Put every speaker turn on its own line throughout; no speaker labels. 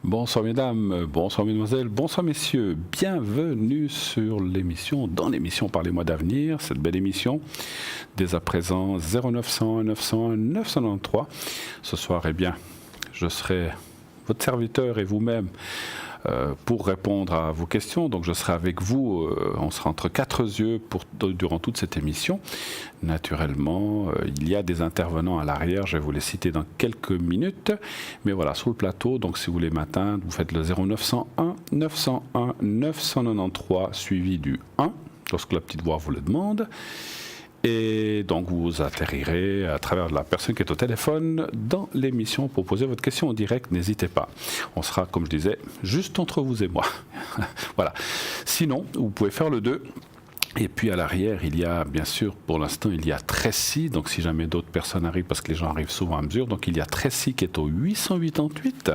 Bonsoir mesdames, bonsoir mesdemoiselles, bonsoir messieurs. Bienvenue dans l'émission Parlez-moi d'avenir, cette belle émission. Dès à présent, 0901 901 993. Ce soir, je serai votre serviteur et vous-même pour répondre à vos questions. Donc je serai avec vous, on sera entre quatre yeux durant toute cette émission. Naturellement, il y a des intervenants à l'arrière, je vais vous les citer dans quelques minutes. Mais voilà, sur le plateau, donc si vous voulez m'atteindre, vous faites le 0901 901 993 suivi du 1, lorsque la petite voix vous le demande. Et donc vous atterrirez à travers la personne qui est au téléphone dans l'émission pour poser votre question en direct. N'hésitez pas. On sera, comme je disais, juste entre vous et moi. Voilà. Sinon, vous pouvez faire le 2. Et puis à l'arrière, il y a, bien sûr, pour l'instant, il y a Tracy. Donc si jamais d'autres personnes arrivent, parce que les gens arrivent souvent à mesure, donc il y a Tracy qui est au 888.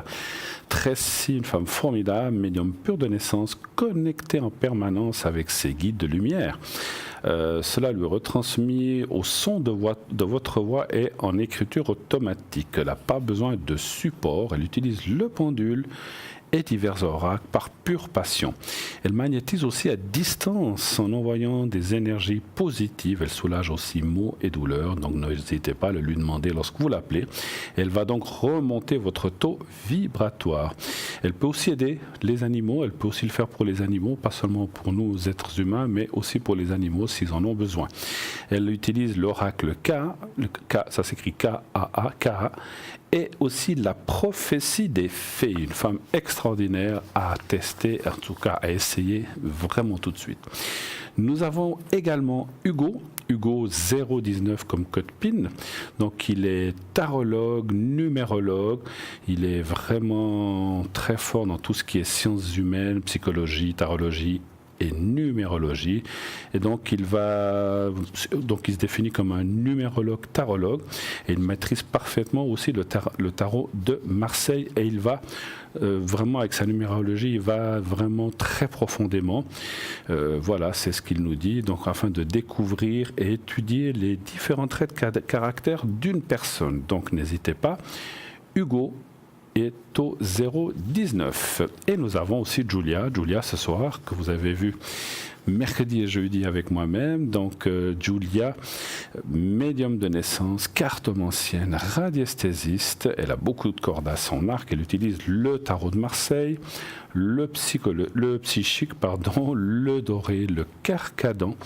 Tracy, une femme formidable, médium pur de naissance, connectée en permanence avec ses guides de lumière. Cela lui retransmis au son de votre voix et en écriture automatique. Elle n'a pas besoin de support, elle utilise le pendule et divers oracles par pure passion. Elle magnétise aussi à distance en envoyant des énergies positives. Elle soulage aussi maux et douleurs, donc n'hésitez pas à le lui demander lorsque vous l'appelez. Elle va donc remonter votre taux vibratoire. Elle peut aussi aider les animaux, elle peut aussi le faire pour les animaux, pas seulement pour nous êtres humains, mais aussi pour les animaux s'ils en ont besoin. Elle utilise l'oracle K, ça s'écrit K-A-A, K-A, et aussi la prophétie des fées, une femme extraordinaire à tester, en tout cas à essayer vraiment tout de suite. Nous avons également Hugo 019 comme code PIN, donc il est tarologue, numérologue, il est vraiment très fort dans tout ce qui est sciences humaines, psychologie, tarologie et numérologie, et donc il se définit comme un numérologue tarologue, et il maîtrise parfaitement aussi le tarot de Marseille, et il va vraiment avec sa numérologie, il va vraiment très profondément. Voilà, c'est ce qu'il nous dit, donc afin de découvrir et étudier les différents traits de caractère d'une personne. Donc n'hésitez pas, Hugo est au 019. Et nous avons aussi Julia ce soir, que vous avez vu mercredi et jeudi avec moi-même. Donc Julia, médium de naissance, cartomancienne, radiesthésiste. Elle a beaucoup de cordes à son arc. Elle utilise le tarot de Marseille, le psychique, le doré, le carcadon,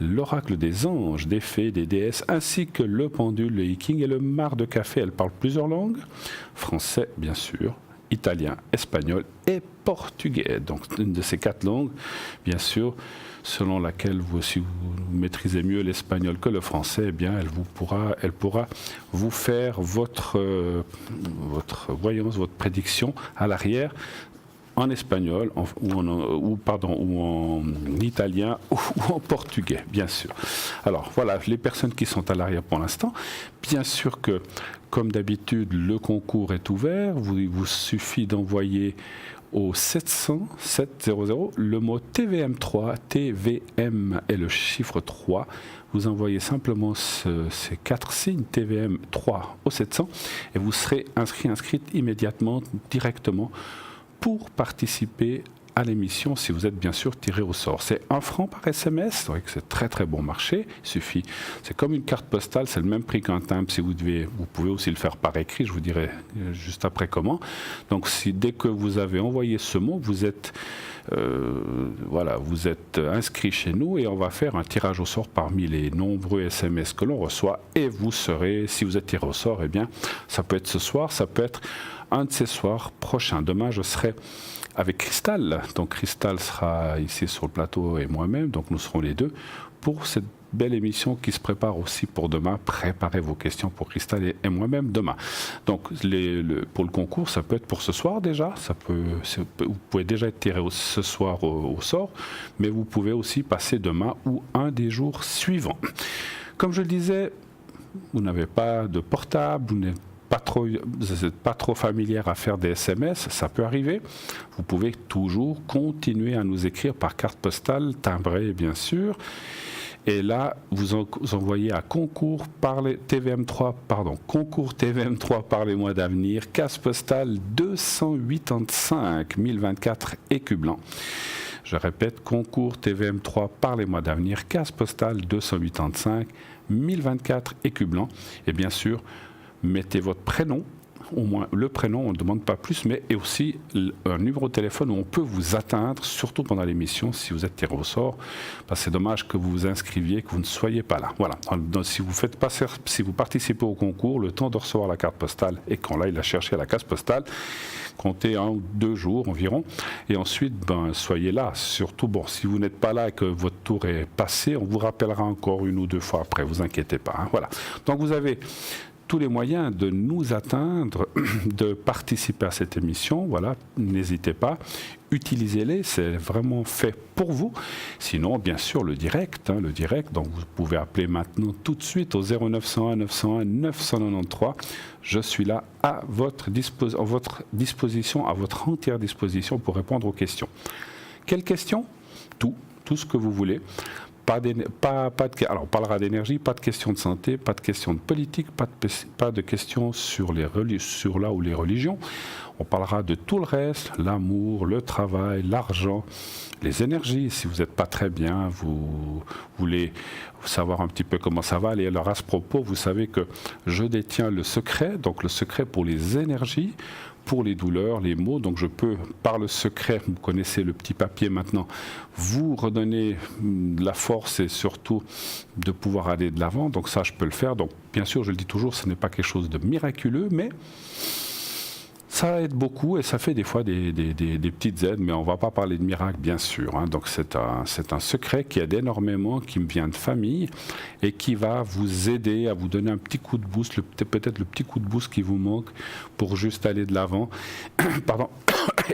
l'oracle des anges, des fées, des déesses, ainsi que le pendule, le hiking et le mar de café. Elle parle plusieurs langues, français bien sûr, italien, espagnol et portugais. Donc une de ces quatre langues, bien sûr, selon laquelle si vous maîtrisez mieux l'espagnol que le français, eh bien elle pourra vous faire votre voyance, votre prédiction à l'arrière, en espagnol, ou en italien ou en portugais, bien sûr. Alors voilà, les personnes qui sont à l'arrière pour l'instant, bien sûr que, comme d'habitude, le concours est ouvert. Il vous suffit d'envoyer au 700 700 le mot TVM3, TVM est le chiffre 3. Vous envoyez simplement ces quatre signes TVM3 au 700 et vous serez inscrite immédiatement, directement, pour participer à l'émission, si vous êtes bien sûr tiré au sort. C'est 1 franc par SMS, c'est vrai que c'est très très bon marché. Il suffit, c'est comme une carte postale, c'est le même prix qu'un timbre. Si vous pouvez aussi le faire par écrit, je vous dirai juste après comment. Donc dès que vous avez envoyé ce mot, vous êtes inscrit chez nous et on va faire un tirage au sort parmi les nombreux SMS que l'on reçoit, et vous serez, si vous êtes tiré au sort, eh bien ça peut être ce soir, ça peut être un de ces soirs prochains. Demain, je serai avec Cristal. Donc Cristal sera ici sur le plateau et moi-même, donc nous serons les deux pour cette belle émission qui se prépare aussi pour demain. Préparez vos questions pour Cristal et moi-même demain. Donc pour le concours, ça peut être pour ce soir déjà. Vous pouvez déjà être tiré ce soir au sort, mais vous pouvez aussi passer demain ou un des jours suivants. Comme je le disais, vous n'avez pas de portable, vous n'êtes pas trop familière à faire des SMS, ça peut arriver. Vous pouvez toujours continuer à nous écrire par carte postale, timbrée bien sûr. Et là, vous envoyez à concours TVM3 par les mois d'avenir, case postale 285 1024 écus blancs. Je répète, concours TVM3 par les mois d'avenir, case postale 285 1024 écus blancs. Et bien sûr, mettez votre prénom, au moins le prénom, on ne demande pas plus, mais et aussi un numéro de téléphone où on peut vous atteindre, surtout pendant l'émission, si vous êtes tiré au sort. Parce que c'est dommage que vous vous inscriviez, que vous ne soyez pas là. Voilà. Donc, si vous participez au concours, le temps de recevoir la carte postale et qu'on aille la chercher à la case postale, comptez 1 ou 2 jours environ. Et ensuite, soyez là. Surtout, si vous n'êtes pas là et que votre tour est passé, on vous rappellera encore 1 ou 2 fois après. Vous inquiétez pas. Hein. Voilà. Donc vous avez tous les moyens de nous atteindre, de participer à cette émission. Voilà, n'hésitez pas, utilisez-les, c'est vraiment fait pour vous. Sinon, bien sûr, le direct, donc vous pouvez appeler maintenant tout de suite au 0901 901 993. Je suis là à votre disposition, à votre entière disposition pour répondre aux questions. Quelles questions ? Tout ce que vous voulez. Alors, on parlera d'énergie, pas de questions de santé, pas de questions de politique, pas de questions sur les religions. On parlera de tout le reste, l'amour, le travail, l'argent, les énergies. Si vous n'êtes pas très bien, vous voulez savoir un petit peu comment ça va. Et alors à ce propos, vous savez que je détiens le secret, donc le secret pour les énergies, pour les douleurs, les maux. Donc je peux, par le secret, vous connaissez le petit papier maintenant, vous redonner la force et surtout de pouvoir aller de l'avant. Donc ça, je peux le faire. Donc bien sûr, je le dis toujours, ce n'est pas quelque chose de miraculeux, mais ça aide beaucoup et ça fait des fois des petites aides, mais on ne va pas parler de miracle, bien sûr. Hein. Donc c'est un secret qui aide énormément, qui me vient de famille et qui va vous aider à vous donner un petit coup de boost, peut-être le petit coup de boost qui vous manque pour juste aller de l'avant. Pardon.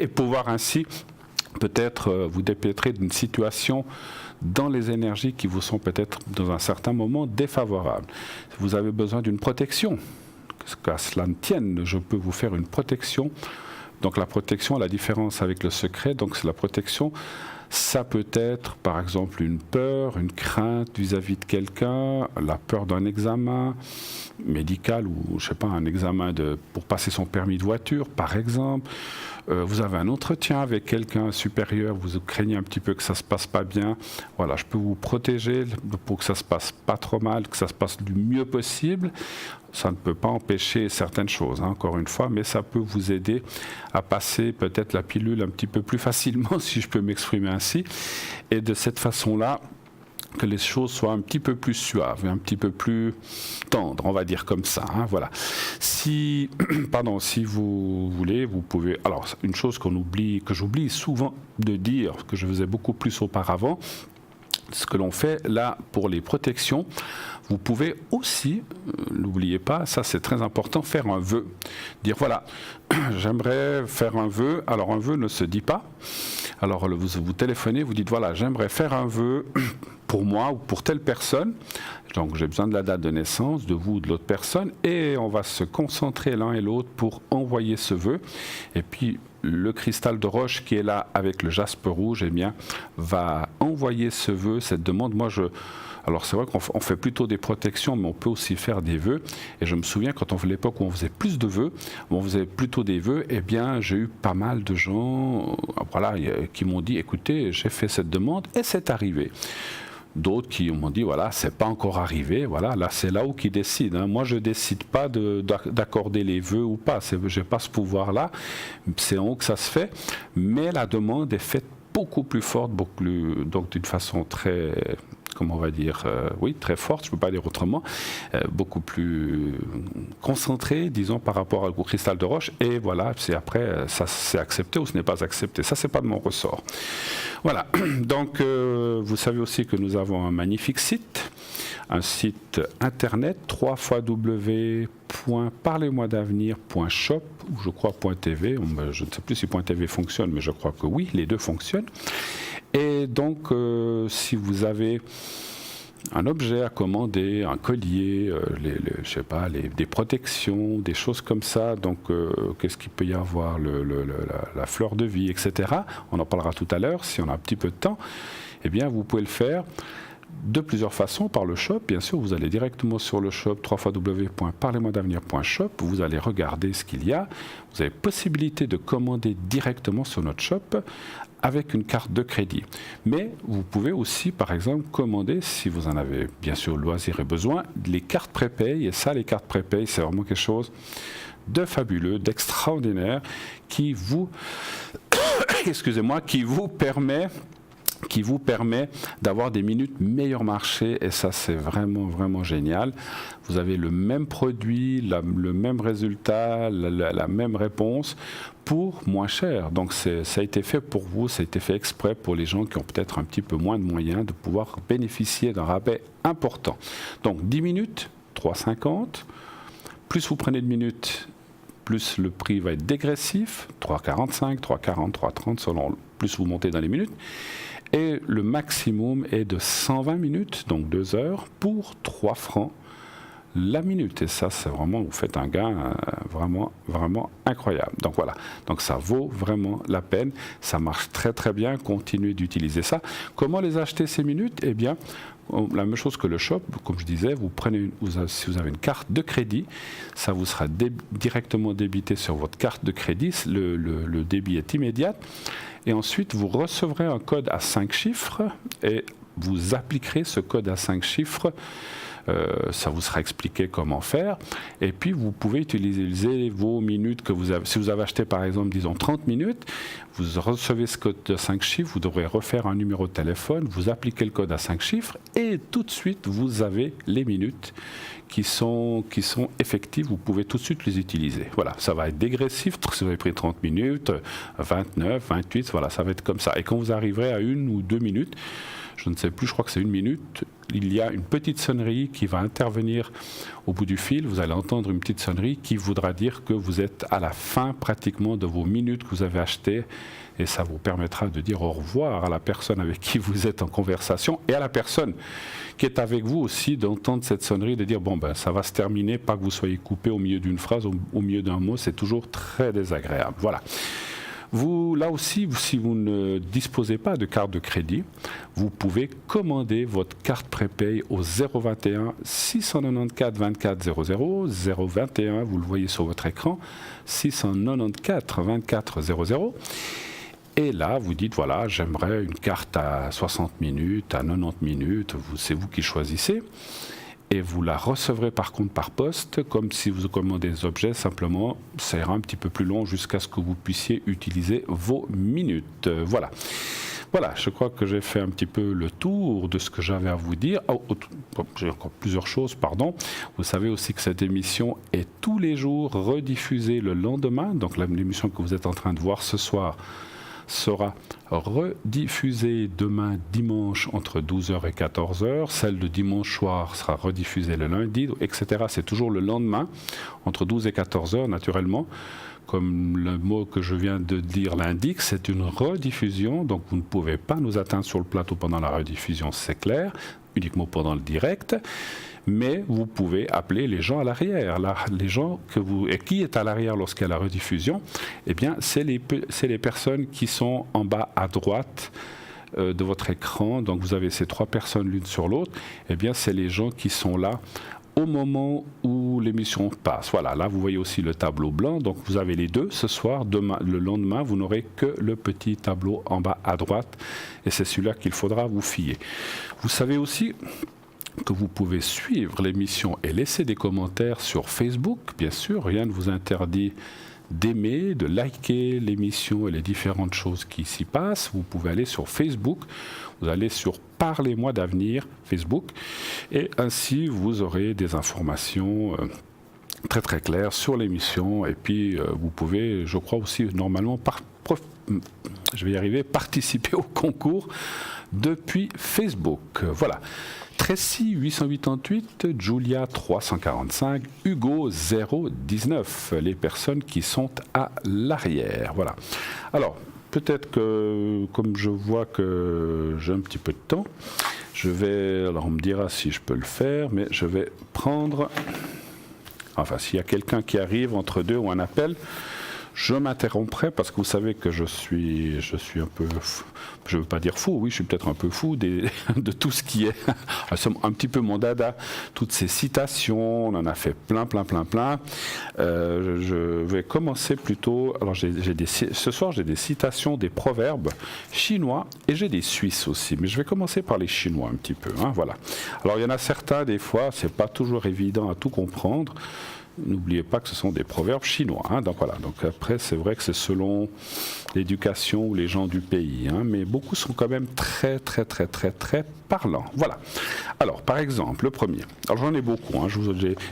Et pouvoir ainsi peut-être vous dépêtrer d'une situation dans les énergies qui vous sont peut-être dans un certain moment défavorables. Vous avez besoin d'une protection. Qu'à cela ne tienne, je peux vous faire une protection. Donc la protection, la différence avec le secret, donc c'est la protection, ça peut être par exemple une peur, une crainte vis-à-vis de quelqu'un, la peur d'un examen médical ou je sais pas, un examen pour passer son permis de voiture par exemple. Vous avez un entretien avec quelqu'un supérieur, vous craignez un petit peu que ça se passe pas bien. Voilà, je peux vous protéger pour que ça se passe pas trop mal, que ça se passe du mieux possible. Ça ne peut pas empêcher certaines choses, hein, encore une fois, mais ça peut vous aider à passer peut-être la pilule un petit peu plus facilement, si je peux m'exprimer ainsi. Et de cette façon-là, que les choses soient un petit peu plus suaves, un petit peu plus tendres, on va dire comme ça. Hein, voilà. Si vous voulez, vous pouvez. Alors, une chose que j'oublie souvent de dire, que je faisais beaucoup plus auparavant, ce que l'on fait là pour les protections, vous pouvez aussi, n'oubliez pas, ça c'est très important, faire un vœu. Dire voilà, j'aimerais faire un vœu. Alors un vœu ne se dit pas. Alors vous téléphonez, vous dites voilà, j'aimerais faire un vœu pour moi ou pour telle personne. Donc j'ai besoin de la date de naissance, de vous ou de l'autre personne, et on va se concentrer l'un et l'autre pour envoyer ce vœu. Et puis le cristal de roche qui est là avec le jaspe rouge, eh bien, va envoyer ce vœu, cette demande. Alors c'est vrai qu'on fait plutôt des protections, mais on peut aussi faire des vœux. Et je me souviens quand on fait l'époque où on faisait plus de vœux, où on faisait plutôt des vœux, eh bien j'ai eu pas mal de gens, qui m'ont dit, écoutez, j'ai fait cette demande et c'est arrivé. D'autres qui m'ont dit, voilà, c'est pas encore arrivé, voilà, là c'est là où qui décide. Hein. Moi je décide pas d'accorder les vœux ou pas, j'ai pas ce pouvoir-là, c'est en haut que ça se fait, mais la demande est faite beaucoup plus forte, donc d'une façon très, comment on va dire, très forte, je ne peux pas dire autrement, beaucoup plus concentrée, disons, par rapport au cristal de roche. Et voilà, c'est après, ça c'est accepté ou ce n'est pas accepté. Ça, c'est pas de mon ressort. Voilà. Donc, vous savez aussi que nous avons un magnifique site, un site internet, www.parlez-moi-d'avenir.shop, ou je crois .tv. Je ne sais plus si .tv fonctionne, mais je crois que oui, les deux fonctionnent. Et donc, si vous avez un objet à commander, un collier, des protections, des choses comme ça, donc qu'est-ce qu'il peut y avoir, la fleur de vie, etc. On en parlera tout à l'heure, si on a un petit peu de temps. Eh bien, vous pouvez le faire. de plusieurs façons, par le shop. Bien sûr, vous allez directement sur le shop, www.parlez-moi-d'avenir.shop. Vous allez regarder ce qu'il y a. Vous avez possibilité de commander directement sur notre shop avec une carte de crédit. Mais vous pouvez aussi, par exemple, commander, si vous en avez bien sûr loisir et besoin, les cartes prépay. Et ça, les cartes prépay, c'est vraiment quelque chose de fabuleux, d'extraordinaire, qui vous, excusez-moi, qui vous permet d'avoir des minutes meilleur marché, et ça c'est vraiment vraiment génial. Vous avez le même produit, le même résultat, la même réponse pour moins cher. Donc ça a été fait pour vous, ça a été fait exprès pour les gens qui ont peut-être un petit peu moins de moyens de pouvoir bénéficier d'un rabais important. Donc 10 minutes, 3,50. Plus vous prenez de minutes, plus le prix va être dégressif, 3,45, 3,40, 3,30 selon plus vous montez dans les minutes. Et le maximum est de 120 minutes, donc 2 heures, pour 3 francs la minute. Et ça, c'est vraiment, vous faites un gain vraiment, vraiment incroyable. Donc voilà, donc ça vaut vraiment la peine. Ça marche très, très bien. Continuez d'utiliser ça. Comment les acheter ces minutes? Eh bien, la même chose que le shop, comme je disais, si vous avez une carte de crédit, ça vous sera directement débité sur votre carte de crédit. Le débit est immédiat. Et ensuite, vous recevrez un code à 5 chiffres et vous appliquerez ce code à 5 chiffres. Ça vous sera expliqué comment faire. Et puis, vous pouvez utiliser vos minutes que vous avez. Si vous avez acheté, par exemple, disons 30 minutes, vous recevez ce code de 5 chiffres, vous devrez refaire un numéro de téléphone, vous appliquez le code à 5 chiffres et tout de suite, vous avez les minutes qui sont effectives. Vous pouvez tout de suite les utiliser. Voilà, ça va être dégressif. Si vous avez pris 30 minutes, 29, 28, voilà, ça va être comme ça. Et quand vous arriverez à 1 ou 2 minutes, je ne sais plus, je crois que c'est 1 minute, il y a une petite sonnerie qui va intervenir au bout du fil. Vous allez entendre une petite sonnerie qui voudra dire que vous êtes à la fin pratiquement de vos minutes que vous avez achetées. Et ça vous permettra de dire au revoir à la personne avec qui vous êtes en conversation et à la personne qui est avec vous aussi d'entendre cette sonnerie, de dire bon ben ça va se terminer, pas que vous soyez coupé au milieu d'une phrase, au milieu d'un mot, c'est toujours très désagréable. Voilà. Vous, là aussi, si vous ne disposez pas de carte de crédit, vous pouvez commander votre carte prépay au 021 694 24 00, 021, vous le voyez sur votre écran, 694 24 00. Et là, vous dites, voilà, j'aimerais une carte à 60 minutes, à 90 minutes, c'est vous qui choisissez. Et vous la recevrez par contre par poste, comme si vous commandez des objets, simplement, ça ira un petit peu plus long jusqu'à ce que vous puissiez utiliser vos minutes. Voilà. Voilà, je crois que j'ai fait un petit peu le tour de ce que j'avais à vous dire. J'ai encore plusieurs choses, pardon. Vous savez aussi que cette émission est tous les jours rediffusée le lendemain. Donc l'émission que vous êtes en train de voir ce soir sera rediffusée demain dimanche entre 12h et 14h. Celle de dimanche soir sera rediffusée le lundi, etc. C'est toujours le lendemain, entre 12 et 14h naturellement. Comme le mot que je viens de dire l'indique, c'est une rediffusion, donc vous ne pouvez pas nous atteindre sur le plateau pendant la rediffusion, c'est clair, uniquement pendant le direct. Mais vous pouvez appeler les gens à l'arrière. Les gens et qui est à l'arrière lorsqu'il y a la rediffusion? Eh bien, c'est les personnes qui sont en bas à droite de votre écran. Donc, vous avez ces 3 personnes l'une sur l'autre. Eh bien, c'est les gens qui sont là au moment où l'émission passe. Voilà, là, vous voyez aussi le tableau blanc. Donc, vous avez les deux ce soir. Demain, le lendemain, vous n'aurez que le petit tableau en bas à droite. Et c'est celui-là qu'il faudra vous fier. Vous savez aussi que vous pouvez suivre l'émission et laisser des commentaires sur Facebook. Bien sûr, rien ne vous interdit d'aimer, de liker l'émission et les différentes choses qui s'y passent. Vous pouvez aller sur Facebook, vous allez sur Parlez-moi d'avenir, Facebook, et ainsi vous aurez des informations très très claires sur l'émission. Et puis vous pouvez, je crois aussi, normalement, participer au concours depuis Facebook. Voilà. Tracy 888, Julia 345, Hugo 019, les personnes qui sont à l'arrière. Voilà. Alors, peut-être que, comme je vois que j'ai un petit peu de temps, alors on me dira si je peux le faire, mais je vais prendre, enfin s'il y a quelqu'un qui arrive entre deux ou un appel, Je m'interromprai parce que vous savez que je suis un peu, je ne veux pas dire fou, oui, je suis peut-être un peu fou de tout ce qui est un petit peu mon dada, toutes ces citations, on en a fait plein. Je vais commencer plutôt, alors ce soir j'ai des citations, des proverbes chinois et j'ai des suisses aussi, mais je vais commencer par les chinois un petit peu, hein, voilà. Alors il y en a certains, des fois, c'est pas toujours évident à tout comprendre. N'oubliez pas que ce sont des proverbes chinois. Hein, donc voilà. Donc après, c'est vrai que c'est selon l'éducation ou les gens du pays. Hein, mais beaucoup sont quand même très parlants. Voilà. Alors, par exemple, le premier. Alors j'en ai beaucoup. Hein,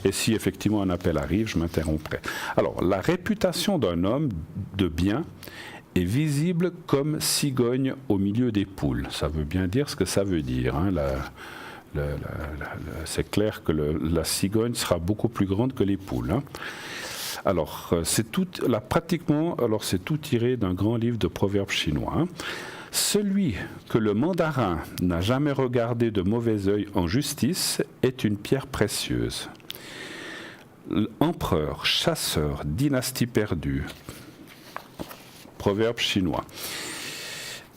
et si effectivement un appel arrive, je m'interromprai. Alors, la réputation d'un homme de bien est visible comme cigogne au milieu des poules. Ça veut bien dire ce que ça veut dire. Hein, c'est clair que la cigogne sera beaucoup plus grande que les poules. Hein. Alors, c'est tout tiré d'un grand livre de proverbes chinois. Hein. Celui que le mandarin n'a jamais regardé de mauvais œil en justice est une pierre précieuse. Empereur, chasseur, dynastie perdue. Proverbe chinois.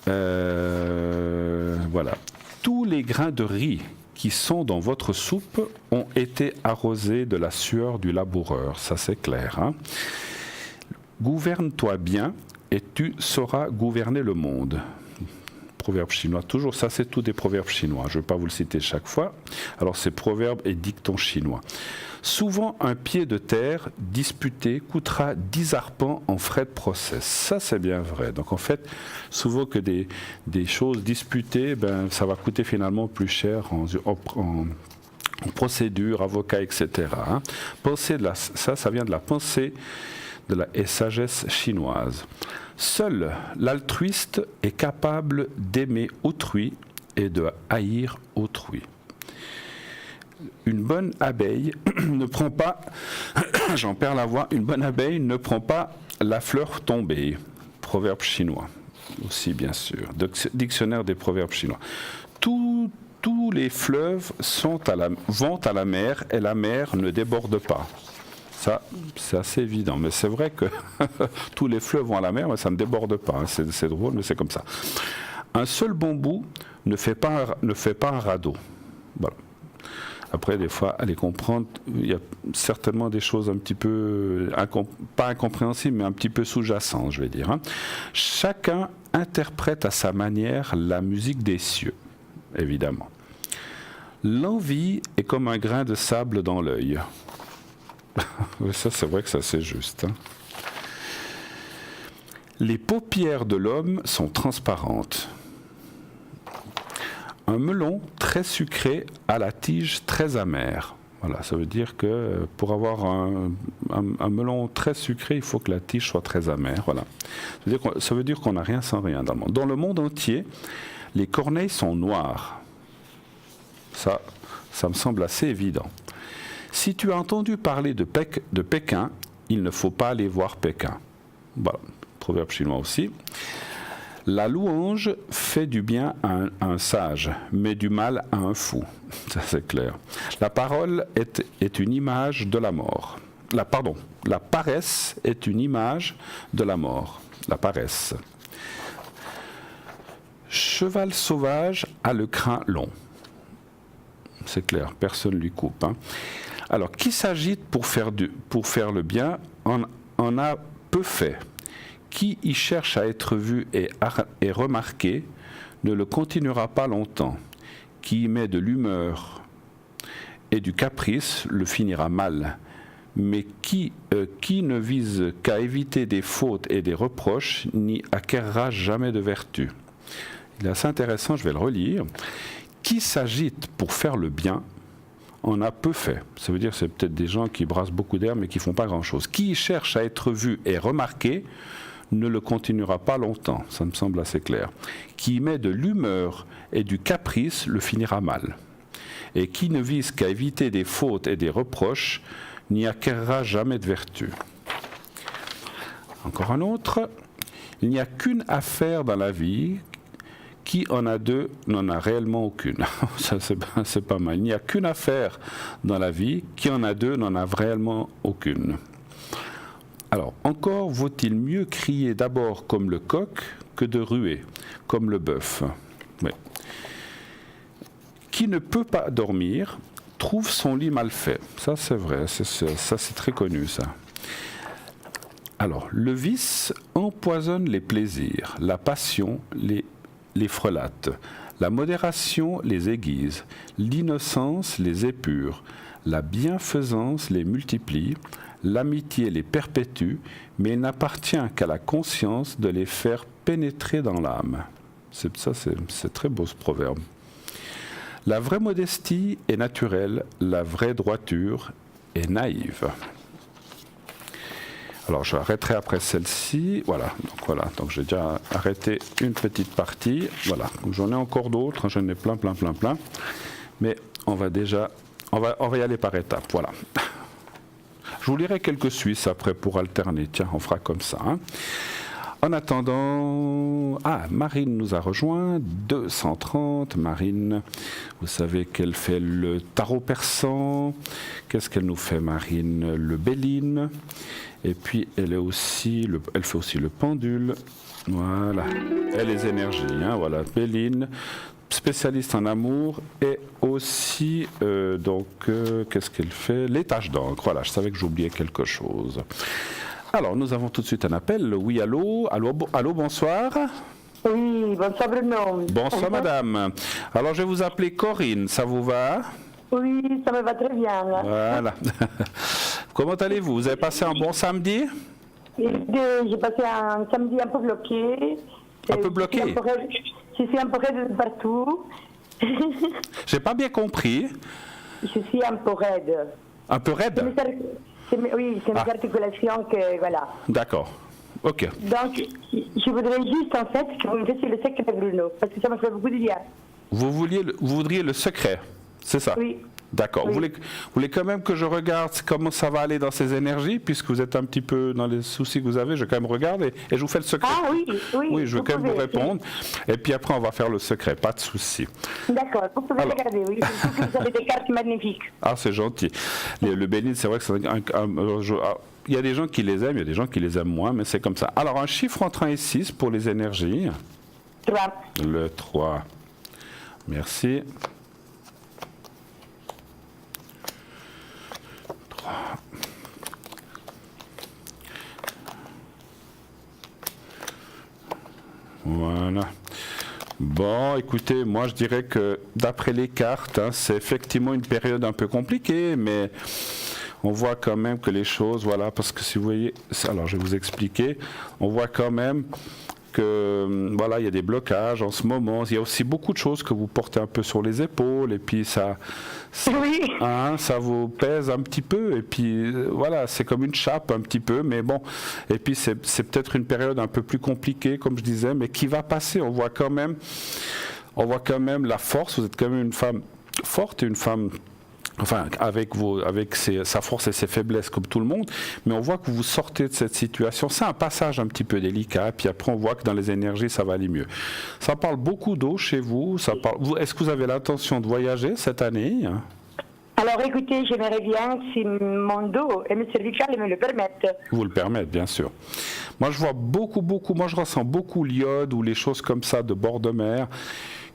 Voilà. Tous les grains de riz qui sont dans votre soupe ont été arrosés de la sueur du laboureur. Ça, c'est clair. Hein? Gouverne-toi bien et tu sauras gouverner le monde. Proverbe chinois, toujours. Ça, c'est tous des proverbes chinois. Je ne vais pas vous le citer chaque fois. Alors, c'est proverbes et dictons chinois. Souvent, un pied de terre disputé coûtera 10 arpents en frais de procès. Ça, c'est bien vrai. Donc, en fait, souvent que des choses disputées, ça va coûter finalement plus cher en procédure, avocat, etc. Hein. Ça vient de la pensée et sagesse chinoise. Seul l'altruiste est capable d'aimer autrui et de haïr autrui. Une bonne abeille ne prend pas, j'en perds la voix, une bonne abeille ne prend pas la fleur tombée. Proverbe chinois, aussi bien sûr. Dictionnaire des proverbes chinois. Tous les fleuves vont à la mer et la mer ne déborde pas. Ça, c'est assez évident. Mais c'est vrai que tous les fleuves vont à la mer, mais ça ne déborde pas. Hein. C'est drôle, mais c'est comme ça. Un seul bon bout ne fait pas un radeau. Voilà. Après, des fois, à les comprendre, il y a certainement des choses un petit peu, pas incompréhensibles, mais un petit peu sous-jacentes, je vais dire. Hein. Chacun interprète à sa manière la musique des cieux, évidemment. L'envie est comme un grain de sable dans l'œil. Ça, c'est vrai que ça, c'est juste. Hein. Les paupières de l'homme sont transparentes. Un melon très sucré a la tige très amère. Voilà, ça veut dire que pour avoir un melon très sucré, il faut que la tige soit très amère. Voilà. Ça veut dire qu'on n'a rien sans rien dans le monde. Dans le monde entier, les corneilles sont noires. Ça me semble assez évident. Si tu as entendu parler de Pékin, il ne faut pas aller voir Pékin. Voilà, proverbe chinois aussi. La louange fait du bien à un sage, mais du mal à un fou. Ça, c'est clair. La parole est une image de la mort. La paresse est une image de la mort. La paresse. Cheval sauvage a le crin long. C'est clair, personne ne lui coupe. Hein. Alors, qui s'agite pour faire le bien en a peu fait. Qui y cherche à être vu et remarqué ne le continuera pas longtemps. Qui y met de l'humeur et du caprice le finira mal. Mais qui ne vise qu'à éviter des fautes et des reproches n'y acquérera jamais de vertu. Il est assez intéressant, je vais le relire. Qui s'agite pour faire le bien en a peu fait. Ça veut dire que c'est peut-être des gens qui brassent beaucoup d'air mais qui ne font pas grand-chose. Qui cherche à être vu et remarqué ne le continuera pas longtemps. Ça me semble assez clair. Qui met de l'humeur et du caprice le finira mal. Et qui ne vise qu'à éviter des fautes et des reproches n'y acquérera jamais de vertu. Encore un autre. Il n'y a qu'une affaire dans la vie. Qui en a deux n'en a réellement aucune. Ça, c'est pas mal. Il n'y a qu'une affaire dans la vie. Qui en a deux n'en a réellement aucune. Alors, encore vaut-il mieux crier d'abord comme le coq que de ruer comme le bœuf. Oui. Qui ne peut pas dormir trouve son lit mal fait. Ça, c'est vrai. Ça, c'est très connu, ça. Alors, le vice empoisonne les plaisirs. La passion les frelate. La modération les aiguise. L'innocence les épure. La bienfaisance les multiplie. L'amitié les perpétue, mais il n'appartient qu'à la conscience de les faire pénétrer dans l'âme. C'est très beau ce proverbe. La vraie modestie est naturelle, la vraie droiture est naïve. Alors j'arrêterai après celle-ci. Voilà, donc j'ai déjà arrêté une petite partie. Voilà, j'en ai encore d'autres, j'en ai plein. Mais on va y aller par étapes. Voilà. Je vous lirai quelques Suisses après pour alterner. Tiens, on fera comme ça. Hein. En attendant, Marine nous a rejoint, 230. Marine, vous savez qu'elle fait le tarot persan. Qu'est-ce qu'elle nous fait, Marine? Le Béline. Et puis, elle fait aussi le pendule. Voilà. Et les énergies. Hein, voilà, Béline. Spécialiste en amour et aussi, qu'est-ce qu'elle fait? Les taches d'encre. Voilà, je savais que j'oubliais quelque chose. Alors, nous avons tout de suite un appel. Oui, allô, bonsoir.
Oui, bonsoir Bruno.
Bonsoir madame. Alors, je vais vous appeler Corinne, ça vous va?
Oui, ça me va très bien.
Voilà. Comment allez-vous? Vous avez passé un bon samedi?
J'ai passé un samedi un peu bloqué.
Un peu bloqué?
Je suis un peu raide de partout.
J'ai pas bien compris.
Je suis un peu raide.
Un peu raide?
Oui, c'est mes articulations que, voilà.
D'accord. Ok.
Donc, je voudrais juste, en fait, que vous me fassiez le secret, Bruno, parce que ça me fait beaucoup de bien.
Vous voudriez le secret, c'est ça?
Oui.
D'accord.
Oui.
Vous voulez quand même que je regarde comment ça va aller dans ces énergies, puisque vous êtes un petit peu dans les soucis que vous avez, je vais quand même regarder et je vous fais le secret.
Ah oui.
Oui, je vais quand même vous répondre. Et puis après, on va faire le secret, pas de souci.
D'accord, vous pouvez regarder, oui. Surtout que vous avez des cartes magnifiques.
Ah, c'est gentil. Le Bénin, c'est vrai que c'est il y a des gens qui les aiment, il y a des gens qui les aiment moins, mais c'est comme ça. Alors, un chiffre entre 1 et 6 pour les énergies.
3.
Le 3. Merci. 3. Voilà. Bon, écoutez, moi je dirais que d'après les cartes, c'est effectivement une période un peu compliquée, mais on voit quand même que les choses, voilà, parce que si vous voyez, alors je vais vous expliquer, on voit quand même que voilà, il y a des blocages en ce moment. Il y a aussi beaucoup de choses que vous portez un peu sur les épaules, et puis ça vous pèse un petit peu, et puis voilà, c'est comme une chape un petit peu, mais bon, et puis c'est peut-être une période un peu plus compliquée, comme je disais, mais qui va passer. On voit quand même la force. Vous êtes quand même une femme forte et une femme, enfin, avec sa force et ses faiblesses comme tout le monde, mais on voit que vous sortez de cette situation. C'est un passage un petit peu délicat, puis après on voit que dans les énergies ça va aller mieux. Ça parle beaucoup d'eau chez vous. Est-ce que vous avez l'intention de voyager cette année?
Alors écoutez, j'aimerais bien si mon dos et mes cervicales me le permettent.
Vous le permettent, bien sûr. Moi je vois beaucoup, moi je ressens beaucoup l'iode ou les choses comme ça de bord de mer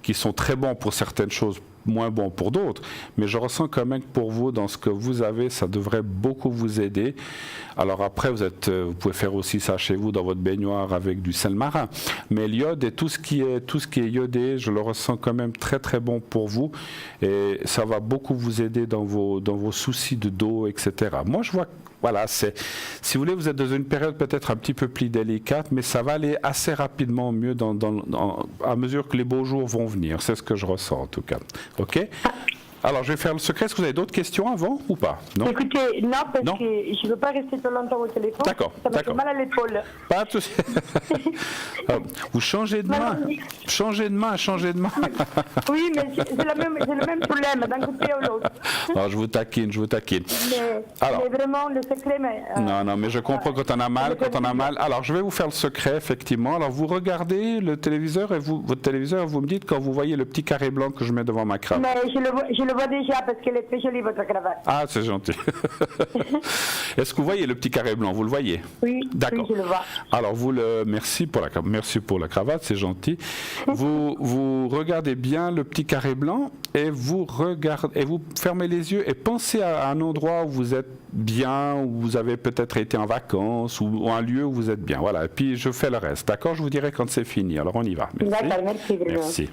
qui sont très bons pour certaines choses, moins bons pour d'autres, mais je ressens quand même que pour vous, dans ce que vous avez, ça devrait beaucoup vous aider. Alors après, vous pouvez faire aussi ça chez vous dans votre baignoire avec du sel marin, mais l'iode et tout ce qui est iodé, je le ressens quand même très très bon pour vous, et ça va beaucoup vous aider dans vos soucis de dos, etc. Moi, je vois. Voilà, si vous voulez, vous êtes dans une période peut-être un petit peu plus délicate, mais ça va aller assez rapidement mieux à mesure que les beaux jours vont venir. C'est ce que je ressens en tout cas. OK? Alors, je vais faire le secret. Est-ce que vous avez d'autres questions avant ou pas? Non.
Écoutez, non, parce que je ne veux pas rester trop longtemps au téléphone.
D'accord.
Ça me fait mal à l'épaule.
Pas de souci. Vous changez de main. Changez de main.
Oui, mais c'est le même problème d'un côté ou l'autre.
Alors, je vous taquine.
Mais vraiment, le secret...
Non, mais je comprends quand on a mal. Alors, je vais vous faire le secret, effectivement. Alors, vous regardez le téléviseur et votre téléviseur, vous me dites quand vous voyez le petit carré blanc que je mets devant ma crâne.
Mais je le vois déjà parce qu'elle est très jolie, votre cravate.
Ah, c'est gentil. Est-ce que vous voyez le petit carré blanc? Vous le voyez?
Oui,
D'accord.
oui, je le vois.
Alors, merci pour la cravate, c'est gentil. Vous regardez bien le petit carré blanc et vous fermez les yeux et pensez à un endroit où vous êtes bien, où vous avez peut-être été en vacances ou un lieu où vous êtes bien. Voilà. Et puis, je fais le reste. D'accord? Je vous dirai quand c'est fini. Alors, on y va. Merci.
D'accord, merci vraiment.
Merci.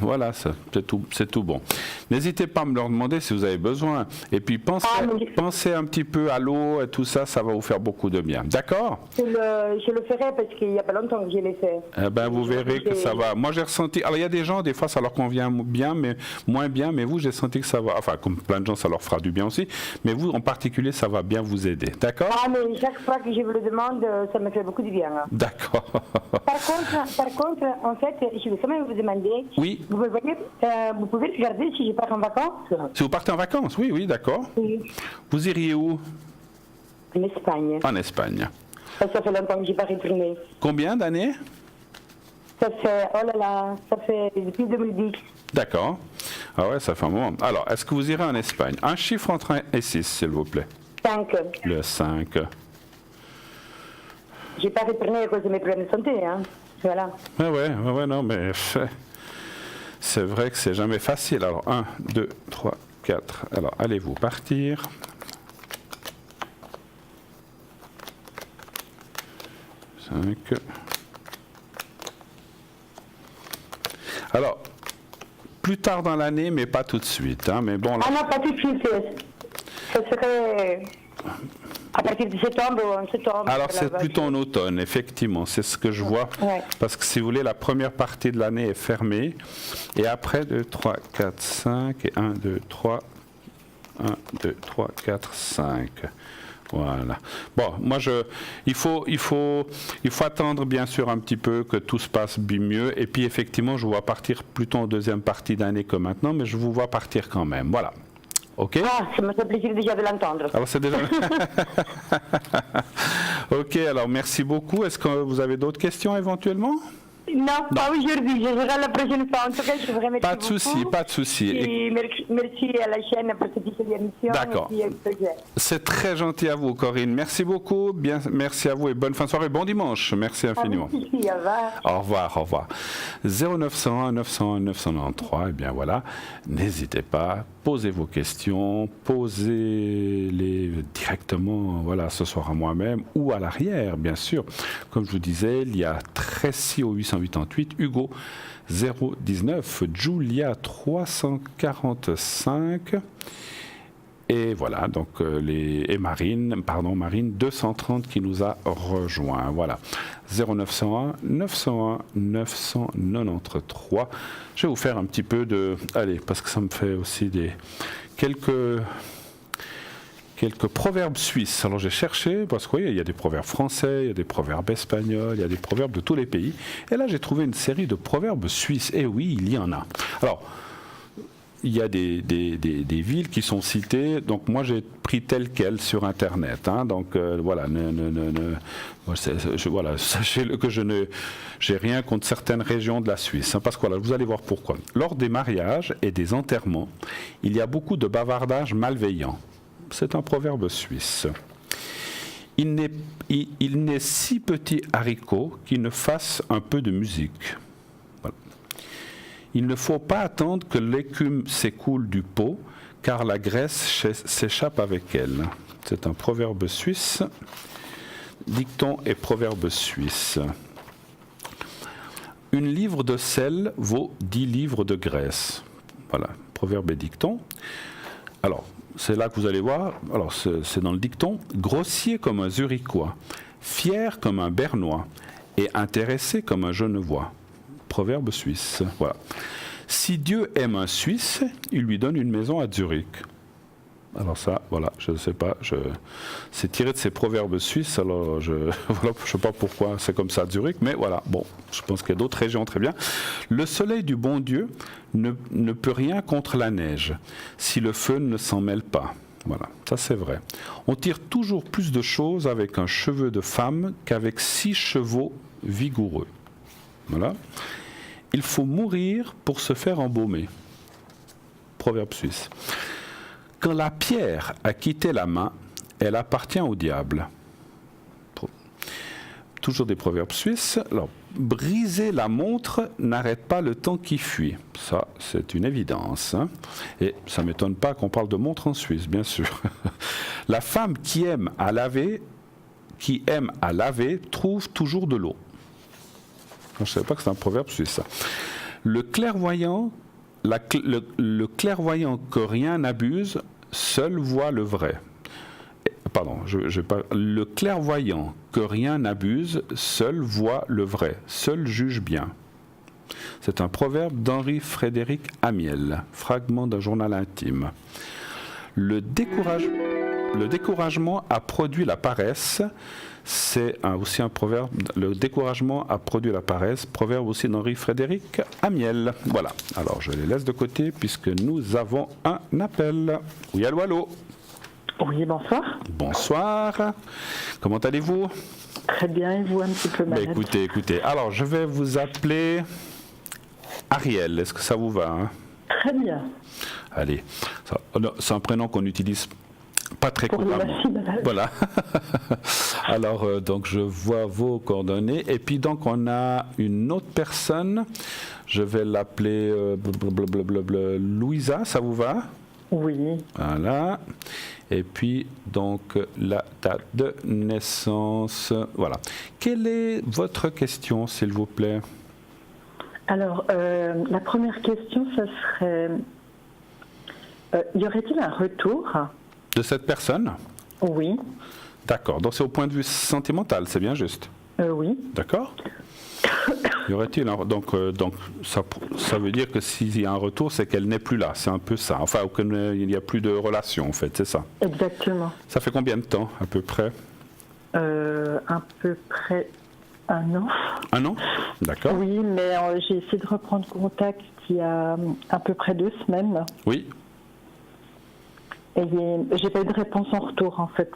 Voilà, c'est tout bon. N'hésitez pas à me le demander si vous avez besoin. Et puis pensez un petit peu à l'eau et tout ça, ça va vous faire beaucoup de bien. D'accord?
Je le ferai parce qu'il n'y a pas longtemps que je l'ai fait.
Eh ben, vous verrez que ça va. Moi, j'ai ressenti. Alors, il y a des gens, des fois, ça leur convient bien, mais moins bien. Mais vous, j'ai senti que ça va. Enfin, comme plein de gens, ça leur fera du bien aussi. Mais vous, en particulier, ça va bien vous aider. D'accord?
Ah, mais chaque fois que je vous le demande, ça me fait beaucoup de bien. Hein.
D'accord.
Par contre, en fait, je vais quand même vous demander.
Oui.
Vous pouvez regarder si je pars en vacances?
Si vous partez en vacances, oui, d'accord.
Oui.
Vous iriez où?
En Espagne.
En Espagne.
Ça fait longtemps que je n'ai pas retourné.
Combien d'années?
Ça fait depuis 2010.
D'accord. Ah ouais, ça fait un moment. Alors, est-ce que vous irez en Espagne? Un chiffre entre 1 et 6, s'il vous plaît.
5.
Le 5.
Je n'ai pas retourné à cause de mes problèmes de santé, hein. Voilà.
Ouais, non, mais c'est vrai que c'est jamais facile. Alors, 1, 2, 3, 4. Alors, allez-vous partir? Alors, plus tard dans l'année, mais pas tout de suite. Hein, mais bon, là...
Ah non, pas tout de suite. Ça serait à partir de septembre ou en septembre.
Alors, c'est plutôt en automne, effectivement. C'est ce que je vois.
Ouais.
Parce que si vous voulez, la première partie de l'année est fermée. Et après, 2, 3, 4, 5. Et 1, 2, 3. 1, 2, 3, 4, 5. Voilà. Bon, moi, il faut attendre, bien sûr, un petit peu que tout se passe mieux. Et puis, effectivement, je vous vois partir plutôt en deuxième partie d'année que maintenant, mais je vous vois partir quand même. Voilà. OK?
Ah, ça me fait plaisir déjà de l'entendre.
Alors, c'est déjà... OK, alors, merci beaucoup. Est-ce que vous avez d'autres questions éventuellement?
Non, pas aujourd'hui. Je verrai la prochaine fois. En tout cas, je vous remercie
Pas de souci, pas de souci.
Et merci à la chaîne pour cette émission.
D'accord. C'est très gentil à vous, Corinne. Merci beaucoup. Bien, merci à vous et bonne fin de soirée. Bon dimanche. Merci infiniment. Au revoir, au revoir. 0901 901 993. Eh bien voilà. N'hésitez pas. Posez vos questions. Posez-les directement, voilà, ce soir à moi-même ou à l'arrière, bien sûr. Comme je vous disais, il y a Tracy au 888, Hugo 019, Julia 345 et voilà, donc Marine 230 qui nous a rejoint. Voilà, 0901 901 993. Je vais vous faire un petit peu de... Allez, parce que ça me fait aussi quelques proverbes suisses. Alors j'ai cherché, parce qu'il y a des proverbes français, il y a des proverbes espagnols, il y a des proverbes de tous les pays. Et là j'ai trouvé une série de proverbes suisses. Et oui, il y en a. Alors, il y a des villes qui sont citées, donc moi j'ai pris tel quel sur Internet. Hein, donc voilà, voilà, sachez-le que je n'ai rien contre certaines régions de la Suisse. Hein, parce que voilà, vous allez voir pourquoi. Lors des mariages et des enterrements, il y a beaucoup de bavardage malveillant. C'est un proverbe suisse. Il n'est si petit haricot qui ne fasse un peu de musique. Voilà. Il ne faut pas attendre que l'écume s'écoule du pot, car la graisse s'échappe avec elle. C'est un proverbe suisse. Dicton et proverbe suisse. Une livre de sel vaut 10 livres de graisse. Voilà, proverbe et dicton. Alors, c'est là que vous allez voir, alors c'est dans le dicton, grossier comme un Zurichois, fier comme un Bernois et intéressé comme un Genevois. proverbe suisse. Voilà. Si Dieu aime un Suisse, il lui donne une maison à Zurich. Alors ça, voilà, je ne sais pas, c'est tiré de ces proverbes suisses, alors je ne sais pas pourquoi c'est comme ça à Zurich, mais voilà, bon, je pense qu'il y a d'autres régions très bien. Le soleil du bon Dieu ne peut rien contre la neige, si le feu ne s'en mêle pas. Voilà, ça c'est vrai. On tire toujours plus de choses avec un cheveu de femme qu'avec 6 chevaux vigoureux. Voilà. Il faut mourir pour se faire embaumer. Proverbe suisse. Quand la pierre a quitté la main, elle appartient au diable. Toujours des proverbes suisses. Alors, briser la montre n'arrête pas le temps qui fuit. Ça, c'est une évidence. Hein. Et ça ne m'étonne pas qu'on parle de montre en Suisse, bien sûr. La femme qui aime à laver, trouve toujours de l'eau. Je ne savais pas que c'était un proverbe suisse, ça. Le clairvoyant que rien n'abuse, seul voit le vrai. Pardon, le clairvoyant que rien n'abuse, seul voit le vrai, seul juge bien. C'est un proverbe d'Henri Frédéric Amiel, fragment d'un journal intime. Le découragement a produit la paresse. C'est aussi un proverbe. Le découragement a produit la paresse. Proverbe aussi d'Henri Frédéric Amiel. Voilà. Alors je les laisse de côté puisque nous avons un appel. Oui, allô, allô.
Oui, bonsoir.
Bonsoir. Comment allez-vous?
Très bien, et vous, un petit peu malade?
Écoutez. Alors je vais vous appeler Ariel. Est-ce que ça vous va, hein?
Très bien.
Allez. C'est un prénom qu'on utilise pas très couramment. Voilà. Alors, donc, je vois vos coordonnées. Et puis, donc, on a une autre personne. Je vais l'appeler Louisa. Ça vous va?
Oui.
Voilà. Et puis, donc, la date de naissance. Voilà. Quelle est votre question, s'il vous plaît?
Alors, la première question, ça serait... y aurait-il un retour
de cette personne?
Oui.
D'accord. Donc c'est au point de vue sentimental, c'est bien juste?
Oui.
D'accord. Y aurait-il donc ça veut dire que s'il y a un retour, c'est qu'elle n'est plus là. C'est un peu ça. Enfin, qu'il n'y a plus de relation, en fait. C'est ça.
Exactement.
Ça fait combien de temps, à peu près?
À peu près 1 an.
1 an? D'accord.
Oui, mais j'ai essayé de reprendre contact il y a à peu près 2 semaines.
Oui.
Et j'ai pas eu de réponse en retour, en fait.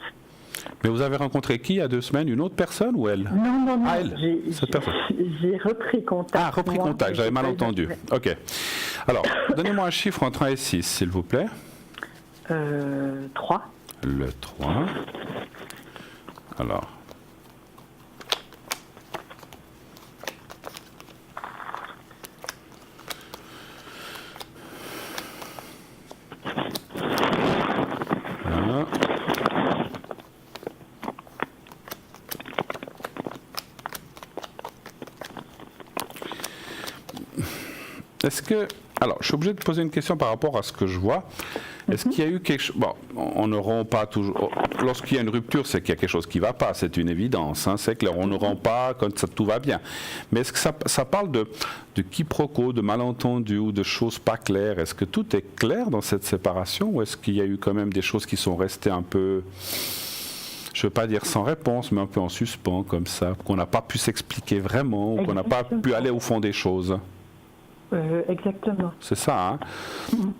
Mais vous avez rencontré qui il y a 2 semaines? Une autre personne ou elle?
Non.
Ah, elle. Cette personne.
J'ai repris contact.
Ah, repris contact, j'avais mal entendu. Ok. Alors, donnez-moi un chiffre entre 1 et 6, s'il vous plaît.
3.
Le 3. Alors. Voilà. Est-ce que... Alors, je suis obligé de poser une question par rapport à ce que je vois. Est-ce qu'il y a eu quelque chose... Bon, on ne rend pas toujours... Lorsqu'il y a une rupture, c'est qu'il y a quelque chose qui ne va pas, c'est une évidence. Hein, c'est clair, on ne rend pas quand tout va bien. Mais est-ce que ça parle de quiproquo, de malentendus ou de choses pas claires? Est-ce que tout est clair dans cette séparation ou est-ce qu'il y a eu quand même des choses qui sont restées un peu... Je ne veux pas dire sans réponse, mais un peu en suspens comme ça, qu'on n'a pas pu s'expliquer vraiment ou qu'on n'a pas pu aller au fond des choses?
Exactement.
C'est ça, hein?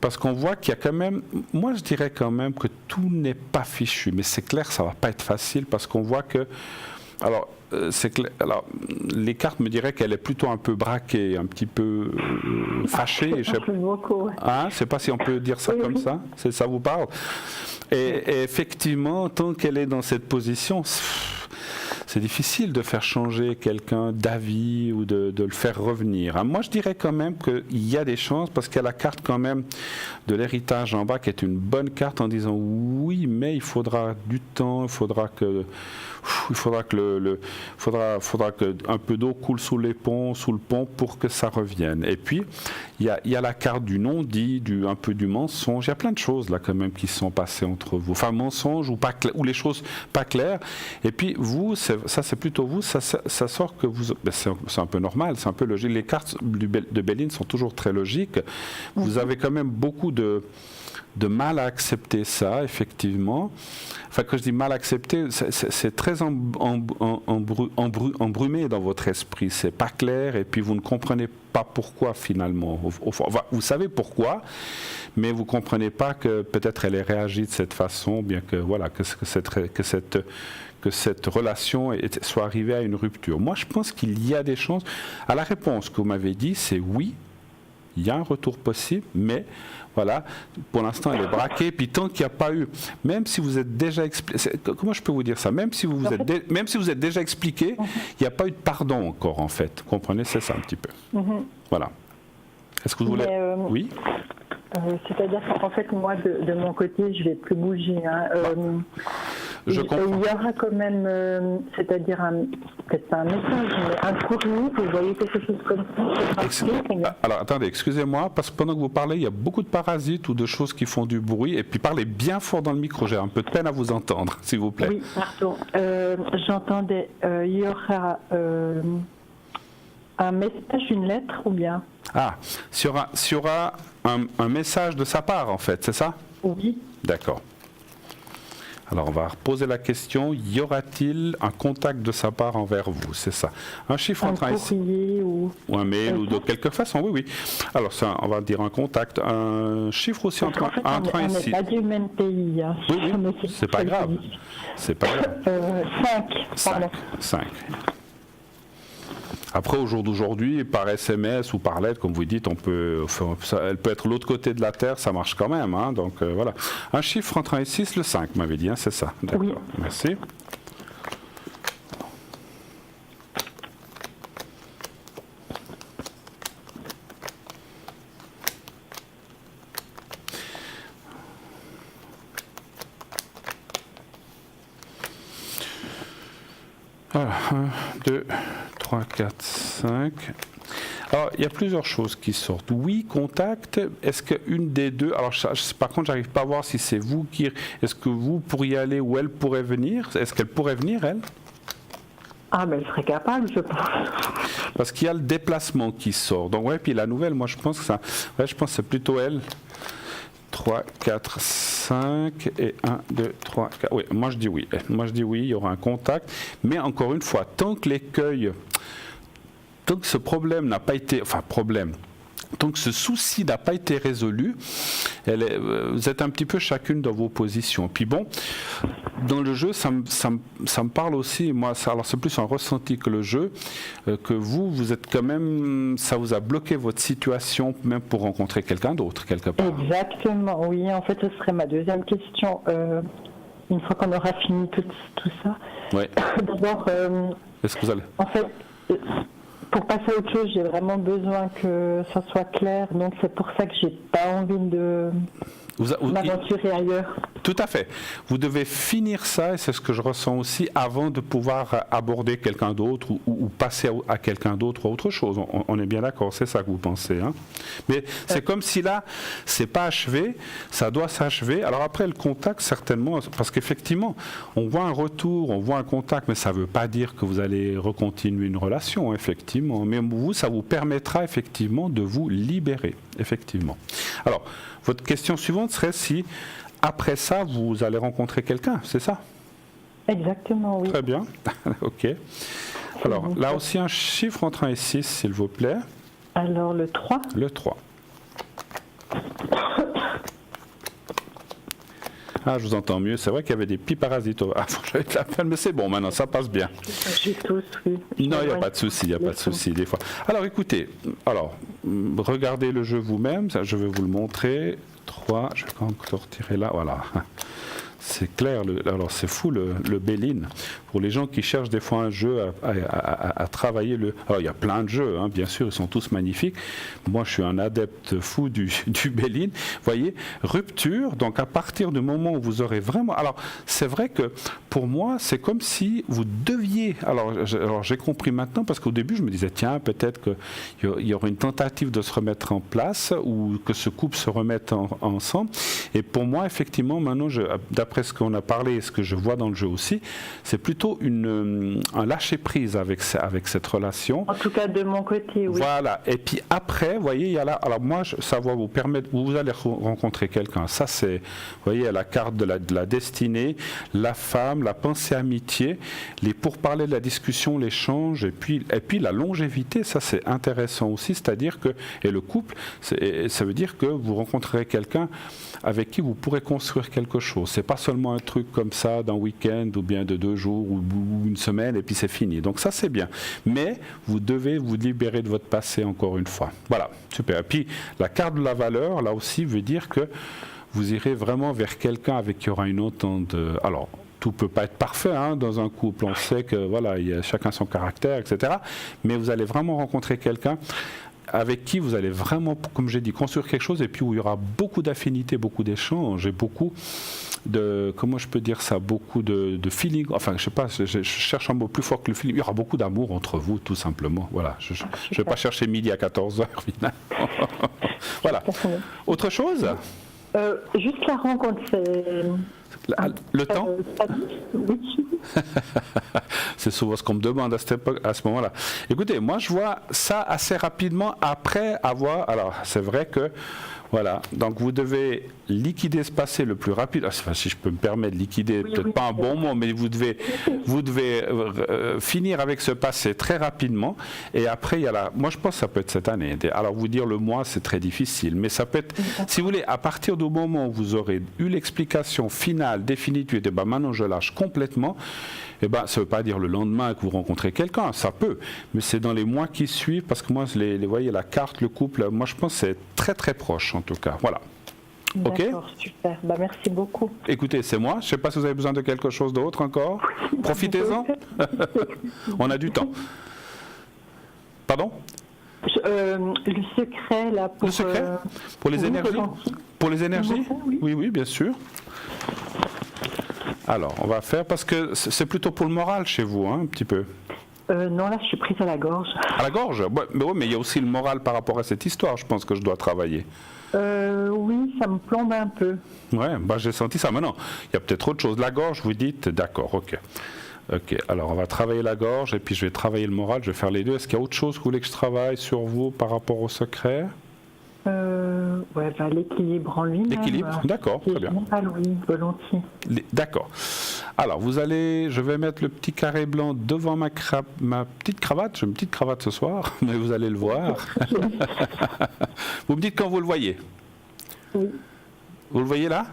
Parce qu'on voit qu'il y a quand même... Moi, je dirais quand même que tout n'est pas fichu, mais c'est clair, ça ne va pas être facile parce qu'on voit que... Alors, c'est clair. Alors, les cartes me diraient qu'elle est plutôt un peu braquée, un petit peu fâchée. Je sais sais pas si on peut dire ça comme ça. Ça vous parle? Et effectivement, tant qu'elle est dans cette position... C'est difficile de faire changer quelqu'un d'avis ou de le faire revenir. Moi, je dirais quand même qu'il y a des chances parce qu'il y a la carte quand même de l'héritage en bas qui est une bonne carte en disant oui, mais il faudra du temps, il faudra que un peu d'eau coule sous le pont pour que ça revienne. Et puis il y a la carte du non-dit, un peu du mensonge. Il y a plein de choses là quand même qui sont passées entre vous. Enfin, mensonge ou pas ou les choses pas claires. Et puis vous, c'est ça c'est plutôt vous, ça sort que vous... Ben, c'est un peu normal, c'est un peu logique. Les cartes de Béline sont toujours très logiques. Vous avez quand même beaucoup de mal à accepter ça, effectivement. Enfin, quand je dis mal accepter, c'est très embrumé dans votre esprit. C'est pas clair et puis vous ne comprenez pas pourquoi finalement. Enfin, vous savez pourquoi, mais vous comprenez pas que peut-être elle ait réagi de cette façon, bien que voilà que cette relation soit arrivée à une rupture. Moi, je pense qu'il y a des chances. À la réponse que vous m'avez dit, c'est oui. Il y a un retour possible, mais voilà, pour l'instant elle est braquée. Puis tant qu'il n'y a pas eu, même si vous êtes déjà expliqué, comment je peux vous dire ça, même si vous êtes déjà expliqué, il n'y a pas eu de pardon encore en fait. Vous comprenez, c'est ça un petit peu. Voilà. Est-ce que vous voulez... Oui.
C'est-à-dire qu'en fait, moi, de mon côté, je ne vais plus bouger. Hein.
Je comprends.
Il y aura quand même, c'est-à-dire, peut-être pas un message, mais un courrier, vous voyez quelque chose comme ça.
Alors, attendez, excusez-moi, parce que pendant que vous parlez, il y a beaucoup de parasites ou de choses qui font du bruit, et puis parlez bien fort dans le micro, j'ai un peu de peine à vous entendre, s'il vous plaît.
Oui, pardon. J'entendais, il y aura un message, une lettre, ou bien...
Ah, s'il y aura un message de sa part, en fait, c'est ça?
Oui.
D'accord. Alors, on va reposer la question. Y aura-t-il un contact de sa part envers vous? C'est ça. Un chiffre entre un
courrier ou
un mail ou de quelque façon, oui. Alors, ça, on va dire un contact. Un chiffre aussi entre un et 6.
On n'est pas du même pays. Hein.
Oui, c'est pas grave. C'est pas grave. 5. Après, au jour d'aujourd'hui, par SMS ou par lettre, comme vous dites, elle peut être l'autre côté de la Terre, ça marche quand même. Hein, donc voilà. Un chiffre entre 1 et 6, le 5, m'avait dit, hein, c'est ça. D'accord, oui. Merci. Voilà, 1, 2, 3, 4, 5. Alors, il y a plusieurs choses qui sortent. Oui, contact. Est-ce qu'une des deux... Alors, par contre, j'arrive pas à voir si c'est vous qui... Est-ce que vous pourriez aller ou elle pourrait venir? Est-ce qu'elle pourrait venir, elle?
Ah, mais elle serait capable, je pense.
Parce qu'il y a le déplacement qui sort. Donc, ouais, puis la nouvelle, moi, je pense que c'est plutôt elle. 3, 4, 5 et 1, 2, 3, 4. Oui, moi je dis oui. Il y aura un contact. Mais encore une fois, tant que ce problème n'a pas été... Enfin, tant que ce souci n'a pas été résolu, vous êtes un petit peu chacune dans vos positions. Puis bon, dans le jeu, ça me parle aussi, moi, alors c'est plus un ressenti que le jeu, que vous êtes quand même, ça vous a bloqué votre situation, même pour rencontrer quelqu'un d'autre, quelque part.
Exactement, oui, en fait, ce serait ma deuxième question. Une fois qu'on aura fini tout ça,
ouais.
D'abord,
est-ce que vous allez...
En fait, pour passer à autre chose, j'ai vraiment besoin que ça soit clair, donc c'est pour ça que j'ai pas envie de m'aventurer ailleurs.
Tout à fait. Vous devez finir ça, et c'est ce que je ressens aussi, avant de pouvoir aborder quelqu'un d'autre ou passer à quelqu'un d'autre ou à autre chose. On est bien d'accord, c'est ça que vous pensez. Hein? Mais c'est comme si là, c'est pas achevé, ça doit s'achever. Alors après, le contact, certainement, parce qu'effectivement, on voit un retour, on voit un contact, mais ça ne veut pas dire que vous allez recontinuer une relation, effectivement. Mais vous, ça vous permettra effectivement de vous libérer, effectivement. Alors, votre question suivante serait si, après ça, vous allez rencontrer quelqu'un, c'est ça?
Exactement, oui.
Très bien, ok. Alors, là aussi, un chiffre entre 1 et 6, s'il vous plaît.
Alors, le 3.
Le 3. Ah, je vous entends mieux. C'est vrai qu'il y avait des petits parasites. Ah, faut que j'aille de la peine, mais c'est bon, maintenant, ça passe bien.
J'ai tous, oui.
Non, il n'y a pas de souci, il n'y a pas de souci, des fois. Alors, écoutez, regardez le jeu vous-même, je vais vous le montrer. 3, je vais encore retirer là, voilà. C'est clair, alors c'est fou le Béline. Pour les gens qui cherchent des fois un jeu à travailler alors il y a plein de jeux, hein, bien sûr, ils sont tous magnifiques. Moi je suis un adepte fou du Béline. Vous voyez, rupture, donc à partir du moment où vous aurez vraiment... Alors c'est vrai que pour moi c'est comme si vous deviez... Alors j'ai compris maintenant, parce qu'au début je me disais, tiens, peut-être qu'il y aurait une tentative de se remettre en place ou que ce couple se remette ensemble. Et pour moi, effectivement, maintenant, d'après d'après ce qu'on a parlé et ce que je vois dans le jeu aussi, c'est plutôt un lâcher-prise avec cette relation.
En tout cas, de mon côté, oui.
Voilà. Et puis après, vous voyez, il y a là. Alors moi, ça va vous permettre. Vous allez rencontrer quelqu'un. Ça, c'est, vous voyez, la carte de la destinée, la femme, la pensée amitié, les pourparlers de la discussion, l'échange, et puis la longévité. Ça, c'est intéressant aussi. C'est-à-dire que, et le couple, ça veut dire que vous rencontrerez quelqu'un avec qui vous pourrez construire quelque chose. C'est pas seulement un truc comme ça d'un week-end ou bien de 2 jours ou une semaine et puis c'est fini. Donc ça c'est bien. Mais vous devez vous libérer de votre passé encore une fois. Voilà, super. Et puis la carte de la valeur, là aussi, veut dire que vous irez vraiment vers quelqu'un avec qui il y aura une entente. Alors, tout peut pas être parfait dans un couple. On sait que voilà, il y a chacun son caractère, etc. Mais vous allez vraiment rencontrer quelqu'un avec qui vous allez vraiment, comme j'ai dit, construire quelque chose et puis où il y aura beaucoup d'affinités, beaucoup d'échanges et beaucoup de, comment je peux dire ça, beaucoup de feeling, enfin je sais pas, je cherche un mot plus fort que le feeling, il y aura beaucoup d'amour entre vous tout simplement, voilà, je ne vais pas chercher midi à 14h finalement. Voilà. Autre chose?
Juste la rencontre, c'est...
Le temps?
Oui.
C'est souvent ce qu'on me demande à ce moment-là. Écoutez, moi je vois ça assez rapidement après avoir... Alors, c'est vrai que, voilà, donc vous devez liquider ce passé le plus rapide. Enfin, si je peux me permettre de liquider, peut-être pas un bon mot, mais vous devez finir avec ce passé très rapidement. Et après, il y a moi je pense que ça peut être cette année. Alors, vous dire le mois, c'est très difficile. Mais ça peut être, si vous voulez, à partir du moment où vous aurez eu l'explication finale, définitive, et ben maintenant je lâche complètement. Ça ne veut pas dire le lendemain que vous rencontrez quelqu'un, ça peut, mais c'est dans les mois qui suivent, parce que moi, vous voyez, la carte, le couple, moi je pense que c'est très très proche en tout cas. Voilà. Ok.
D'accord, super. Merci beaucoup.
Écoutez, c'est moi. Je ne sais pas si vous avez besoin de quelque chose d'autre encore. Profitez-en. On a du temps. Pardon?
Le secret, là, pour...
Le secret pour les énergies? Pour les énergies? Oui, bien sûr. Alors, on va faire, parce que c'est plutôt pour le moral chez vous, un petit peu.
Non, là, je suis prise à la gorge. À
la gorge? Mais il y a aussi le moral par rapport à cette histoire, je pense que je dois travailler.
Oui, ça me plombe un peu.
Ouais, j'ai senti ça. Maintenant, il y a peut-être autre chose. La gorge, vous dites, d'accord, ok. Ok, alors on va travailler la gorge et puis je vais travailler le moral, je vais faire les deux. Est-ce qu'il y a autre chose que vous voulez que je travaille sur vous par rapport au secret?
L'équilibre en lui-même.
L'équilibre, d'accord, très bien.
Oui, volontiers.
D'accord. Alors, je vais mettre le petit carré blanc devant ma petite cravate. J'ai une petite cravate ce soir, mais vous allez le voir. Vous me dites quand vous le voyez?
Oui.
Vous le voyez là?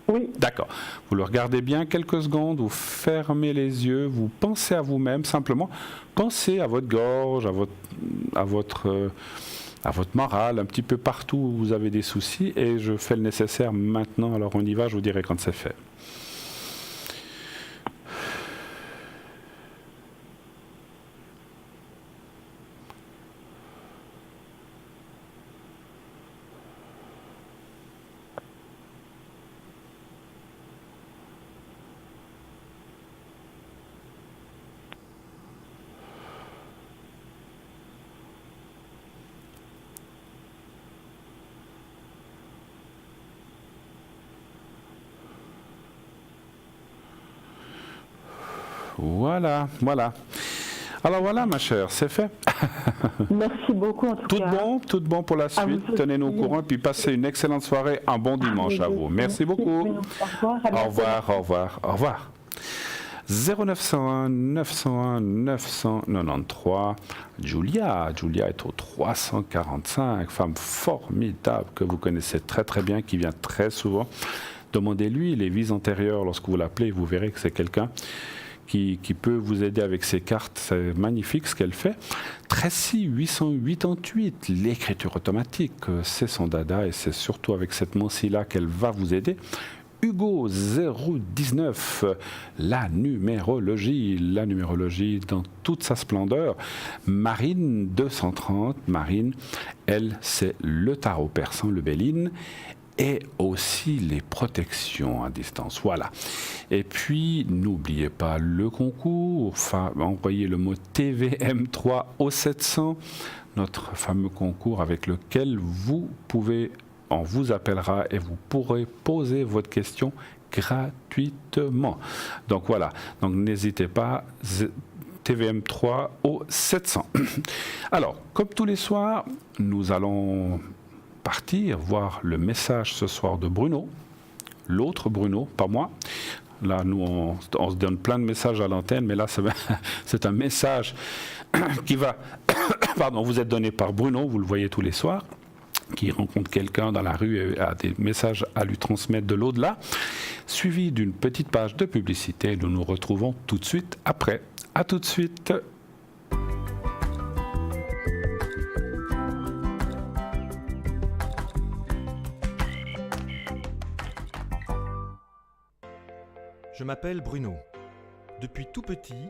Oui.
D'accord. Vous le regardez bien quelques secondes, vous fermez les yeux, vous pensez à vous-même, simplement. Pensez à votre gorge, à votre morale, un petit peu partout où vous avez des soucis, et je fais le nécessaire maintenant. Alors on y va, je vous dirai quand c'est fait. Voilà. Alors voilà, ma chère, c'est fait.
Merci beaucoup en tout cas.
Tout bon pour la suite. Tenez-nous au courant et puis passez une excellente soirée, un bon dimanche à vous. Merci beaucoup. Au revoir. 0901 901 993. Julia est au 345. Femme formidable que vous connaissez très très bien, qui vient très souvent. Demandez-lui les vies antérieures lorsque vous l'appelez. Vous verrez que c'est quelqu'un qui peut vous aider avec ses cartes. C'est magnifique ce qu'elle fait. Tracy 888, l'écriture automatique, c'est son dada et c'est surtout avec cette Mancy-là qu'elle va vous aider. Hugo 019, la numérologie dans toute sa splendeur. Marine 230, Marine, elle, c'est le tarot persan, le Béline, et aussi les protections à distance. Voilà. Et puis, n'oubliez pas le concours. Envoyez le mot TVM3 au 700, notre fameux concours avec lequel vous pouvez on vous appellera et vous pourrez poser votre question gratuitement. Donc voilà, donc n'hésitez pas, TVM 3 au 700. Alors, comme tous les soirs, nous allons partir voir le message ce soir de Bruno, l'autre Bruno, pas moi. Là, nous, on se donne plein de messages à l'antenne, mais là, c'est un message qui va, pardon, vous être donné par Bruno, vous le voyez tous les soirs, qui rencontre quelqu'un dans la rue et a des messages à lui transmettre de l'au-delà, suivi d'une petite page de publicité. Nous nous retrouvons tout de suite après. À tout de suite.
Je m'appelle Bruno. Depuis tout petit,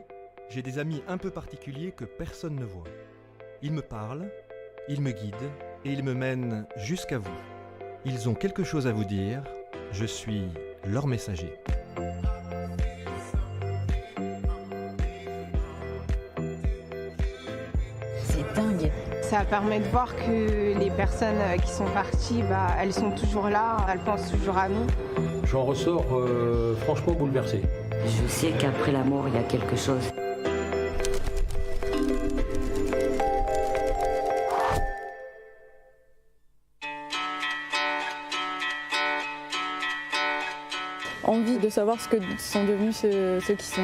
j'ai des amis un peu particuliers que personne ne voit. Ils me parlent, ils me guident et ils me mènent jusqu'à vous. Ils ont quelque chose à vous dire, je suis leur messager.
C'est dingue.
Ça permet de voir que les personnes qui sont parties, elles sont toujours là, elles pensent toujours à nous.
J'en ressors franchement bouleversé.
Je sais qu'après la mort, il y a quelque chose.
Envie de savoir ce que sont devenus ceux qui sont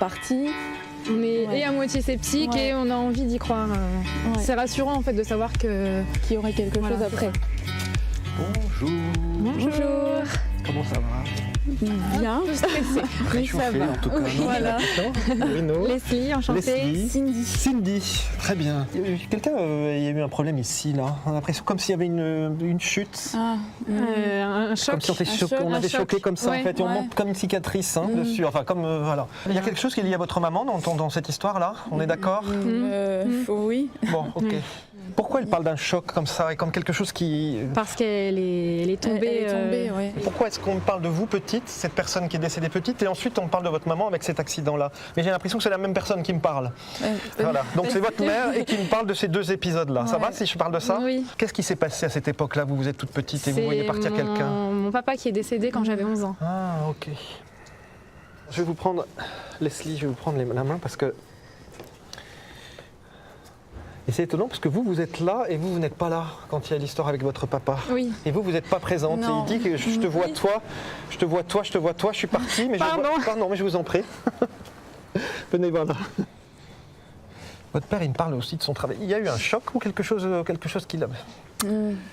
partis.
On est et à moitié sceptique et on a envie d'y croire. C'est rassurant en fait de savoir qu'il
y aurait quelque chose après.
Bonjour.
Bonjour.
Comment ça va?
Bien.
Très chauffé en tout cas.
Voilà.
Bruno.
Leslie, enchantée.
Cindy. Très bien. Quelqu'un, il y a eu un problème ici, là. On a l'impression comme s'il y avait une chute.
Un choc.
Comme si on avait choqué comme ça, en fait. Et on monte comme une cicatrice dessus. Enfin, comme voilà. Il y a quelque chose qui est lié à votre maman dans cette histoire-là. On est d'accord?
Oui.
Bon, ok. Pourquoi elle parle d'un choc comme ça et comme quelque chose qui...
Parce qu'elle est tombée.
Ouais.
Pourquoi est-ce qu'on parle de vous petite, cette personne qui est décédée petite, et ensuite on parle de votre maman avec cet accident-là? Mais j'ai l'impression que c'est la même personne qui me parle. Voilà. Donc c'est votre mère et qui me parle de ces deux épisodes-là. Ouais. Ça va si je parle de ça?
Oui.
Qu'est-ce qui s'est passé à cette époque-là? Vous êtes toute petite et vous voyez partir quelqu'un.
Mon papa qui est décédé quand j'avais 11 ans.
Ah, ok. Je vais vous prendre, Leslie, je vais vous prendre la main parce que... Et c'est étonnant parce que vous êtes là et vous n'êtes pas là quand il y a l'histoire avec votre papa.
Oui.
Et vous n'êtes pas présente.
Non.
Et il dit que je te vois toi, je te vois toi, je te vois toi, je suis parti, mais pardon, mais je vous en prie. Venez voir là. Votre père, il me parle aussi de son travail. Il y a eu un choc ou quelque chose qu'il a...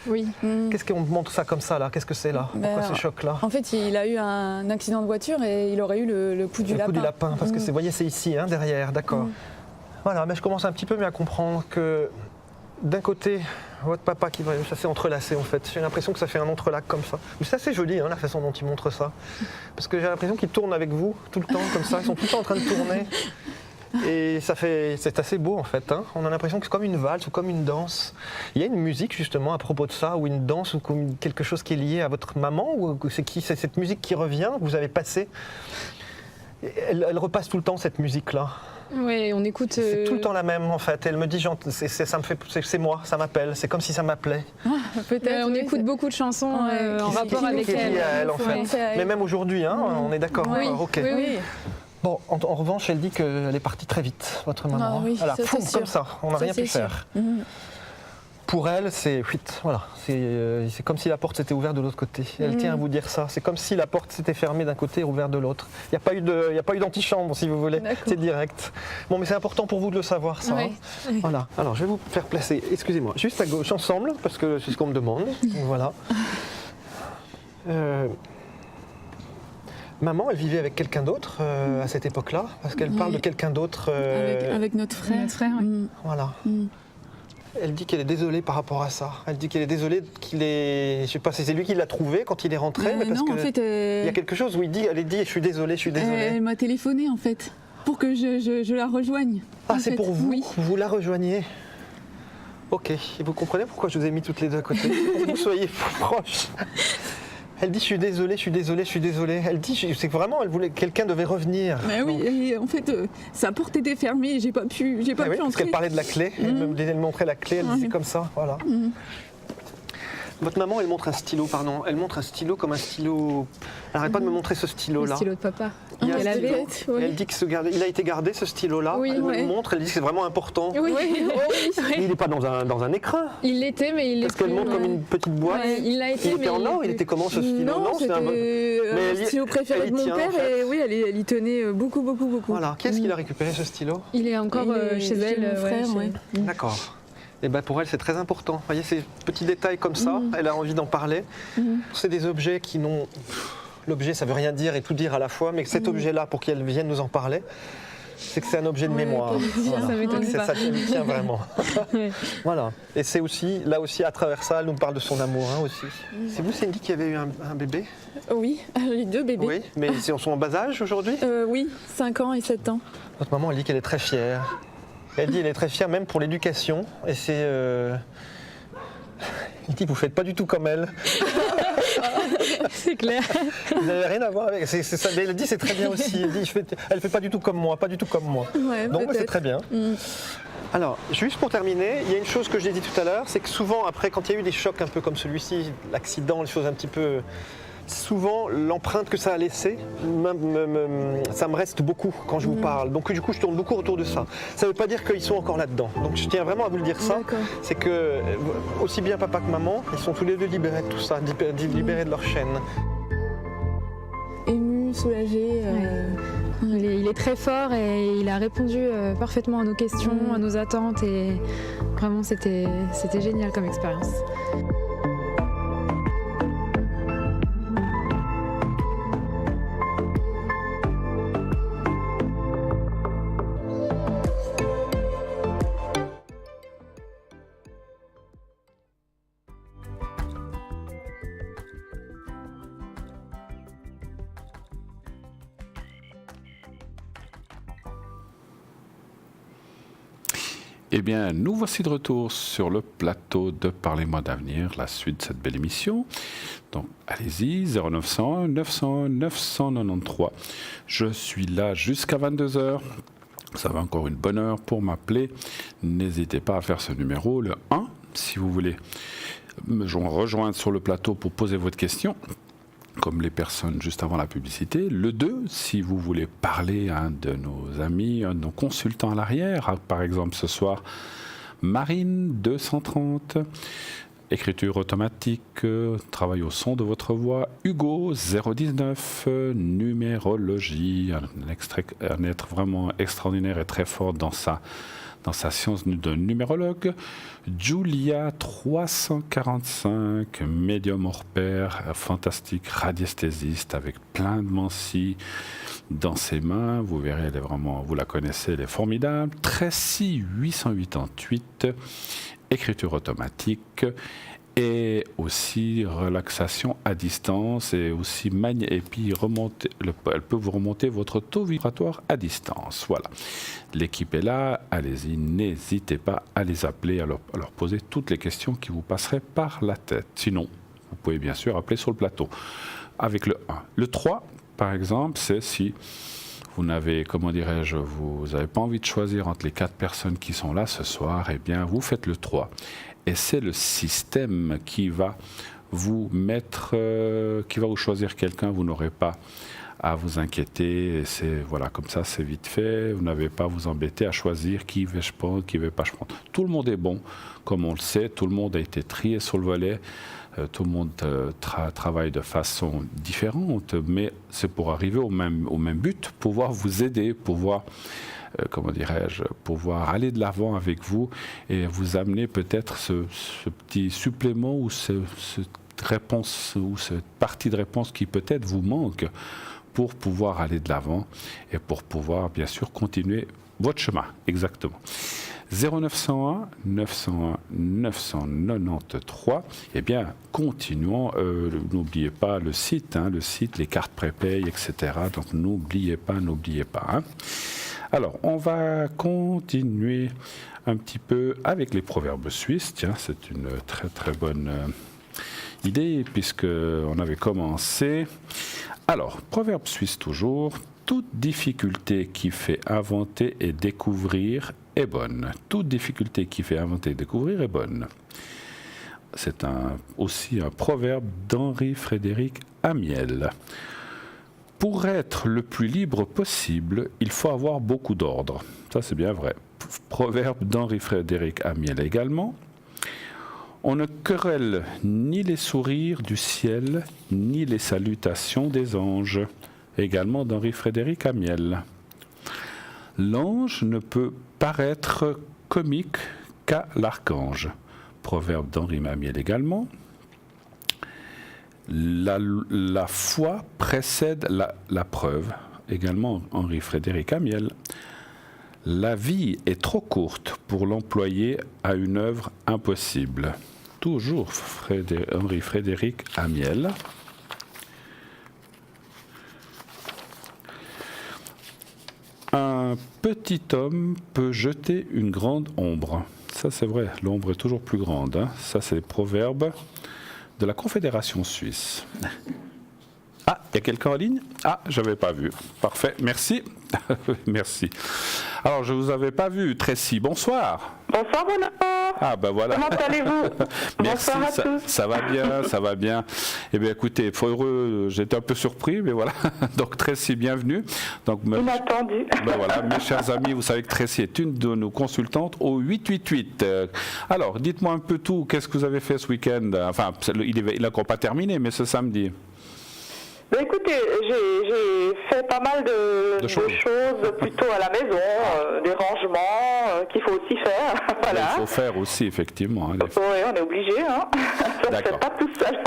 Oui.
Qu'est-ce qu'on montre ça comme ça là? Qu'est-ce que c'est là? Pourquoi ce choc-là?
En fait, il a eu un accident de voiture et il aurait eu le coup du lapin.
Le coup du lapin, parce que vous voyez, c'est ici, derrière, d'accord. Voilà, mais je commence un petit peu mieux à comprendre que d'un côté, votre papa qui va, ça s'est entrelacé en fait. J'ai l'impression que ça fait un entrelac comme ça. Mais c'est assez joli la façon dont il montre ça. Parce que j'ai l'impression qu'il tourne avec vous tout le temps comme ça. Ils sont tout le temps en train de tourner. Et c'est assez beau en fait. On a l'impression que c'est comme une valse ou comme une danse. Il y a une musique justement à propos de ça, ou une danse, ou comme quelque chose qui est lié à votre maman, ou c'est cette musique qui revient, que vous avez passée. Elle repasse tout le temps cette musique-là.
Oui, on écoute.
C'est tout le temps la même en fait. Elle me dit, c'est moi, ça m'appelle. C'est comme si ça m'appelait.
Peut-être. On écoute beaucoup de chansons en rapport avec elle.
À elle en fait. Mais même aujourd'hui, on est d'accord.
Oui.
Ok.
Oui.
Bon, en revanche, elle dit qu'elle est partie très vite, votre maman.
Oui,
voilà,
ça,
poum, comme ça, on n'a rien pu faire. Pour elle, c'est voilà, c'est comme si la porte s'était ouverte de l'autre côté. Elle tient à vous dire ça. C'est comme si la porte s'était fermée d'un côté et ouverte de l'autre. Il n'y a pas eu d'antichambre, si vous voulez. C'est direct. Bon, mais c'est important pour vous de le savoir, ça.
Oui.
Voilà. Alors, je vais vous faire placer, excusez-moi, juste à gauche ensemble, parce que c'est ce qu'on me demande. Voilà. Maman, elle vivait avec quelqu'un d'autre à cette époque-là, parce qu'elle parle de quelqu'un d'autre.
Avec notre frère.
Voilà. Elle dit qu'elle est désolée par rapport à ça. Elle dit qu'elle est désolée qu'il est... Je sais pas si c'est lui qui l'a trouvé quand il est rentré, mais parce
non,
que
en fait,
il y a quelque chose où elle dit je suis désolée.
Elle m'a téléphoné en fait, pour que je la rejoigne.
Ah, c'est pour vous?
Oui.
Vous la rejoignez? Ok. Et vous comprenez pourquoi je vous ai mis toutes les deux à côté? Pour que vous soyez proches. Elle dit je suis désolée. Elle dit c'est vraiment elle voulait quelqu'un devait revenir.
Mais oui, et en fait sa porte était fermée, j'ai pas pu
parce
entrer.
qu'elle parlait de la clé, elle me montrait la clé, elle disait comme ça, voilà. Votre maman, elle montre un stylo, pardon. Elle montre un stylo comme un stylo. Elle n'arrête pas de me montrer ce stylo-là.
Le stylo de papa.
Il y a un
Elle
stylo.
avait,
Et elle dit que il a été gardé, ce stylo-là.
Oui,
Elle me
ouais.
le montre, elle dit que c'est vraiment important.
Oui.
Il n'est pas dans un écrin.
Il l'était, mais il l'est
Parce qu'elle
plus,
montre comme une petite boîte.
Ouais, il l'a été,
Il était
mais
en
il
or,
l'est
il était comment ce stylo?
Non,
c'est
c'était
Mais
le stylo préféré
elle
de
y
mon
tient,
père
en fait.
et oui, elle y tenait beaucoup.
Voilà. Qui est-ce qui a récupéré ce stylo?
Il est encore chez elle.
mon frère,
chez-
ouais.
D'accord. Et ben pour elle, c'est très important. Vous voyez, ces petits détails comme ça, elle a envie d'en parler. C'est des objets qui n'ont... L'objet, ça veut rien dire et tout dire à la fois, mais cet objet-là, pour qu'elle vienne nous en parler, c'est que c'est un objet de mémoire.
Ça m'étonne
C'est
pas.
ça qui lui tient vraiment. Voilà. Et c'est aussi, là aussi, à travers ça, elle nous parle de son amour aussi. C'est vous, Cindy, qui avez eu un bébé?
Oui, les 2 bébés.
Oui, mais ils sont en bas âge aujourd'hui?
Oui, 5 ans et 7 ans.
Votre maman, elle dit qu'elle est très fière. Elle dit qu'elle est très fière même pour l'éducation. Et c'est... Il dit, vous faites pas du tout comme elle.
C'est clair.
Vous n'avez rien à voir avec... C'est ça. Mais elle dit, c'est très bien aussi. Elle dit, elle fait pas du tout comme moi, pas du tout comme moi.
Ouais,
Donc, c'est
peut-être.
très bien. Alors, juste pour terminer, il y a une chose que j'ai dit tout à l'heure, c'est que souvent, après, quand il y a eu des chocs un peu comme celui-ci, l'accident, les choses un petit peu... Souvent, l'empreinte que ça a laissée, ça me reste beaucoup quand je vous parle. Donc, du coup, je tourne beaucoup autour de ça. Ça ne veut pas dire qu'ils sont encore là-dedans. Donc, je tiens vraiment à vous le dire ça.
D'accord.
C'est que, aussi bien papa que maman, ils sont tous les deux libérés de tout ça, libérés de leur chaîne.
Ému, soulagé.
Il est très fort et il a répondu parfaitement à nos questions, à nos attentes et vraiment c'était génial comme expérience.
Eh bien, nous voici de retour sur le plateau de Parlez-moi d'avenir, la suite de cette belle émission. Donc, allez-y, 0901 901 993. Je suis là jusqu'à 22h. Vous avez encore une bonne heure pour m'appeler. N'hésitez pas à faire ce numéro, le 1, si vous voulez me rejoindre sur le plateau pour poser votre question, comme les personnes juste avant la publicité. Le 2, si vous voulez parler à un de nos amis, un de nos consultants à l'arrière, par exemple ce soir, Marine 230, écriture automatique, travail au son de votre voix, Hugo 019, numérologie, un être vraiment extraordinaire et très fort dans sa science de numérologue, Julia 345, médium hors pair, fantastique radiesthésiste avec plein de mancies dans ses mains. Vous verrez, elle est vraiment, vous la connaissez, elle est formidable. Tracy 888, écriture automatique. Et aussi relaxation à distance et aussi et puis elle peut vous remonter votre taux vibratoire à distance. Voilà, l'équipe est là, allez-y, n'hésitez pas à les appeler, à leur poser toutes les questions qui vous passeraient par la tête. Sinon, vous pouvez bien sûr appeler sur le plateau avec le 1. Le 3, par exemple, c'est si vous n'avez, comment dirais-je, vous n'avez pas envie de choisir entre les 4 personnes qui sont là ce soir, eh bien, vous faites le 3. Et c'est le système qui va vous mettre, qui va vous choisir quelqu'un. Vous n'aurez pas à vous inquiéter. Et c'est, voilà, comme ça, c'est vite fait. Vous n'avez pas à vous embêter à choisir qui vais-je prendre, qui ne vais pas je prendre. Tout le monde est bon, comme on le sait. Tout le monde a été trié sur le volet. Tout le monde travaille de façon différente, mais c'est pour arriver au même but, pouvoir vous aider, pouvoir... comment dirais-je, pouvoir aller de l'avant avec vous et vous amener peut-être ce petit supplément ou cette réponse ou cette partie de réponse qui peut-être vous manque pour pouvoir aller de l'avant et pour pouvoir bien sûr continuer votre chemin. Exactement. 0901 901 993. Eh bien, continuons. N'oubliez pas le site, les cartes prépayes, etc. Donc, n'oubliez pas. Hein. Alors, on va continuer un petit peu avec les proverbes suisses. Tiens, c'est une très très bonne idée puisqu'on avait commencé. Alors, proverbe suisse toujours. Toute difficulté qui fait inventer et découvrir est bonne. Toute difficulté qui fait inventer et découvrir est bonne. c'est aussi un proverbe d'Henri-Frédéric Amiel. Pour être le plus libre possible, il faut avoir beaucoup d'ordre. Ça, c'est bien vrai. Proverbe d'Henri-Frédéric Amiel également. On ne querelle ni les sourires du ciel, ni les salutations des anges. Également d'Henri-Frédéric Amiel. L'ange ne peut paraître comique qu'à l'archange. Proverbe d'Henri Amiel également. La foi précède la preuve. Également Henri-Frédéric Amiel. La vie est trop courte pour l'employer à une œuvre impossible. Toujours Henri-Frédéric Amiel. Un petit homme peut jeter une grande ombre. Ça, c'est vrai, l'ombre est toujours plus grande. Hein. Ça, c'est les proverbes de la Confédération suisse. Ah, il y a quelqu'un en ligne? Ah, je n'avais pas vu. Parfait, merci. Merci. Alors, je ne vous avais pas vu, Tracy. Bonsoir.
Bonsoir, Bruno.
Ah, ben voilà.
Comment allez-vous?
Merci,
Bonsoir à tous.
Ça va bien, ça va bien. Eh bien, écoutez, heureux, j'étais un peu surpris, mais voilà. Donc, Tracy, bienvenue. Donc,
Inattendu.
Ben voilà, mes chers amis, vous savez que Tracy est une de nos consultantes au 888. Alors, dites-moi un peu tout. Qu'est-ce que vous avez fait ce week-end? Enfin, il n'a encore pas terminé, mais ce samedi.
Ben écoutez, j'ai fait pas mal de choses plutôt à la maison, des rangements qu'il faut aussi faire. Voilà.
Il faut faire aussi, effectivement.
Oui, on est obligé, hein. Ça ne se fait pas tout seul.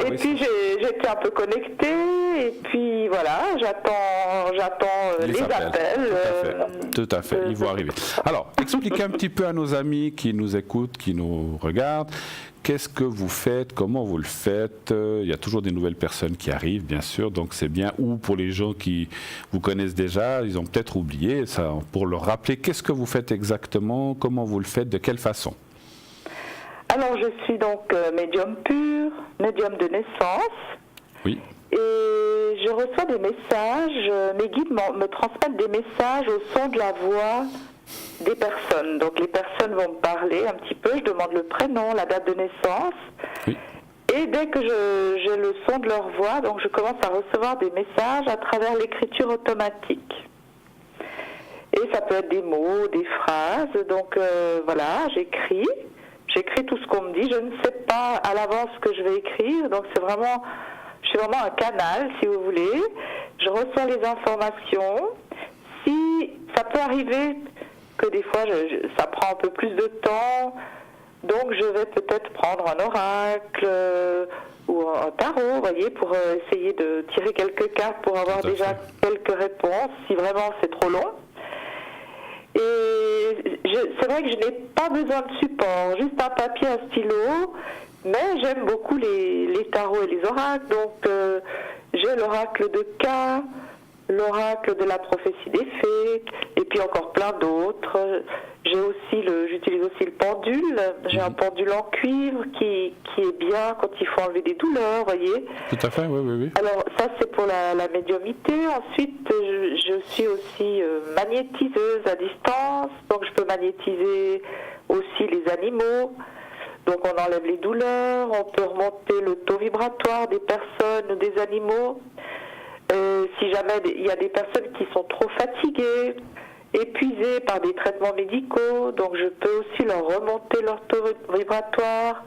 Et puis j'étais un peu connectée, et puis voilà, j'attends les appels.
Tout à fait, ils vont arriver. Alors, expliquez un petit peu à nos amis qui nous écoutent, qui nous regardent. Qu'est-ce que vous faites? Comment vous le faites? Il y a toujours des nouvelles personnes qui arrivent, bien sûr, donc c'est bien. Ou pour les gens qui vous connaissent déjà, ils ont peut-être oublié ça. Pour leur rappeler, qu'est-ce que vous faites exactement? Comment vous le faites? De quelle façon?
Alors, je suis donc médium pur, médium de naissance.
Oui.
Et je reçois des messages, mes guides me transmettent des messages au son de la voix des personnes. Donc les personnes vont me parler un petit peu, je demande le prénom, la date de naissance. Oui. Et dès que j'ai le son de leur voix, donc je commence à recevoir des messages à travers l'écriture automatique. Et ça peut être des mots, des phrases. Donc voilà, j'écris tout ce qu'on me dit. Je ne sais pas à l'avance ce que je vais écrire. Donc je suis vraiment un canal, si vous voulez. Je reçois les informations. Si ça peut arriver que des fois ça prend un peu plus de temps, donc je vais peut-être prendre un oracle ou un tarot, vous voyez, pour essayer de tirer quelques cartes pour avoir déjà quelques réponses, si vraiment c'est trop long. Et c'est vrai que je n'ai pas besoin de support, juste un papier, un stylo, mais j'aime beaucoup les tarots et les oracles, donc j'ai l'oracle de K, l'oracle de la prophétie des fées, et puis encore plein d'autres. J'utilise aussi le pendule. J'ai un pendule en cuivre qui est bien quand il faut enlever des douleurs, voyez.
Tout à fait, oui.
Alors ça c'est pour la médiumité. Ensuite, je suis aussi magnétiseuse à distance, donc je peux magnétiser aussi les animaux. Donc on enlève les douleurs, on peut remonter le taux vibratoire des personnes ou des animaux. Si jamais il y a des personnes qui sont trop fatiguées, épuisées par des traitements médicaux, donc je peux aussi leur remonter leur taux vibratoire.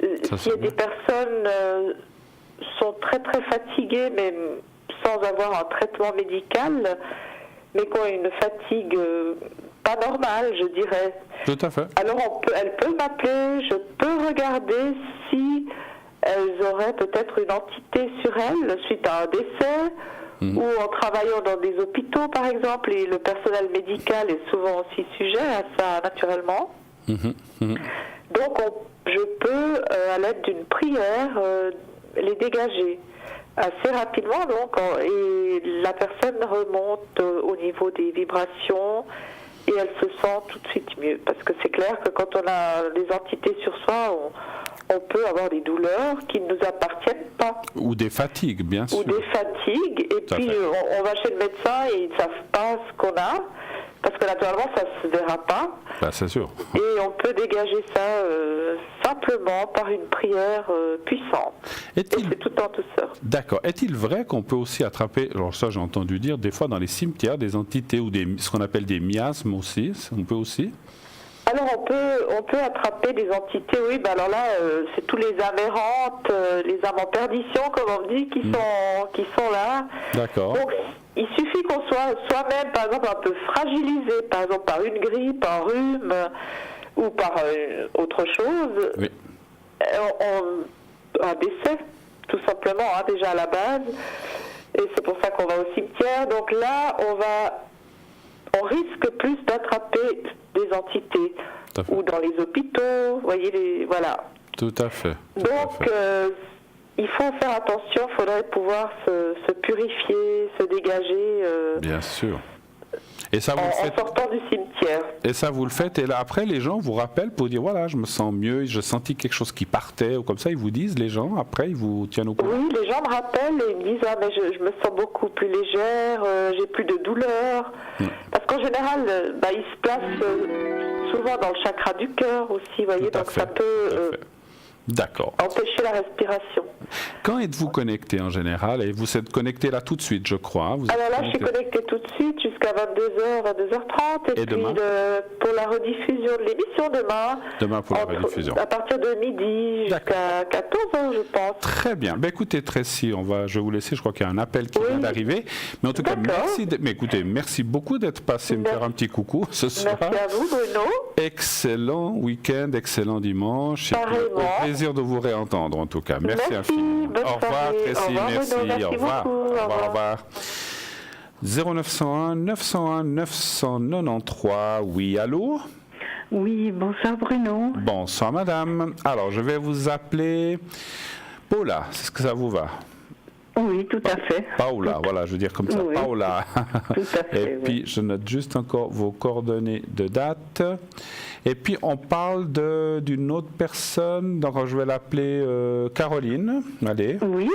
S'il y a des personnes sont très très fatiguées, mais sans avoir un traitement médical, mais qui ont une fatigue pas normale, je dirais.
Tout à fait.
Alors elles peuvent m'appeler, je peux regarder si elles auraient peut-être une entité sur elles suite à un décès, ou en travaillant dans des hôpitaux par exemple, et le personnel médical est souvent aussi sujet à ça naturellement. Donc je peux, à l'aide d'une prière, les dégager assez rapidement, donc, et la personne remonte au niveau des vibrations et elle se sent tout de suite mieux, parce que c'est clair que quand on a des entités sur soi, on peut avoir des douleurs qui ne nous appartiennent pas.
Ou des fatigues, bien sûr.
Ou des fatigues, et puis on va chez le médecin et ils ne savent pas ce qu'on a, parce parce que naturellement ça se verra pas.
Bah, c'est sûr.
Et on peut dégager ça simplement par une prière puissante. Et c'est tout en douceur.
D'accord. Est-il vrai qu'on peut aussi attraper, alors ça j'ai entendu dire, des fois dans les cimetières, des entités ou ce qu'on appelle des miasmes aussi, on peut aussi?
Alors on peut attraper des entités, oui, ben alors là c'est tous les âmes errantes, les âmes en perdition comme on dit, qui sont là.
D'accord.
Donc il suffit qu'on soit soi-même par exemple un peu fragilisé, par exemple par une grippe, un rhume ou par autre chose,
oui.
Un décès tout simplement, hein, déjà à la base, et c'est pour ça qu'on va au cimetière. Donc là on risque plus d'attraper des entités, ou dans les hôpitaux, vous voyez, voilà.
Tout à fait.
Donc, il faut faire attention, il faudrait pouvoir se purifier, se dégager.
Bien sûr. Et ça, vous le faites...
En sortant du cimetière.
Et ça, vous le faites, et là, après, les gens vous rappellent pour dire, voilà, je me sens mieux, j'ai senti quelque chose qui partait, ou comme ça, ils vous disent, les gens, après, ils vous tiennent au courant?
Oui, les gens me rappellent et ils me disent, ah, mais je me sens beaucoup plus légère, j'ai plus de douleur. Parce qu'en général, il se place souvent dans le chakra du cœur aussi, vous voyez, donc ça peut...
D'accord.
Empêcher la respiration.
Quand êtes-vous connecté en général? Et vous êtes connecté là tout de suite, je crois.
Alors là, je suis connecté tout de suite jusqu'à 22h, 22h30. Et puis
demain
pour la rediffusion de l'émission demain.
Demain pour la rediffusion.
À partir de midi jusqu'à 14h, je pense.
Très bien. Ben, écoutez, Tracy, je vais vous laisser. Je crois qu'il y a un appel qui vient d'arriver. Mais en tout cas, merci beaucoup d'être passé me faire un petit coucou ce soir.
Merci à vous, Bruno.
Excellent week-end, excellent dimanche.
Pareillement.
Plaisir de vous réentendre en tout cas. Merci infiniment. Au revoir Tracy, merci. Au revoir. Au revoir. 0901 901 993. Oui, allô?
Oui, bonsoir Bruno.
Bonsoir madame. Alors, je vais vous appeler Paula. Est-ce que ça vous va?
Oui, tout à fait.
Paula, voilà, je veux dire comme ça, oui. Paula.
Tout à fait,
et puis, je note juste encore vos coordonnées de date. Et puis, on parle d'une autre personne, donc je vais l'appeler Caroline. Allez.
Oui.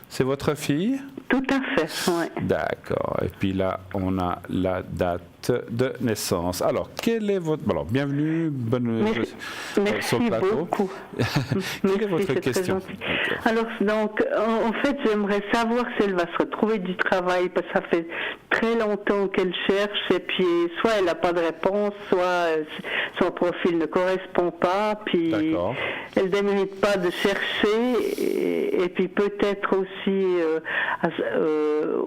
C'est votre fille?
Tout à fait, oui.
D'accord. Et puis là, on a la date de naissance. Alors, quel est votre... Alors, bienvenue sur le plateau.
Beaucoup.
Quelle est votre question?
Alors, donc, en fait, j'aimerais savoir si elle va se retrouver du travail, parce que ça fait très longtemps qu'elle cherche, et puis soit elle n'a pas de réponse, soit son profil ne correspond pas, puis elle ne démérite pas de chercher, et puis peut-être aussi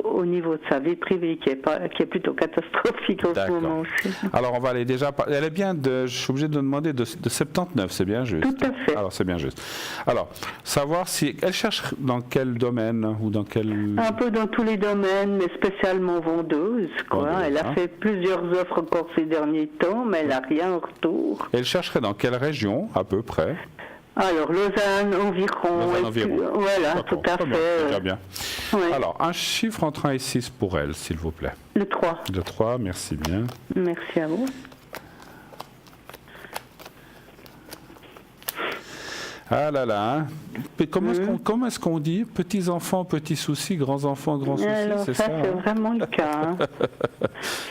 au niveau de sa vie privée, qui est plutôt catastrophique en ce moment aussi.
Alors, on va aller déjà... Elle est bien je suis obligé de demander de 79, c'est bien juste?
Tout à fait.
Alors, c'est bien juste. Alors, savoir si... Elle cherche dans quel domaine ou dans quel...
Un peu dans tous les domaines, mais spécialement vendeuse, quoi. Elle a fait plusieurs offres encore ces derniers temps, mais elle n'a rien en retour.
Elle chercherait dans quelle région, à peu près?
Alors, Lausanne environ. Voilà, tout à fait.
C'est déjà bien. Ouais. Alors, un chiffre entre 1 et 6 pour elle, s'il vous plaît.
Le 3.
Le 3, merci bien.
Merci à vous.
Ah là là, hein. Comment est-ce qu'on dit? Petits enfants, petits soucis, grands enfants, grands soucis, c'est ça?
C'est vraiment le cas. Hein.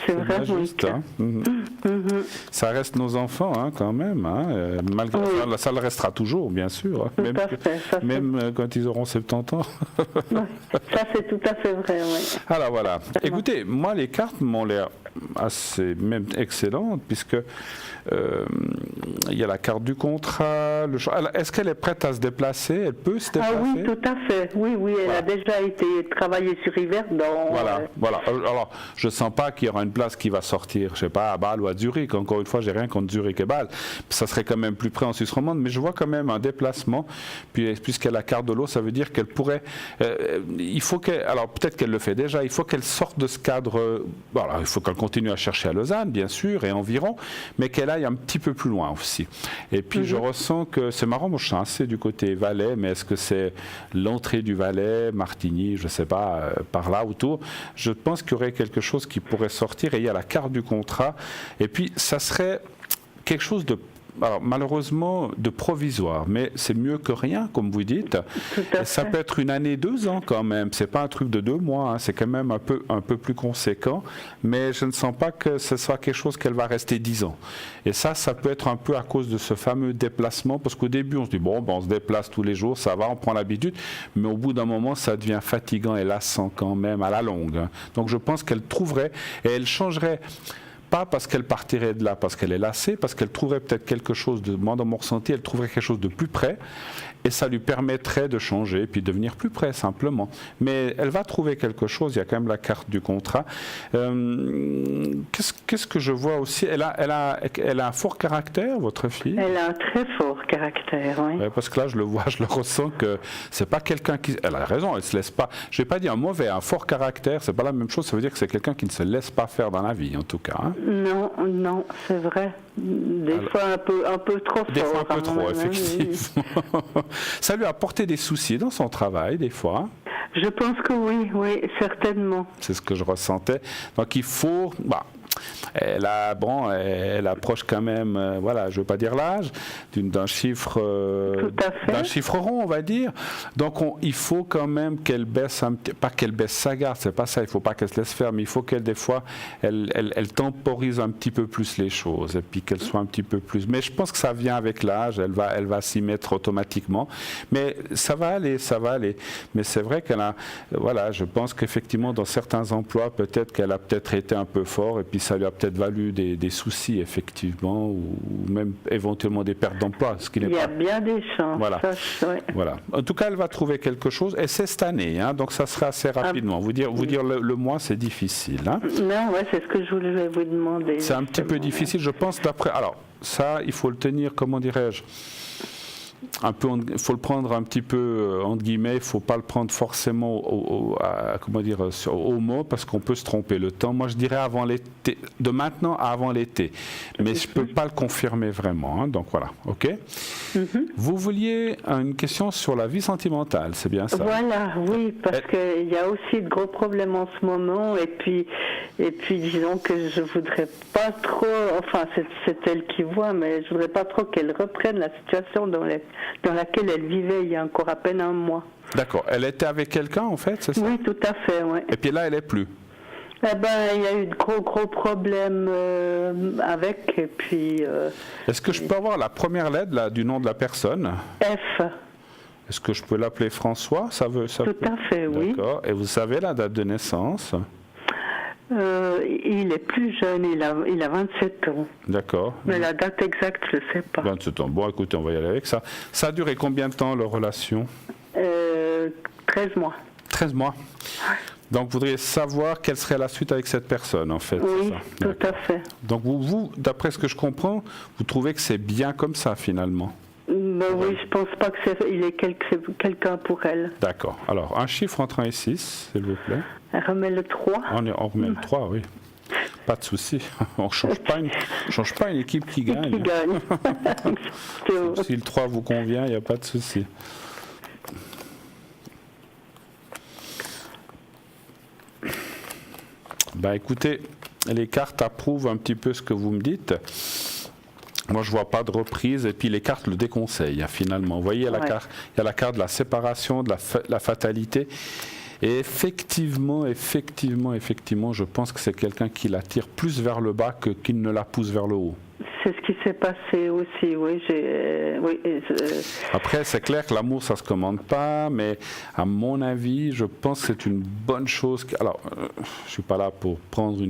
C'est vraiment
juste,
le cas.
Hein. Ça reste nos enfants, hein, quand même. Hein. Malgré ça le restera toujours, bien sûr. Hein. Même quand ils auront 70 ans.
Ça, c'est tout à fait vrai, oui.
Alors voilà. Écoutez, moi, les cartes m'ont l'air assez, même excellentes, puisque il y a la carte du contrat. Est-ce qu'elle est prête à se déplacer? Elle peut se déplacer?
Ah oui, tout à fait. Oui, elle a déjà été travailler sur Yverdon.
Voilà. Alors, je ne sens pas qu'il y aura une place qui va sortir, je ne sais pas, à Bâle ou à Zurich. Encore une fois, j'ai rien contre Zurich et Bâle. Ça serait quand même plus près en Suisse romande, mais je vois quand même un déplacement. Puis, puisqu'elle a la carte de l'eau, ça veut dire qu'elle pourrait... il faut qu'elle... Alors, peut-être qu'elle le fait déjà. Il faut qu'elle sorte de ce cadre... Voilà, il faut qu'elle continue à chercher à Lausanne, bien sûr, et environ, mais qu'elle aille un petit peu plus loin aussi. Et puis, je ressens que... C'est marrant, moi, je sens assez du côté Valais, mais est-ce que c'est l'entrée du Valais, Martigny, je ne sais pas, par là autour? Je pense qu'il y aurait quelque chose qui pourrait sortir, et il y a la carte du contrat. Et puis, ça serait quelque chose de alors, malheureusement, de provisoire, mais c'est mieux que rien, comme vous dites. Et ça peut être 1 année, 2 ans quand même. C'est pas un truc de 2 mois, hein. C'est quand même un peu plus conséquent. Mais je ne sens pas que ce soit quelque chose qu'elle va rester 10 ans. Et ça peut être un peu à cause de ce fameux déplacement, parce qu'au début, on se dit, bon, on se déplace tous les jours, ça va, on prend l'habitude. Mais au bout d'un moment, ça devient fatigant et lassant quand même à la longue, hein. Donc je pense qu'elle trouverait, et elle changerait. Pas parce qu'elle partirait de là, parce qu'elle est lassée, parce qu'elle trouverait peut-être quelque chose de, moi dans mon ressenti, elle trouverait quelque chose de plus près, et ça lui permettrait de changer, et puis de devenir plus près simplement. Mais elle va trouver quelque chose, il y a quand même la carte du contrat. Qu'est-ce que je vois aussi, elle a un fort caractère, votre fille?
Elle a un très fort caractère, oui.
Ouais, parce que là, je le vois, je le ressens que c'est pas quelqu'un qui... Elle a raison, elle se laisse pas... Je vais pas dire un mauvais, un fort caractère, c'est pas la même chose, ça veut dire que c'est quelqu'un qui ne se laisse pas faire dans la vie, en tout cas. Hein.
Non, c'est vrai. Des fois un peu trop fort.
Des fois un peu trop, effectivement. Ça lui a apporté des soucis dans son travail, des fois.
Je pense que oui, certainement.
C'est ce que je ressentais. Donc il faut... Elle approche quand même, voilà, je ne veux pas dire l'âge, d'un chiffre rond, on va dire. Donc il faut quand même qu'elle baisse pas qu'elle baisse sa garde, c'est pas ça, il ne faut pas qu'elle se laisse faire, mais il faut qu'elle, des fois, elle temporise un petit peu plus les choses, et puis qu'elle soit un petit peu plus... Mais je pense que ça vient avec l'âge, elle va s'y mettre automatiquement. Mais ça va aller. Mais c'est vrai qu'elle a... Voilà, je pense qu'effectivement, dans certains emplois, peut-être qu'elle a peut-être été un peu fort, et puis ça lui a peut-être valu des soucis, effectivement, ou même éventuellement des pertes d'emploi.
Il y a bien des chances.
Voilà. Voilà. En tout cas, elle va trouver quelque chose, et c'est cette année, hein, donc ça sera assez rapidement. Vous dire le mois, c'est difficile. Hein.
Non, c'est ce que je voulais vous demander.
C'est un petit peu difficile, je pense, d'après... Alors, ça, il faut le tenir, comment dirais-je, il faut le prendre un petit peu entre guillemets, il ne faut pas le prendre forcément au mot, parce qu'on peut se tromper. Le temps, moi je dirais avant l'été, de maintenant à avant l'été, mais je ne peux pas le confirmer vraiment, hein, donc voilà, ok. Vous vouliez une question sur la vie sentimentale, c'est bien ça?
Voilà, oui, parce qu'il y a aussi de gros problèmes en ce moment, et puis disons que je voudrais pas trop, enfin c'est elle qui voit, mais je voudrais pas trop qu'elle reprenne la situation dans laquelle elle vivait il y a encore à peine un mois.
D'accord. Elle était avec quelqu'un, en fait, c'est ça?
Oui, tout à fait, oui.
Et puis là, elle n'est plus?
Il y a eu de gros problèmes avec, et puis...
Est-ce que je peux avoir la première lettre du nom de la personne?
F.
Est-ce que je peux l'appeler François? Ça
tout à fait, oui.
D'accord. Et vous savez la date de naissance?
Il est plus jeune, il a 27 ans.
D'accord.
Mais la date exacte, je ne sais pas.
27 ans. Bon, écoutez, on va y aller avec ça. Ça a duré combien de temps, leur relation?
13 mois.
13 mois.
Ouais.
Donc, vous voudriez savoir quelle serait la suite avec cette personne, en fait.
Oui, tout à fait.
Donc, vous, d'après ce que je comprends, vous trouvez que c'est bien comme ça, finalement?
Oui, je pense pas que il est quelqu'un pour elle.
D'accord. Alors, un chiffre entre 1 et 6, s'il vous plaît.
Elle remet le 3.
On remet le 3, oui. Pas de souci. On ne change pas une équipe qui gagne.
Qui gagne.
Si le 3 vous convient, il n'y a pas de souci. Écoutez, les cartes approuvent un petit peu ce que vous me dites. Moi, je ne vois pas de reprise, et puis les cartes le déconseillent, finalement. Vous voyez, il y a la carte de la séparation, de la fatalité. Et effectivement, je pense que c'est quelqu'un qui la tire plus vers le bas qu'il ne la pousse vers le haut.
C'est ce qui s'est passé aussi, oui.
Après, c'est clair que l'amour, ça ne se commande pas, mais à mon avis, je pense que c'est une bonne chose. Alors, je ne suis pas là pour prendre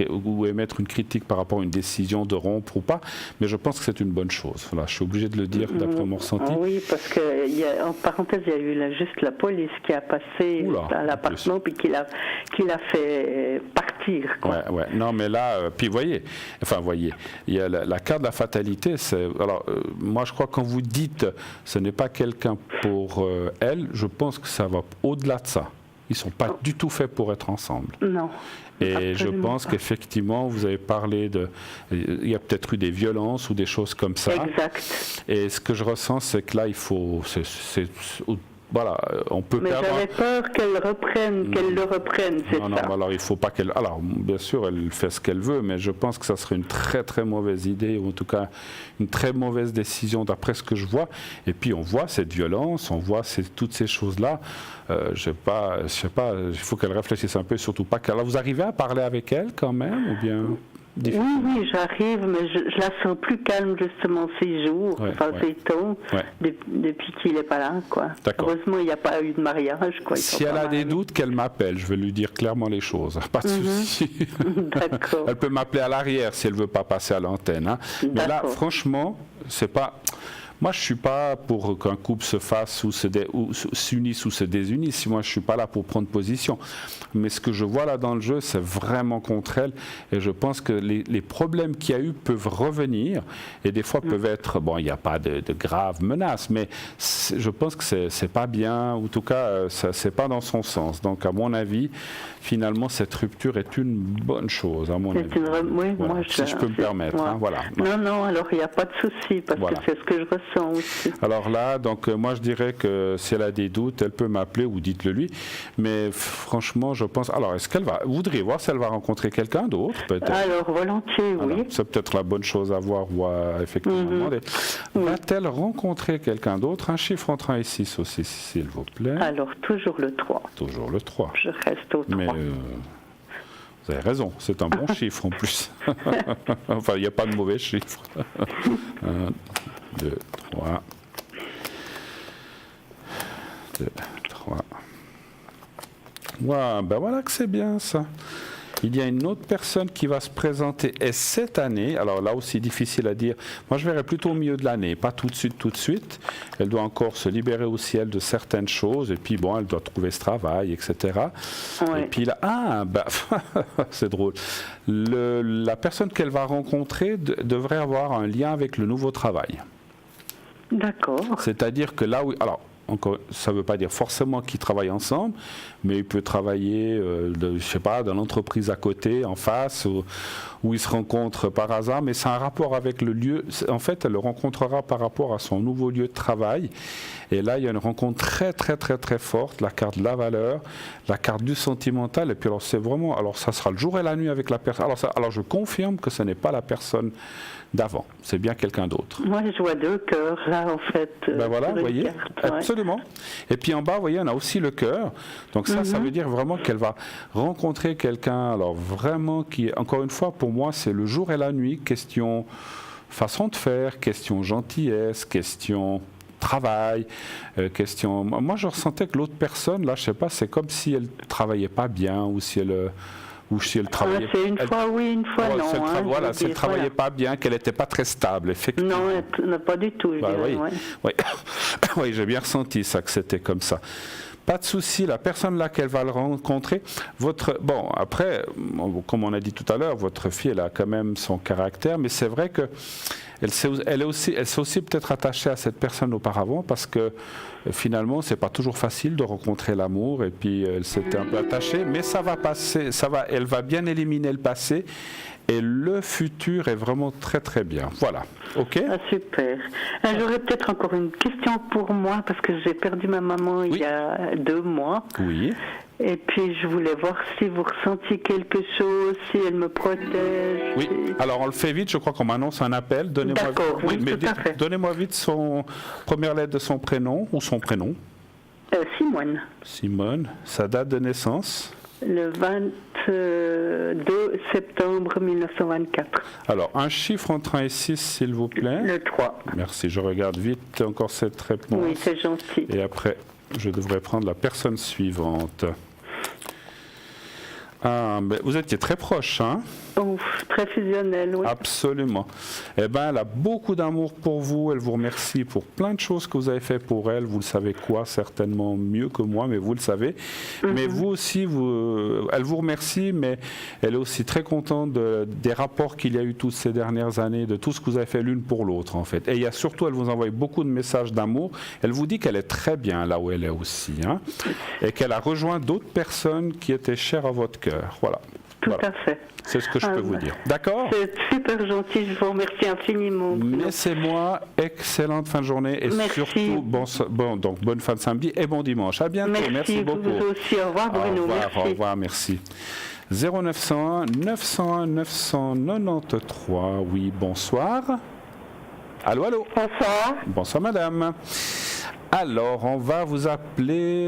ou émettre une critique par rapport à une décision de rompre ou pas, mais je pense que c'est une bonne chose. Voilà, je suis obligé de le dire d'après mon ressenti.
Oui, parce qu'en parenthèse, il y a eu juste la police qui a passé à l'appartement puis qui l'a fait partir.
Ouais. Non, mais là, puis voyez, il y a la carte de la fatalité. Alors, moi, je crois que quand vous dites ce n'est pas quelqu'un pour elle, je pense que ça va au-delà de ça. Ils ne sont pas du tout faits pour être ensemble.
Non.
Et je pense qu'effectivement, vous avez parlé il y a peut-être eu des violences ou des choses comme ça.
Exact.
Et ce que je ressens, c'est que là, il faut... voilà, on peut
mais
perdre...
j'avais peur qu'elle le reprenne, c'est ça.
Non, alors il faut pas qu'elle... Alors, bien sûr, elle fait ce qu'elle veut, mais je pense que ça serait une très très mauvaise idée, ou en tout cas une très mauvaise décision d'après ce que je vois. Et puis on voit cette violence, on voit toutes ces choses-là. Je sais pas, il faut qu'elle réfléchisse un peu, surtout pas qu'elle... Alors, vous arrivez à parler avec elle quand même, ou bien...
Oui, j'arrive, mais je la sens plus calme justement ces jours, ces temps, depuis qu'il n'est pas là, quoi. Heureusement, il n'y a pas eu de mariage, quoi.
Si elle a des doutes, qu'elle m'appelle, je vais lui dire clairement les choses, pas de souci.
D'accord.
Elle peut m'appeler à l'arrière si elle veut pas passer à l'antenne, hein. Mais là, franchement, c'est pas... Moi, je ne suis pas pour qu'un couple se fasse ou s'unisse ou se désunisse. Moi, je ne suis pas là pour prendre position. Mais ce que je vois là dans le jeu, c'est vraiment contre elle. Et je pense que les problèmes qu'il y a eu peuvent revenir. Et des fois, peuvent être... Bon, il n'y a pas de graves menaces, mais je pense que c'est pas bien. Ou en tout cas, c'est pas dans son sens. Donc, à mon avis, finalement, cette rupture est une bonne chose, à mon avis.
Oui,
voilà.
Moi,
si je peux me permettre. Hein, voilà.
Non, alors il n'y a pas de souci, parce que c'est ce que je ressens aussi.
Alors là, donc moi je dirais que si elle a des doutes, elle peut m'appeler ou dites-le lui. Mais franchement, je pense... Alors, est-ce qu'elle va... Vous voudriez voir si elle va rencontrer quelqu'un d'autre, peut-être?
Alors, volontiers, oui.
Alors, c'est peut-être la bonne chose à voir ou à effectivement demander. Va-t-elle rencontrer quelqu'un d'autre? Un chiffre entre 1 et 6 aussi, s'il vous plaît.
Alors, toujours le 3.
Toujours le 3.
Je reste au 3.
Mais vous avez raison, c'est un bon chiffre en plus. Enfin, il n'y a pas de mauvais chiffre. 1, 2, 3. 2, 3. Wow, ben voilà que c'est bien ça. Il y a une autre personne qui va se présenter et cette année, alors là aussi difficile à dire, moi je verrais plutôt au milieu de l'année, pas tout de suite. Elle doit encore se libérer aussi elle de certaines choses et puis bon, elle doit trouver ce travail, etc. Et puis là, c'est drôle, la personne qu'elle va rencontrer devrait avoir un lien avec le nouveau travail.
D'accord.
C'est-à-dire que là où... Alors, encore, ça ne veut pas dire forcément qu'ils travaillent ensemble, mais il peut travailler, je sais pas, dans l'entreprise à côté, en face, où ils se rencontrent par hasard, mais c'est un rapport avec le lieu. En fait, elle le rencontrera par rapport à son nouveau lieu de travail. Et là, il y a une rencontre très, très, très, très forte, la carte de la valeur, la carte du sentimental. Et puis, alors, c'est vraiment, alors, ça sera le jour et la nuit avec la personne. Alors, je confirme que ce n'est pas la personne d'avant, c'est bien quelqu'un d'autre.
Moi, je vois 2 cœurs, là, en fait.
Ben voilà, vous voyez, absolument. Et puis en bas, vous voyez, on a aussi le cœur. Donc ça, ça veut dire vraiment qu'elle va rencontrer quelqu'un, alors vraiment, qui, encore une fois, pour moi, c'est le jour et la nuit, question façon de faire, question gentillesse, question travail, question... Moi, je ressentais que l'autre personne, là, je sais pas, c'est comme si elle travaillait pas bien, ou si elle travaillait...
c'est une fois oui, une fois non.
Voilà, si elle ne travaillait pas bien, qu'elle n'était pas très stable, effectivement.
Non, pas du tout, je dirais,
oui, j'ai bien ressenti ça, que c'était comme ça. Pas de souci, la personne là qu'elle va le rencontrer, bon, après, comme on a dit tout à l'heure, votre fille, elle a quand même son caractère, mais c'est vrai que elle s'est aussi peut-être attachée à cette personne auparavant parce que finalement, c'est pas toujours facile de rencontrer l'amour et puis elle s'était un peu attachée, mais ça va passer, elle va bien éliminer le passé et le futur est vraiment très très bien. Voilà, ok?
Super. J'aurais peut-être encore une question pour moi parce que j'ai perdu ma maman il y a 2 mois.
Oui.
Et puis je voulais voir si vous ressentiez quelque chose, si elle me protège.
Oui, alors on le fait vite, je crois qu'on m'annonce un appel. Donnez-moi vite son première lettre de son prénom ou son prénom.
Simone.
Simone, sa date de naissance.
Le 22 septembre 1924.
Alors, un chiffre entre 1 et 6, s'il vous plaît.
Le 3.
Merci, je regarde vite encore cette réponse.
Oui, c'est gentil.
Et après, je devrais prendre la personne suivante. Ah, mais vous étiez très proche, hein?
Ouf, très fusionnel, oui.
Absolument. Eh bien, elle a beaucoup d'amour pour vous. Elle vous remercie pour plein de choses que vous avez fait pour elle. Vous le savez quoi, certainement mieux que moi, mais vous le savez. Mais vous aussi, elle vous remercie, mais elle est aussi très contente des rapports qu'il y a eu toutes ces dernières années, de tout ce que vous avez fait l'une pour l'autre, en fait. Et il y a surtout, elle vous envoie beaucoup de messages d'amour. Elle vous dit qu'elle est très bien là où elle est aussi, hein, et qu'elle a rejoint d'autres personnes qui étaient chères à votre cœur. Voilà.
Tout
Voilà.
à fait.
C'est ce que je peux vous dire. D'accord?
C'est super gentil, je vous remercie infiniment.
Mais c'est moi, excellente fin de journée et
Merci.
surtout donc bonne fin de samedi et bon dimanche. À bientôt. Merci beaucoup.
Vous aussi. Au revoir Bruno.
Au revoir, merci. 0901 901 993. Oui, bonsoir. Allô, allô.
Bonsoir.
Bonsoir madame. Alors, on va vous appeler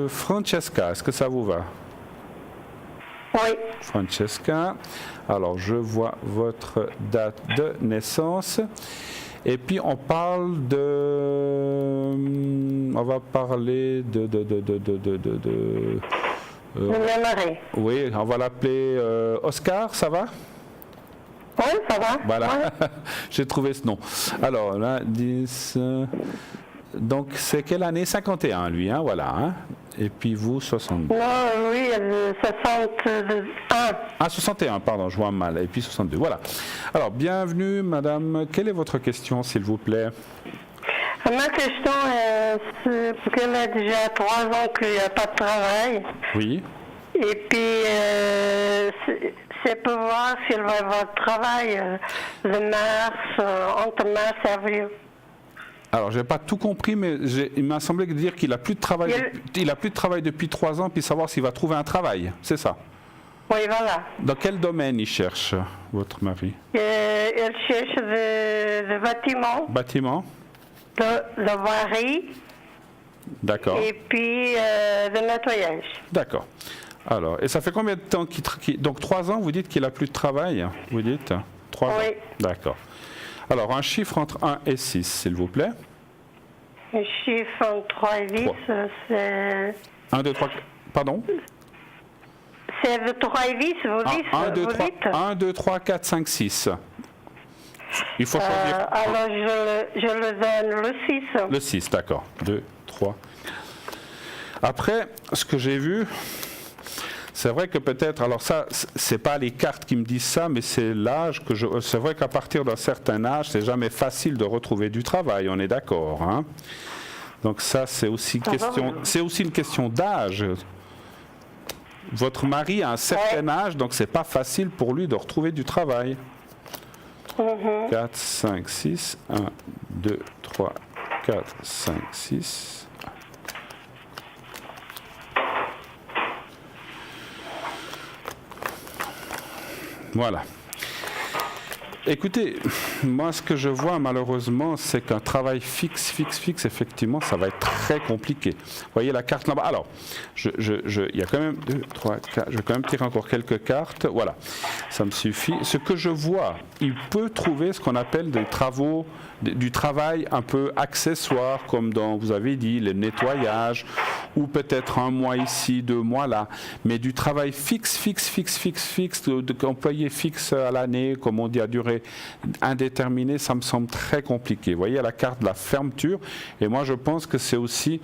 Francesca. Est-ce que ça vous va?
Oui.
Francesca. Alors, je vois votre date de naissance. Et puis, on parle de... On va parler de
mon mari.
oui, on va l'appeler Oscar, ça va?
Oui, ça va.
Voilà,
Ouais.
j'ai trouvé ce nom. Alors, là, 10... donc, c'est quelle année? 51, lui, hein, voilà. Hein. Et puis vous, 62.
Non, oui, 61.
Ah, 61, pardon, je vois mal. Et puis 62, voilà. Alors, bienvenue, madame. Quelle est votre question, s'il vous plaît?
Ma question, c'est parce qu'elle a déjà 3 ans qu'il n'y a pas de travail.
Oui.
Et puis, c'est pour voir s'il va avoir de travail le mars, entre mars et avril.
Alors, je n'ai pas tout compris, mais il m'a semblé dire qu'il n'a plus de travail. Il a plus de travail depuis 3 ans, puis savoir s'il va trouver un travail. C'est ça?
Oui, voilà.
Dans quel domaine il cherche, votre mari?
Il cherche de bâtiments,
Bâtiment?
de voirie,
D'accord.
et puis de nettoyage.
D'accord. Alors, et ça fait combien de temps donc 3 ans, vous dites qu'il n'a plus de travail? Vous dites 3 ans?
Oui.
D'accord. Alors, un chiffre entre 1 et 6, s'il vous plaît.
Le chiffre entre 3 et 10, c'est...
1, 2, 3, pardon?
C'est de 3 et 10, vous dites?
1, 2, 3, 4, 5, 6. Il faut choisir.
Alors, je le donne le 6.
Le 6, d'accord. 2, 3. Après, ce que j'ai vu, c'est vrai que peut-être, alors ça, c'est pas les cartes qui me disent ça, mais c'est l'âge que c'est vrai qu'à partir d'un certain âge, c'est jamais facile de retrouver du travail, on est d'accord, hein? Donc ça, c'est aussi une question d'âge. Votre mari a un certain âge, donc c'est pas facile pour lui de retrouver du travail. 4, 5, 6, 1, 2, 3, 4, 5, 6. Voilà. Écoutez, moi ce que je vois malheureusement, c'est qu'un travail fixe, effectivement, ça va être très compliqué. Vous voyez la carte là-bas. Alors, il y a quand même 2, 3, 4, je vais quand même tirer encore quelques cartes. Voilà, ça me suffit. Ce que je vois, il peut trouver ce qu'on appelle du travail un peu accessoire, comme vous avez dit, le nettoyage, ou peut-être 1 mois ici, 2 mois là, mais du travail fixe, d'employé fixe à l'année, comme on dit, à durée indéterminée, ça me semble très compliqué. Vous voyez la carte de la fermeture, et moi je pense que c'est aussi,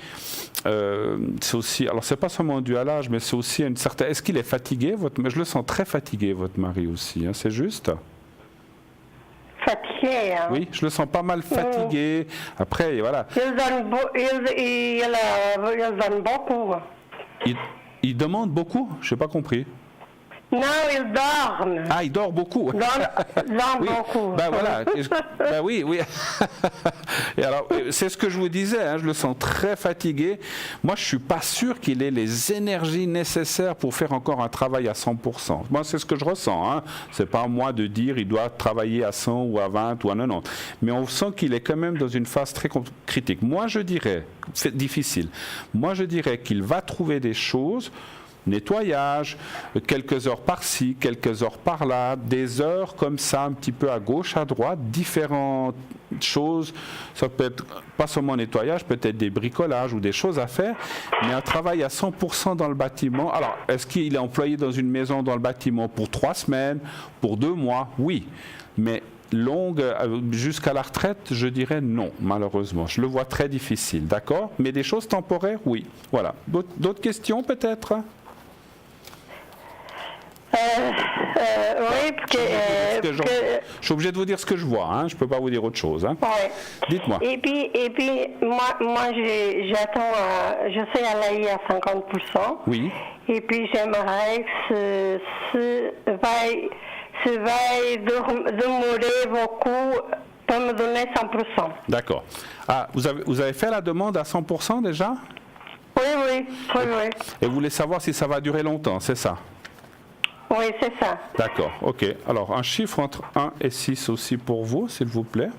alors c'est pas seulement dû à l'âge, mais c'est aussi une certaine. Est-ce qu'il est fatigué, mais je le sens très fatigué, votre mari aussi, hein, c'est juste?
Fatigué, hein?
Oui, je le sens pas mal fatigué. Après, voilà.
Il donne beaucoup.
Il demande beaucoup? Je n'ai pas compris.
Non, il dort.
Ah, il dort beaucoup.
Il dort
oui.
beaucoup.
Ben voilà. Ben oui. Et alors, c'est ce que je vous disais, hein, je le sens très fatigué. Moi, je ne suis pas sûr qu'il ait les énergies nécessaires pour faire encore un travail à 100%. Moi, c'est ce que je ressens. Hein. Ce n'est pas à moi de dire il doit travailler à 100 ou à 20 ou à 90. Mais on sent qu'il est quand même dans une phase très critique. Moi, je dirais, c'est difficile, moi, je dirais qu'il va trouver des choses. Nettoyage, quelques heures par-ci, quelques heures par-là, des heures comme ça, un petit peu à gauche, à droite, différentes choses. Ça peut être pas seulement nettoyage, peut-être des bricolages ou des choses à faire, mais un travail à 100% dans le bâtiment. Alors, est-ce qu'il est employé dans une maison dans le bâtiment pour 3 semaines, pour 2 mois? Oui, mais longue, jusqu'à la retraite, je dirais non, malheureusement. Je le vois très difficile, d'accord? Mais des choses temporaires, oui. Voilà. D'autres questions peut-être?
Oui, parce que...
Je suis obligé de vous dire ce que je vois, hein. Je ne peux pas vous dire autre chose. Hein.
Ouais.
Dites-moi.
Et puis moi j'attends, je sais à l'AI à 50%.
Oui.
Et puis j'aimerais que ce va demeurer beaucoup pour me donner 100%.
D'accord. Ah, vous avez fait la demande à 100% déjà ?
Oui.
Et vous voulez savoir si ça va durer longtemps, c'est ça ?
Oui, c'est ça.
D'accord, ok. Alors, un chiffre entre 1 et 6 aussi pour vous, s'il vous plaît.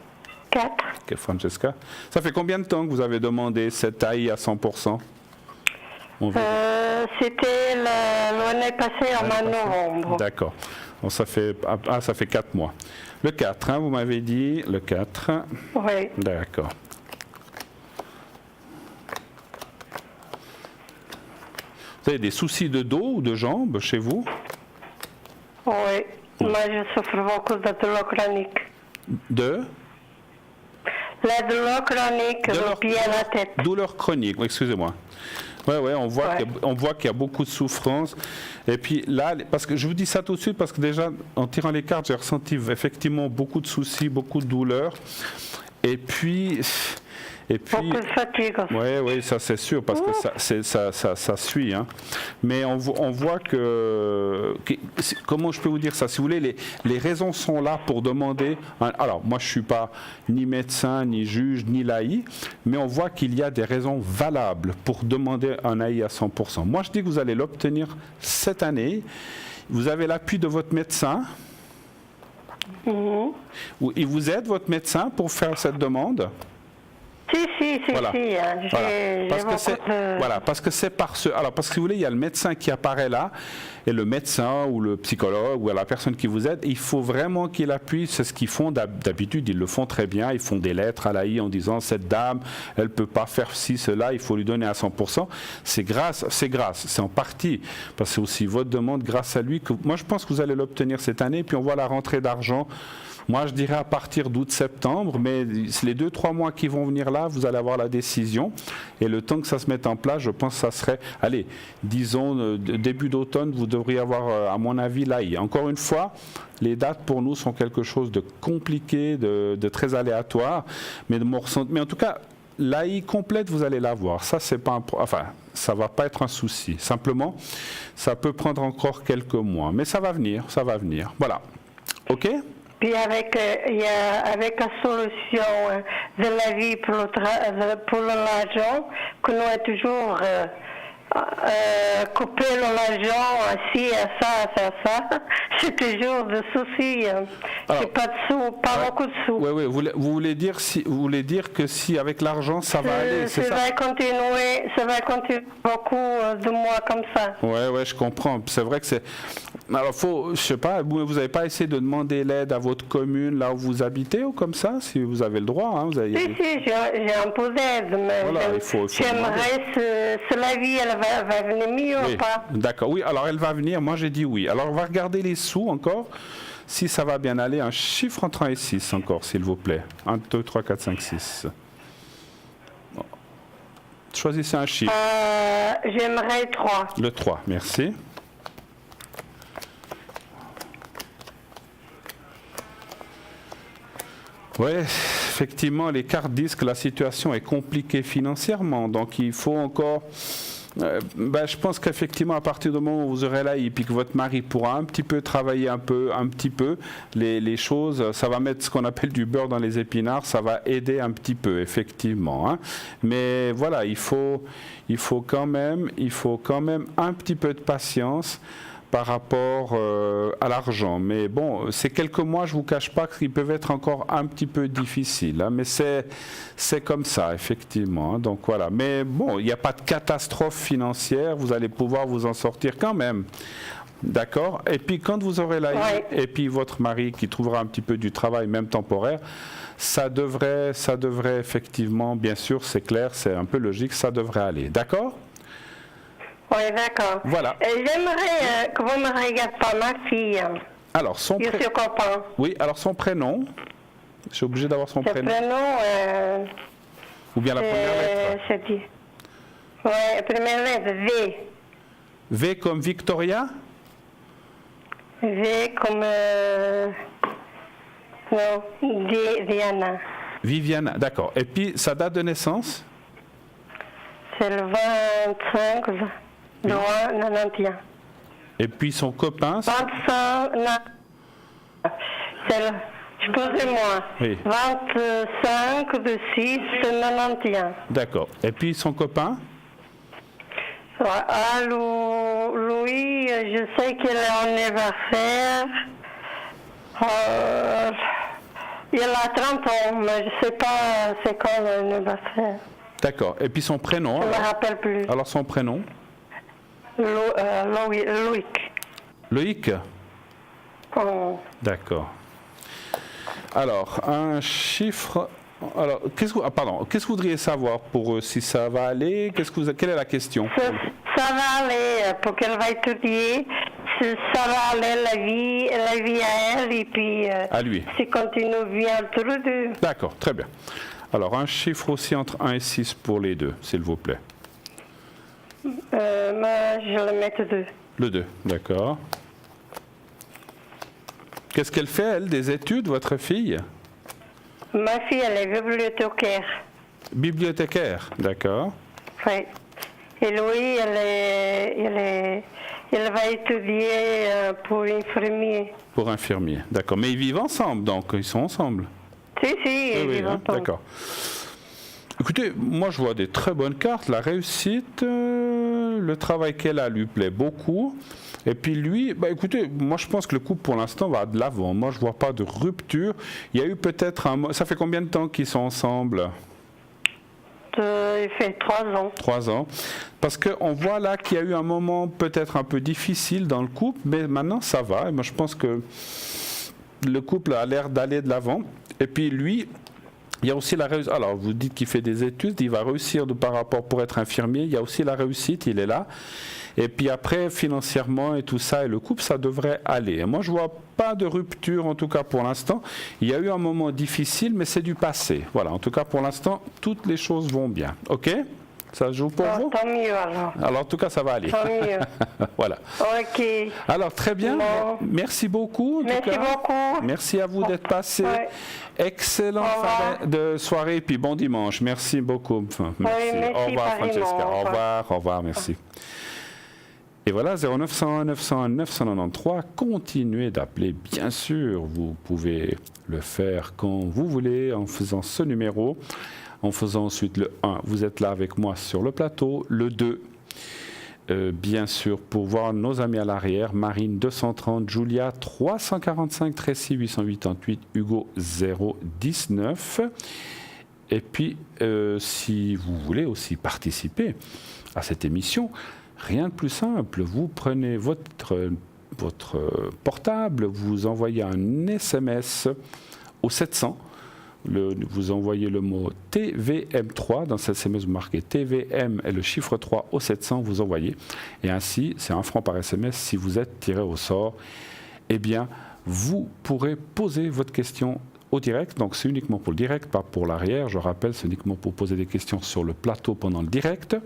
4.
Ok, Francesca. Ça fait combien de temps que vous avez demandé cette AI à 100% ?
C'était l'année passée, en novembre.
D'accord. Donc, ça fait 4 mois. Le 4, hein, vous m'avez dit, le 4.
Oui.
D'accord. Vous avez des soucis de dos ou de jambes chez vous ?
Oui, moi je souffre beaucoup de douleur chronique.
De ?
La douleur chronique, le pied à la tête.
Douleur chronique, excusez-moi. Oui, on voit qu'il y a beaucoup de souffrance. Et puis là, parce que je vous dis ça tout de suite, parce que déjà, en tirant les cartes, j'ai ressenti effectivement beaucoup de soucis, beaucoup de douleurs. Et puis
beaucoup de fatigue.
Oui, ça c'est sûr, parce que ça suit. Hein. Mais on voit que, comment je peux vous dire ça ? Si vous voulez, les raisons sont là pour demander. Alors, moi je ne suis pas ni médecin, ni juge, ni laïc, mais on voit qu'il y a des raisons valables pour demander un AI à 100%. Moi je dis que vous allez l'obtenir cette année. Vous avez l'appui de votre médecin. Il vous aide, votre médecin, pour faire cette demande ?
Si.
Voilà. Parce que c'est par ce. Alors, parce que si vous voulez, il y a le médecin qui apparaît là, et le médecin ou le psychologue ou la personne qui vous aide, il faut vraiment qu'il appuie. C'est ce qu'ils font d'habitude, ils le font très bien. Ils font des lettres à l'AI en disant cette dame, elle ne peut pas faire ci, cela, il faut lui donner à 100%. C'est en partie, parce que c'est aussi votre demande, grâce à lui, que moi je pense que vous allez l'obtenir cette année, puis on voit la rentrée d'argent. Moi, je dirais à partir d'août-septembre, mais les 2-3 mois qui vont venir là, vous allez avoir la décision. Et le temps que ça se mette en place, je pense que ça serait, disons, début d'automne, vous devriez avoir, à mon avis, l'AI. Encore une fois, les dates pour nous sont quelque chose de compliqué, de très aléatoire. Mais en tout cas, l'AI complète, vous allez l'avoir. Ça, c'est pas ça va pas être un souci. Simplement, ça peut prendre encore quelques mois. Mais ça va venir. Voilà. OK ?
Puis avec la solution de la vie pour l'argent, que nous avons toujours coupé l'argent, ci, ça, c'est toujours des soucis. C'est pas de sous, pas beaucoup de sous.
Oui, vous voulez dire que si avec l'argent ça va aller, c'est ça ?
Ça va continuer beaucoup de mois comme ça.
Oui, je comprends. C'est vrai que c'est. Alors, je sais pas, vous n'avez pas essayé de demander l'aide à votre commune, là où vous habitez, ou comme ça, si vous avez le droit, hein,
Si, j'ai un peu d'aide, mais j'aimerais la vie, elle va venir mieux ou pas ?
D'accord, oui, alors elle va venir, moi j'ai dit oui. Alors, on va regarder les sous encore, si ça va bien aller. Un chiffre entre 1 et 6 encore, s'il vous plaît. 1, 2, 3, 4, 5, 6. Bon. Choisissez un chiffre.
J'aimerais 3.
Le 3, merci. Oui, effectivement, les cartes disent que la situation est compliquée financièrement, donc il faut encore... je pense qu'effectivement, à partir du moment où vous aurez l'AI, puis que votre mari pourra un petit peu travailler un petit peu, les choses, ça va mettre ce qu'on appelle du beurre dans les épinards, ça va aider un petit peu, effectivement. Hein. Mais voilà, il faut quand même un petit peu de patience par rapport à l'argent. Mais bon, ces quelques mois, je ne vous cache pas qu'ils peuvent être encore un petit peu difficiles. Hein, mais c'est comme ça, effectivement. Hein, donc voilà. Mais bon, il n'y a pas de catastrophe financière. Vous allez pouvoir vous en sortir quand même. D'accord ? Et puis quand vous aurez l'AI, et puis votre mari qui trouvera un petit peu du travail, même temporaire, ça devrait effectivement, bien sûr, c'est clair, c'est un peu logique, ça devrait aller. D'accord ?
Oui, d'accord.
Voilà.
J'aimerais que vous me regardiez pas ma fille.
Alors, son
prénom.
Oui, alors son prénom. Je suis obligé d'avoir son prénom. Ou bien la première lettre.
Oui, première lettre, V.
V comme Victoria ?
V comme... non, Diana.
Viviane, d'accord. Et puis, sa date de naissance?
C'est le 25 juin 91.
Et puis son copain?
25... Non. C'est le... Excusez-moi.
Oui.
25 de 6 de 91.
D'accord. Et puis son copain?
Louis, je sais qu'il est en anniversaire. Il a 30 ans, mais je ne sais pas c'est quand l'anniversaire.
D'accord. Et puis son prénom?
Je ne me rappelle plus.
Alors son prénom?
Loïc.
Loïc?
Oh.
D'accord. Alors, un chiffre... Alors, qu'est-ce que vous voudriez savoir pour eux, si ça va aller? Quelle est la question?
Ça va aller, pour qu'elle va étudier. Ça va aller, la vie à elle, et puis...
à lui.
Si continue bien tous les deux.
D'accord, très bien. Alors, un chiffre aussi entre 1 et 6 pour les deux, s'il vous plaît.
Je le mets 2.
Le 2, d'accord. Qu'est-ce qu'elle fait, elle, des études, votre fille?
Ma fille, elle est bibliothécaire.
Bibliothécaire, d'accord.
Oui. Et Louis, elle va étudier pour infirmier.
Pour infirmier, d'accord. Mais ils vivent ensemble, donc ils sont ensemble?
Si, ils vivent ensemble.
D'accord. Écoutez, moi je vois des très bonnes cartes. La réussite, le travail qu'elle a lui plaît beaucoup. Et puis lui, écoutez, moi je pense que le couple pour l'instant va de l'avant. Moi je vois pas de rupture. Il y a eu peut-être ça fait combien de temps qu'ils sont ensemble?
Il fait 3 ans.
3 ans. Parce qu'on voit là qu'il y a eu un moment peut-être un peu difficile dans le couple, mais maintenant ça va. Et moi je pense que le couple a l'air d'aller de l'avant. Et puis lui, il y a aussi la réussite. Alors vous dites qu'il fait des études, il va réussir par rapport pour être infirmier. Il y a aussi la réussite, il est là. Et puis après, financièrement et tout ça, et le couple, ça devrait aller. Et moi, je ne vois pas de rupture, en tout cas pour l'instant. Il y a eu un moment difficile, mais c'est du passé. Voilà, en tout cas pour l'instant, toutes les choses vont bien. OK? Ça joue pour vous?
Tant mieux alors.
Alors en tout cas, ça va aller.
Tant mieux.
Voilà.
OK.
Alors très bien.
Bon.
Merci beaucoup.
Merci beaucoup.
Merci à vous d'être passé.
Ouais.
Excellente fin de soirée et puis bon dimanche. Merci beaucoup. Merci. Au revoir, Francesca. Au revoir. Au revoir. Merci. Et voilà, 0901 901 993, continuez d'appeler, bien sûr, vous pouvez le faire quand vous voulez en faisant ce numéro, en faisant ensuite le 1, vous êtes là avec moi sur le plateau, le 2, bien sûr, pour voir nos amis à l'arrière, Marine 230, Julia 345, Tracy 888, Hugo 019, et puis si vous voulez aussi participer à cette émission, rien de plus simple, vous prenez votre portable, vous envoyez un SMS au 700, vous envoyez le mot TVM3, dans cet SMS vous marquez TVM et le chiffre 3 au 700, vous envoyez, et ainsi, c'est 1 franc par SMS, si vous êtes tiré au sort, eh bien, vous pourrez poser votre question au direct, donc c'est uniquement pour le direct, pas pour l'arrière, je rappelle, c'est uniquement pour poser des questions sur le plateau pendant le direct,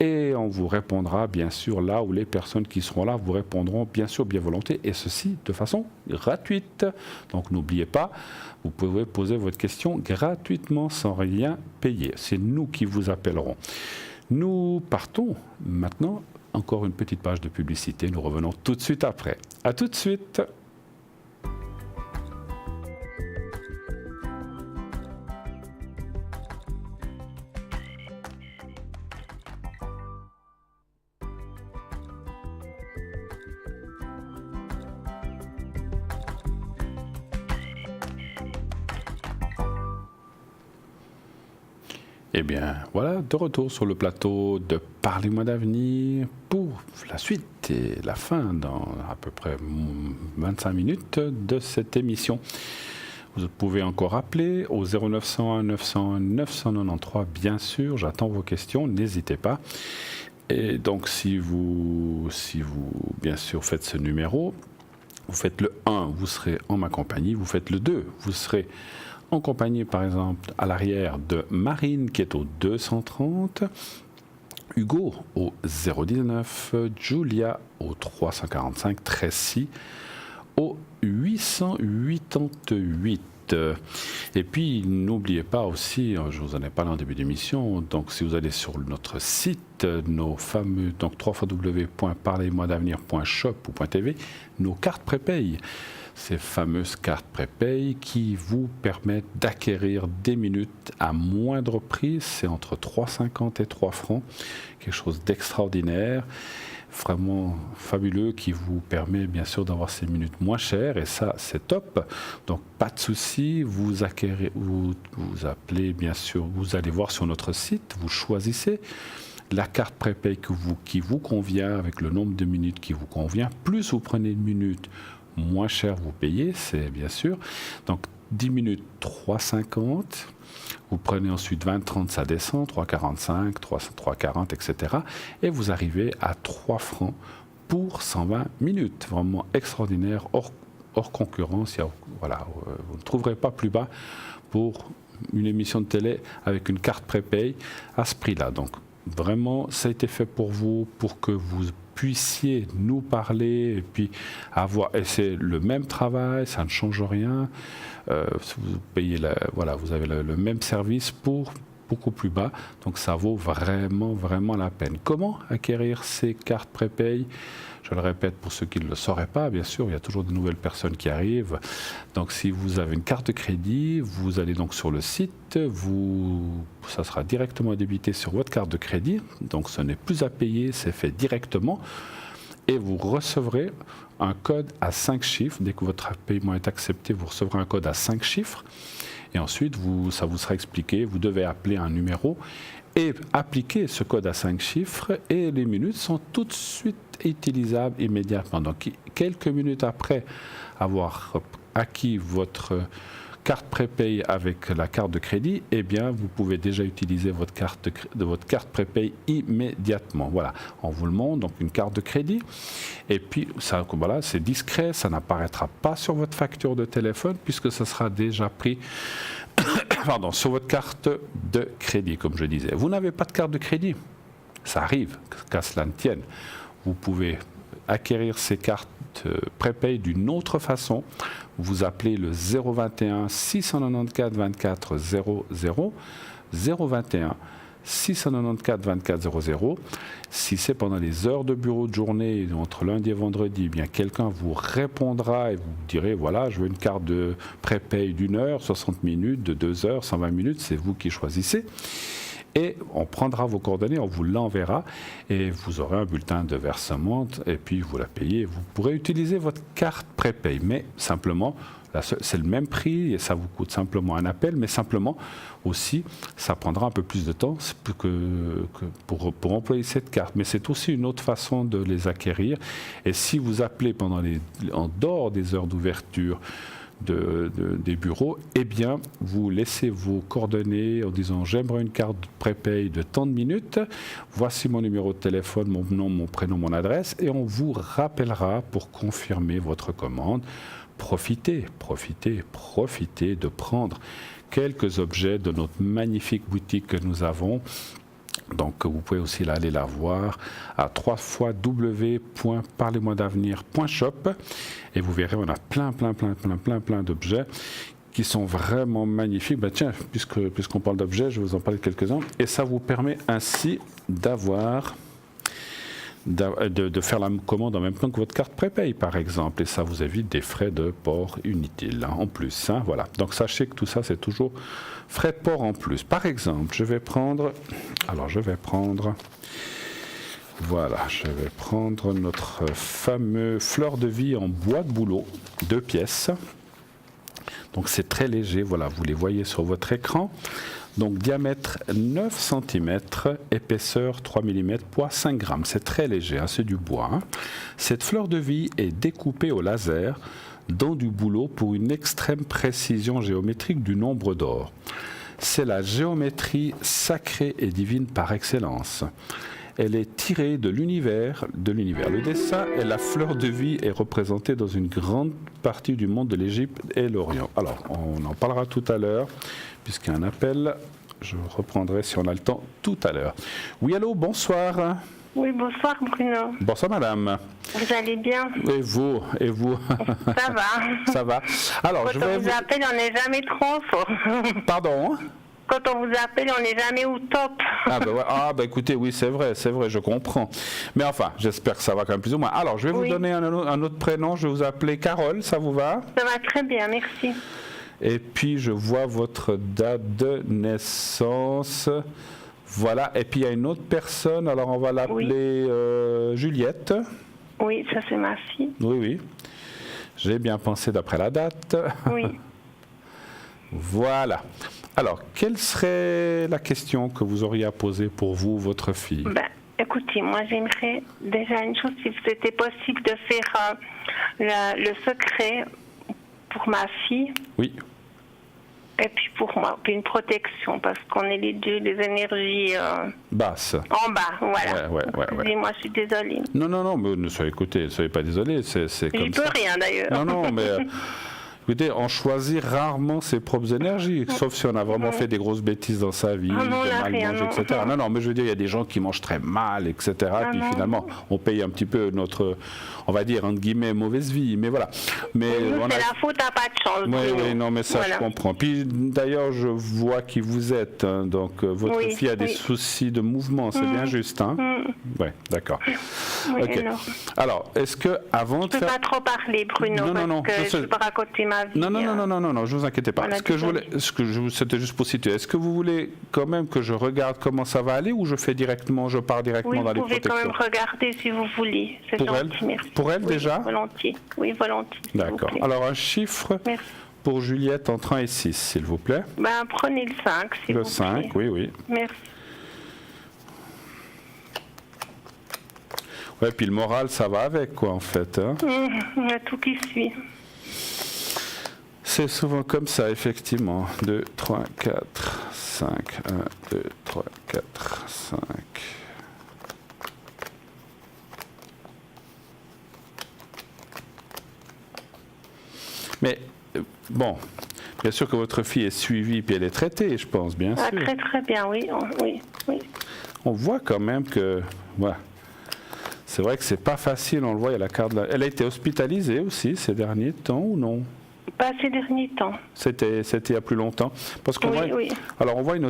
et on vous répondra bien sûr là où les personnes qui seront là vous répondront bien sûr bien volontiers, et ceci de façon gratuite. Donc n'oubliez pas, vous pouvez poser votre question gratuitement sans rien payer. C'est nous qui vous appellerons. Nous partons maintenant, encore une petite page de publicité, nous revenons tout de suite après. À tout de suite. Eh bien, voilà, de retour sur le plateau de Parlez-moi d'avenir pour la suite et la fin dans à peu près 25 minutes de cette émission. Vous pouvez encore appeler au 0901 901 993, bien sûr, j'attends vos questions, n'hésitez pas. Et donc, si vous bien sûr, faites ce numéro, vous faites le 1, vous serez en ma compagnie, vous faites le 2, vous serez en compagnie, par exemple, à l'arrière de Marine, qui est au 230, Hugo au 019, Julia au 345, Tracy au 888. Et puis, n'oubliez pas aussi, je vous en ai parlé en début d'émission, donc si vous allez sur notre site, nos fameux, donc www.parlez-moi-d'avenir.shop ou .tv, nos cartes prépay. Ces fameuses cartes prépay qui vous permettent d'acquérir des minutes à moindre prix, c'est entre 3,50 et 3 francs, quelque chose d'extraordinaire. Vraiment fabuleux qui vous permet bien sûr d'avoir ces minutes moins chères et ça c'est top. Donc pas de souci, vous appelez bien sûr, vous allez voir sur notre site, vous choisissez la carte prépay qui vous convient avec le nombre de minutes qui vous convient, plus vous prenez une minute moins chère vous payez, c'est bien sûr. Donc 10 minutes 3,50. Vous prenez ensuite 20-30, ça descend, 3,45, 3,40, etc. Et vous arrivez à 3 francs pour 120 minutes. Vraiment extraordinaire, hors concurrence. Voilà, vous ne trouverez pas plus bas pour une émission de télé avec une carte prépay à ce prix-là. Donc vraiment, ça a été fait pour vous, pour que vous puissiez nous parler et puis et c'est le même travail, ça ne change rien. Vous payez vous avez le même service pour beaucoup plus bas, donc ça vaut vraiment, vraiment la peine. Comment acquérir ces cartes prépay ? Je le répète pour ceux qui ne le sauraient pas, bien sûr, il y a toujours de nouvelles personnes qui arrivent. Donc si vous avez une carte de crédit, vous allez donc sur le site, ça sera directement débité sur votre carte de crédit, donc ce n'est plus à payer, c'est fait directement. Et vous recevrez un code à 5 chiffres. Dès que votre paiement est accepté, vous recevrez un code à 5 chiffres. Et ensuite, ça vous sera expliqué, vous devez appeler un numéro et appliquer ce code à 5 chiffres et les minutes sont tout de suite utilisables immédiatement. Donc, quelques minutes après avoir acquis votre carte prépay avec la carte de crédit, eh bien, vous pouvez déjà utiliser votre carte prépay immédiatement. Voilà, on vous le montre, donc une carte de crédit. Et puis, ça, voilà, c'est discret, ça n'apparaîtra pas sur votre facture de téléphone puisque ça sera déjà pris sur votre carte de crédit, comme je disais. Vous n'avez pas de carte de crédit, ça arrive, qu'à cela ne tienne. Vous pouvez acquérir ces cartes prépay d'une autre façon. Vous appelez le 021 694 24 00, 021 694 24 00. Si c'est pendant les heures de bureau de journée, entre lundi et vendredi, eh bien quelqu'un vous répondra et vous direz, voilà, je veux une carte de prépay d'1 heure, 60 minutes, de 2 heures, 120 minutes, c'est vous qui choisissez. Et on prendra vos coordonnées, on vous l'enverra et vous aurez un bulletin de versement et puis vous la payez. Vous pourrez utiliser votre carte prépay, mais simplement, c'est le même prix et ça vous coûte simplement un appel, mais simplement aussi, ça prendra un peu plus de temps pour employer cette carte. Mais c'est aussi une autre façon de les acquérir. Et si vous appelez en dehors des heures d'ouverture, des bureaux, eh bien, vous laissez vos coordonnées en disant j'aimerais une carte prépay de tant de minutes, voici mon numéro de téléphone, mon nom, mon prénom, mon adresse, et on vous rappellera pour confirmer votre commande. Profitez de prendre quelques objets de notre magnifique boutique que nous avons. Donc vous pouvez aussi aller la voir à www.parlez-moi-d'avenir.shop et vous verrez on a plein d'objets qui sont vraiment magnifiques. Tiens, puisqu'on parle d'objets, je vais vous en parler de quelques-uns et ça vous permet ainsi de faire la commande en même temps que votre carte prépay par exemple et ça vous évite des frais de port inutiles en plus. Voilà. Donc sachez que tout ça c'est toujours frais de port en plus. Par exemple, je vais prendre notre fameux fleur de vie en bois de bouleau, 2 pièces. Donc c'est très léger, voilà, vous les voyez sur votre écran. Donc diamètre 9 cm, épaisseur 3 mm, poids 5 grammes. C'est très léger, c'est du bois. Cette fleur de vie est découpée au laser dans du bouleau pour une extrême précision géométrique du nombre d'or. C'est la géométrie sacrée et divine par excellence. Elle est tirée de l'univers. Le dessin et la fleur de vie est représentée dans une grande partie du monde de l'Égypte et l'Orient. Alors, on en parlera tout à l'heure, puisqu'il y a un appel. Je reprendrai si on a le temps tout à l'heure. Oui, allô, bonsoir.
Oui, bonsoir Bruno.
Bonsoir madame.
Vous allez bien?
Et vous?
Ça va.
Ça va. Alors,
quand on vous appelle, on n'est jamais trop fort.
Pardon?
Quand on vous appelle, on n'est jamais au top.
Écoutez, oui, c'est vrai, je comprends. Mais enfin, j'espère que ça va quand même plus ou moins. Alors, je vais vous donner un autre prénom, je vais vous appeler Carole, ça vous va?
Ça va très bien, merci.
Et puis, je vois votre date de naissance. Voilà, et puis il y a une autre personne, alors on va l'appeler Juliette.
Oui, ça c'est ma fille.
Oui. J'ai bien pensé d'après la date.
Oui.
Voilà. Alors, quelle serait la question que vous auriez à poser pour vous, votre fille?
Écoutez, moi j'aimerais déjà une chose, si c'était possible de faire le secret pour ma fille.
Oui.
Et puis pour moi, puis une protection, parce qu'on est les deux, les énergies
basses.
En bas, voilà.
Ouais.
Excusez-moi, je suis désolée.
Non, mais ne soyez pas désolé, c'est comme ça.
Je peux rien d'ailleurs.
Non, mais écoutez, on choisit rarement ses propres énergies, sauf si on a vraiment fait des grosses bêtises dans sa vie, mal mangé, etc. Non, mais je veux dire, il y a des gens qui mangent très mal, etc. Puis finalement, on paye un petit peu notre, on va dire, entre guillemets, mauvaise vie. Mais voilà. Mais
c'est la faute à pas de chance.
Oui, non, mais ça, je comprends. Puis d'ailleurs, je vois qui vous êtes. Hein, donc, votre fille a des soucis de mouvement, c'est bien juste. Hein? Oui, d'accord.
Oui,
okay. Alors, est-ce que avant de
faire... Je ne peux pas trop parler, Bruno, parce que je ne peux pas raconter ma vie.
Non, je vous inquiétez pas. C'était juste pour situer. Est-ce que vous voulez quand même que je regarde comment ça va aller ou je pars directement dans les protections?
Vous pouvez quand même regarder si vous voulez. C'est gentil, merci.
Pour elle déjà?
Volontiers. Oui, volontiers.
D'accord. Alors un chiffre pour Juliette entre 1 et 6, s'il vous plaît.
Prenez le 5, s'il vous plaît.
Le 5, oui.
Merci.
Ouais, puis le moral, ça va avec, quoi, en fait. Hein?
Il y a tout qui suit.
C'est souvent comme ça, effectivement. 2, 3, 4, 5. 1, 2, 3, 4, 5. Mais, bon, bien sûr que votre fille est suivie puis elle est traitée, je pense, bien sûr.
Très, très bien, oui.
On voit quand même que... Voilà. C'est vrai que c'est pas facile, on le voit, il y a la carte. Elle a été hospitalisée aussi ces derniers temps ou non?
Pas ces derniers temps.
C'était il y a plus longtemps. Parce qu'on alors on voit une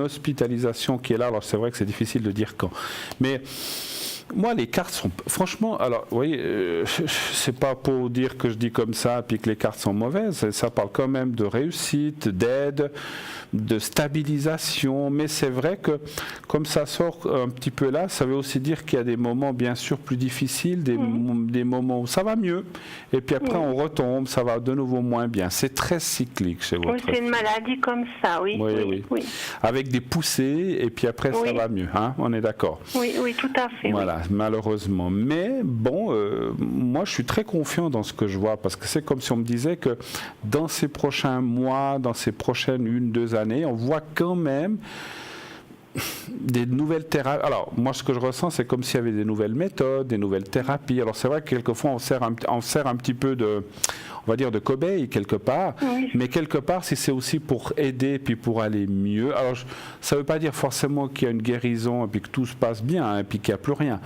hospitalisation qui est là, alors c'est vrai que c'est difficile de dire quand. Mais moi, les cartes sont... Franchement, alors, vous voyez, c'est pas pour dire que je dis comme ça puis que les cartes sont mauvaises. Ça parle quand même de réussite, d'aide, de stabilisation. Mais c'est vrai que, comme ça sort un petit peu là, ça veut aussi dire qu'il y a des moments, bien sûr, plus difficiles, des moments où ça va mieux. Et puis après, on retombe, ça va de nouveau moins bien. C'est très cyclique chez votre
fille. C'est une maladie comme ça, oui.
Avec des poussées, et puis après, ça va mieux. Hein, on est d'accord?
Oui, tout à fait.
Voilà. Malheureusement. Mais bon, moi je suis très confiant dans ce que je vois parce que c'est comme si on me disait que dans ces prochains mois, dans ces prochaines 1-2 années, on voit quand même des nouvelles thérapies. Alors moi ce que je ressens c'est comme s'il y avait des nouvelles méthodes, des nouvelles thérapies. Alors c'est vrai que quelquefois on sert un petit peu de... on va dire de cobaye quelque part, mais quelque part si c'est aussi pour aider puis pour aller mieux, alors ça ne veut pas dire forcément qu'il y a une guérison et puis que tout se passe bien et puis qu'il n'y a plus rien,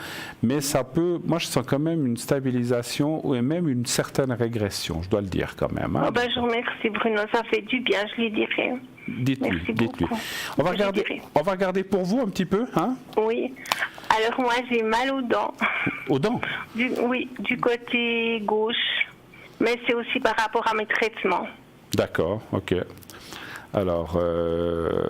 mais ça peut, moi je sens quand même une stabilisation ou même une certaine régression, je dois le dire quand même. Hein.
Je vous remercie Bruno, ça fait du bien, je lui dirai.
Dites-lui. On va regarder pour vous un petit peu, hein?
Oui. Alors moi j'ai mal aux dents.
Aux dents?
Du côté gauche. Mais c'est aussi par rapport à mes traitements.
D'accord, ok. Alors,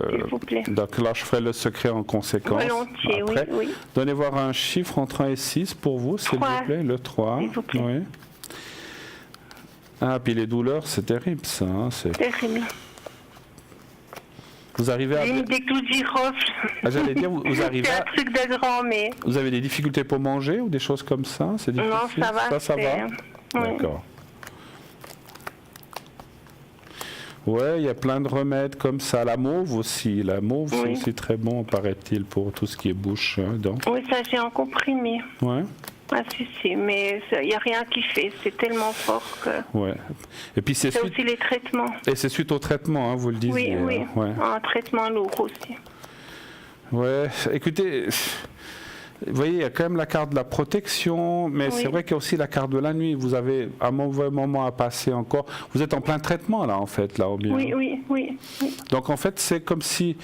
s'il vous plaît.
Donc là, je ferai le secret en conséquence.
Volontiers,
après.
Oui.
Donnez voir un chiffre entre 1 et 6 pour vous, s'il vous plaît. Le 3.
S'il vous plaît.
Oui. Ah, puis les douleurs, c'est terrible, ça. Hein, c'est
terrible.
Vous arrivez à...
Des clous de girofle.
J'allais dire, vous arrivez
à... C'est un truc de grand, mais...
Vous avez des difficultés pour manger ou des choses comme ça? C'est difficile?
Non, ça va.
Ça va? D'accord. Ouais, il y a plein de remèdes comme ça. La mauve aussi. La mauve, c'est aussi très bon, paraît-il, pour tout ce qui est bouche. Dents.
Oui, ça, j'ai en comprimé.
Ouais.
Ah, si, mais il n'y a rien qui fait. C'est tellement fort que...
Ouais. Et puis c'est
aussi les traitements.
Et c'est suite au traitement, hein, vous le disiez.
Oui.
Ouais.
Un traitement lourd aussi.
Ouais, écoutez... Vous voyez, il y a quand même la carte de la protection, mais c'est vrai qu'il y a aussi la carte de la nuit. Vous avez un mauvais moment à passer encore. Vous êtes en plein traitement, là, en fait, là, au bien.
Oui.
Donc, en fait, c'est comme si...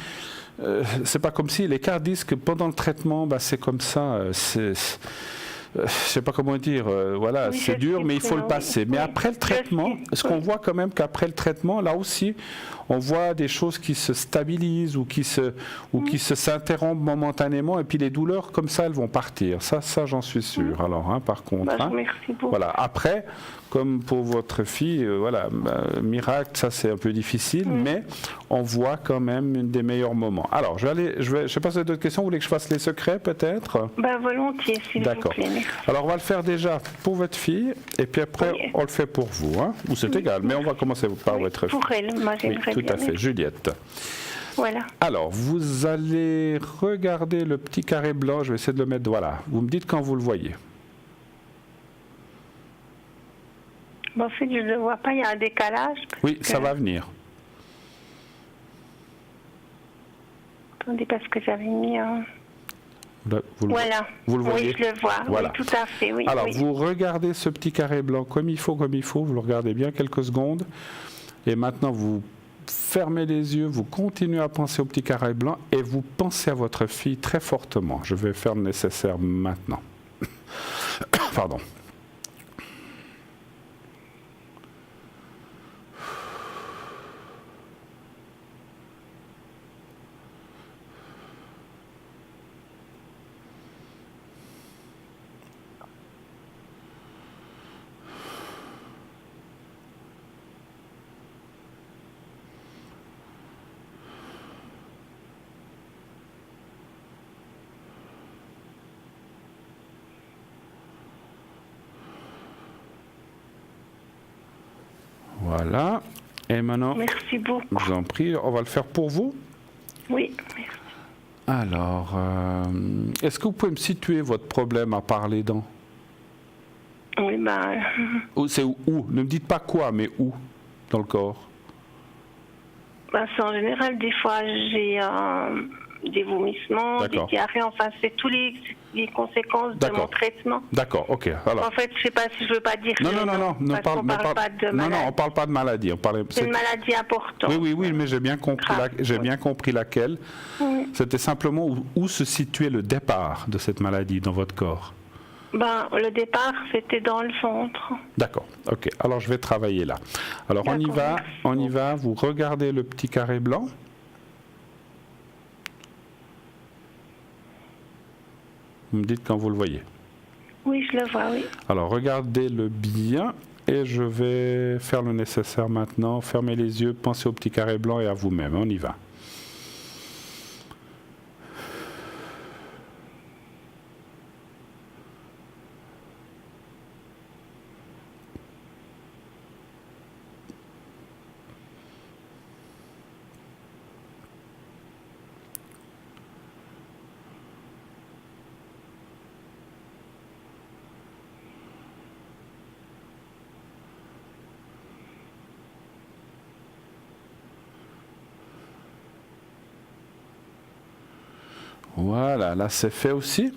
c'est pas comme si... Les cartes disent que pendant le traitement, c'est comme ça. Je sais pas comment dire, voilà, c'est dur, mais il faut le passer. Mais après le traitement, ce qu'on voit quand même qu'après le traitement, là aussi, on voit des choses qui se stabilisent ou qui s'interrompent momentanément, et puis les douleurs comme ça, elles vont partir. Ça j'en suis sûr. Alors, par contre,
merci beaucoup.
voilà. Après, comme pour votre fille, miracle, ça c'est un peu difficile, mais on voit quand même des meilleurs moments. Alors, je sais pas si vous avez d'autres questions. Vous voulez que je fasse les secrets, peut-être?
Volontiers, s'il vous plaît. Merci.
Alors, on va le faire déjà pour votre fille, et puis après, on le fait pour vous. Ou c'est égal, mais on va commencer par votre fille.
Pour elle, moi j'aimerais
tout à fait. Juliette.
Voilà.
Alors, vous allez regarder le petit carré blanc. Je vais essayer de le mettre. Voilà. Vous me dites quand vous le voyez.
En fait, je ne le vois pas. Il y a un décalage.
Oui, ça va venir.
Attendez, parce que j'avais mis un...
Voilà. Vous le voyez?
Oui, je le vois.
Voilà.
Oui, tout à fait. Oui,
alors, vous regardez ce petit carré blanc comme il faut. Vous le regardez bien quelques secondes. Et maintenant, vous fermez les yeux, vous continuez à penser au petit carré blanc et vous pensez à votre fille très fortement. Je vais faire le nécessaire maintenant. Pardon. Voilà. Et maintenant,
merci beaucoup.
Je vous en prie, on va le faire pour vous.
Oui, merci.
Alors, est-ce que vous pouvez me situer votre problème à part les dents?
Oui,
c'est où? Ne me dites pas quoi, mais où dans le corps?
C'est en général, des fois, j'ai des vomissements, des diarrhées, enfin, c'est tous les conséquences de mon traitement.
D'accord, ok. Alors.
En fait, je ne sais pas si je ne veux pas dire.
Non, on parle pas de maladie. Non, on parle pas de maladie. C'est
une maladie importante.
Oui, mais j'ai bien compris laquelle. Oui. C'était simplement où se situait le départ de cette maladie dans votre corps.
Le départ, c'était dans le ventre.
D'accord, ok. Alors, je vais travailler là. Alors, on y va. Vous regardez le petit carré blanc. Vous me dites quand vous le voyez.
Oui, je le vois, oui.
Alors, regardez-le bien et je vais faire le nécessaire maintenant. Fermez les yeux, pensez au petit carré blanc et à vous-même. On y va. Voilà, là c'est fait aussi.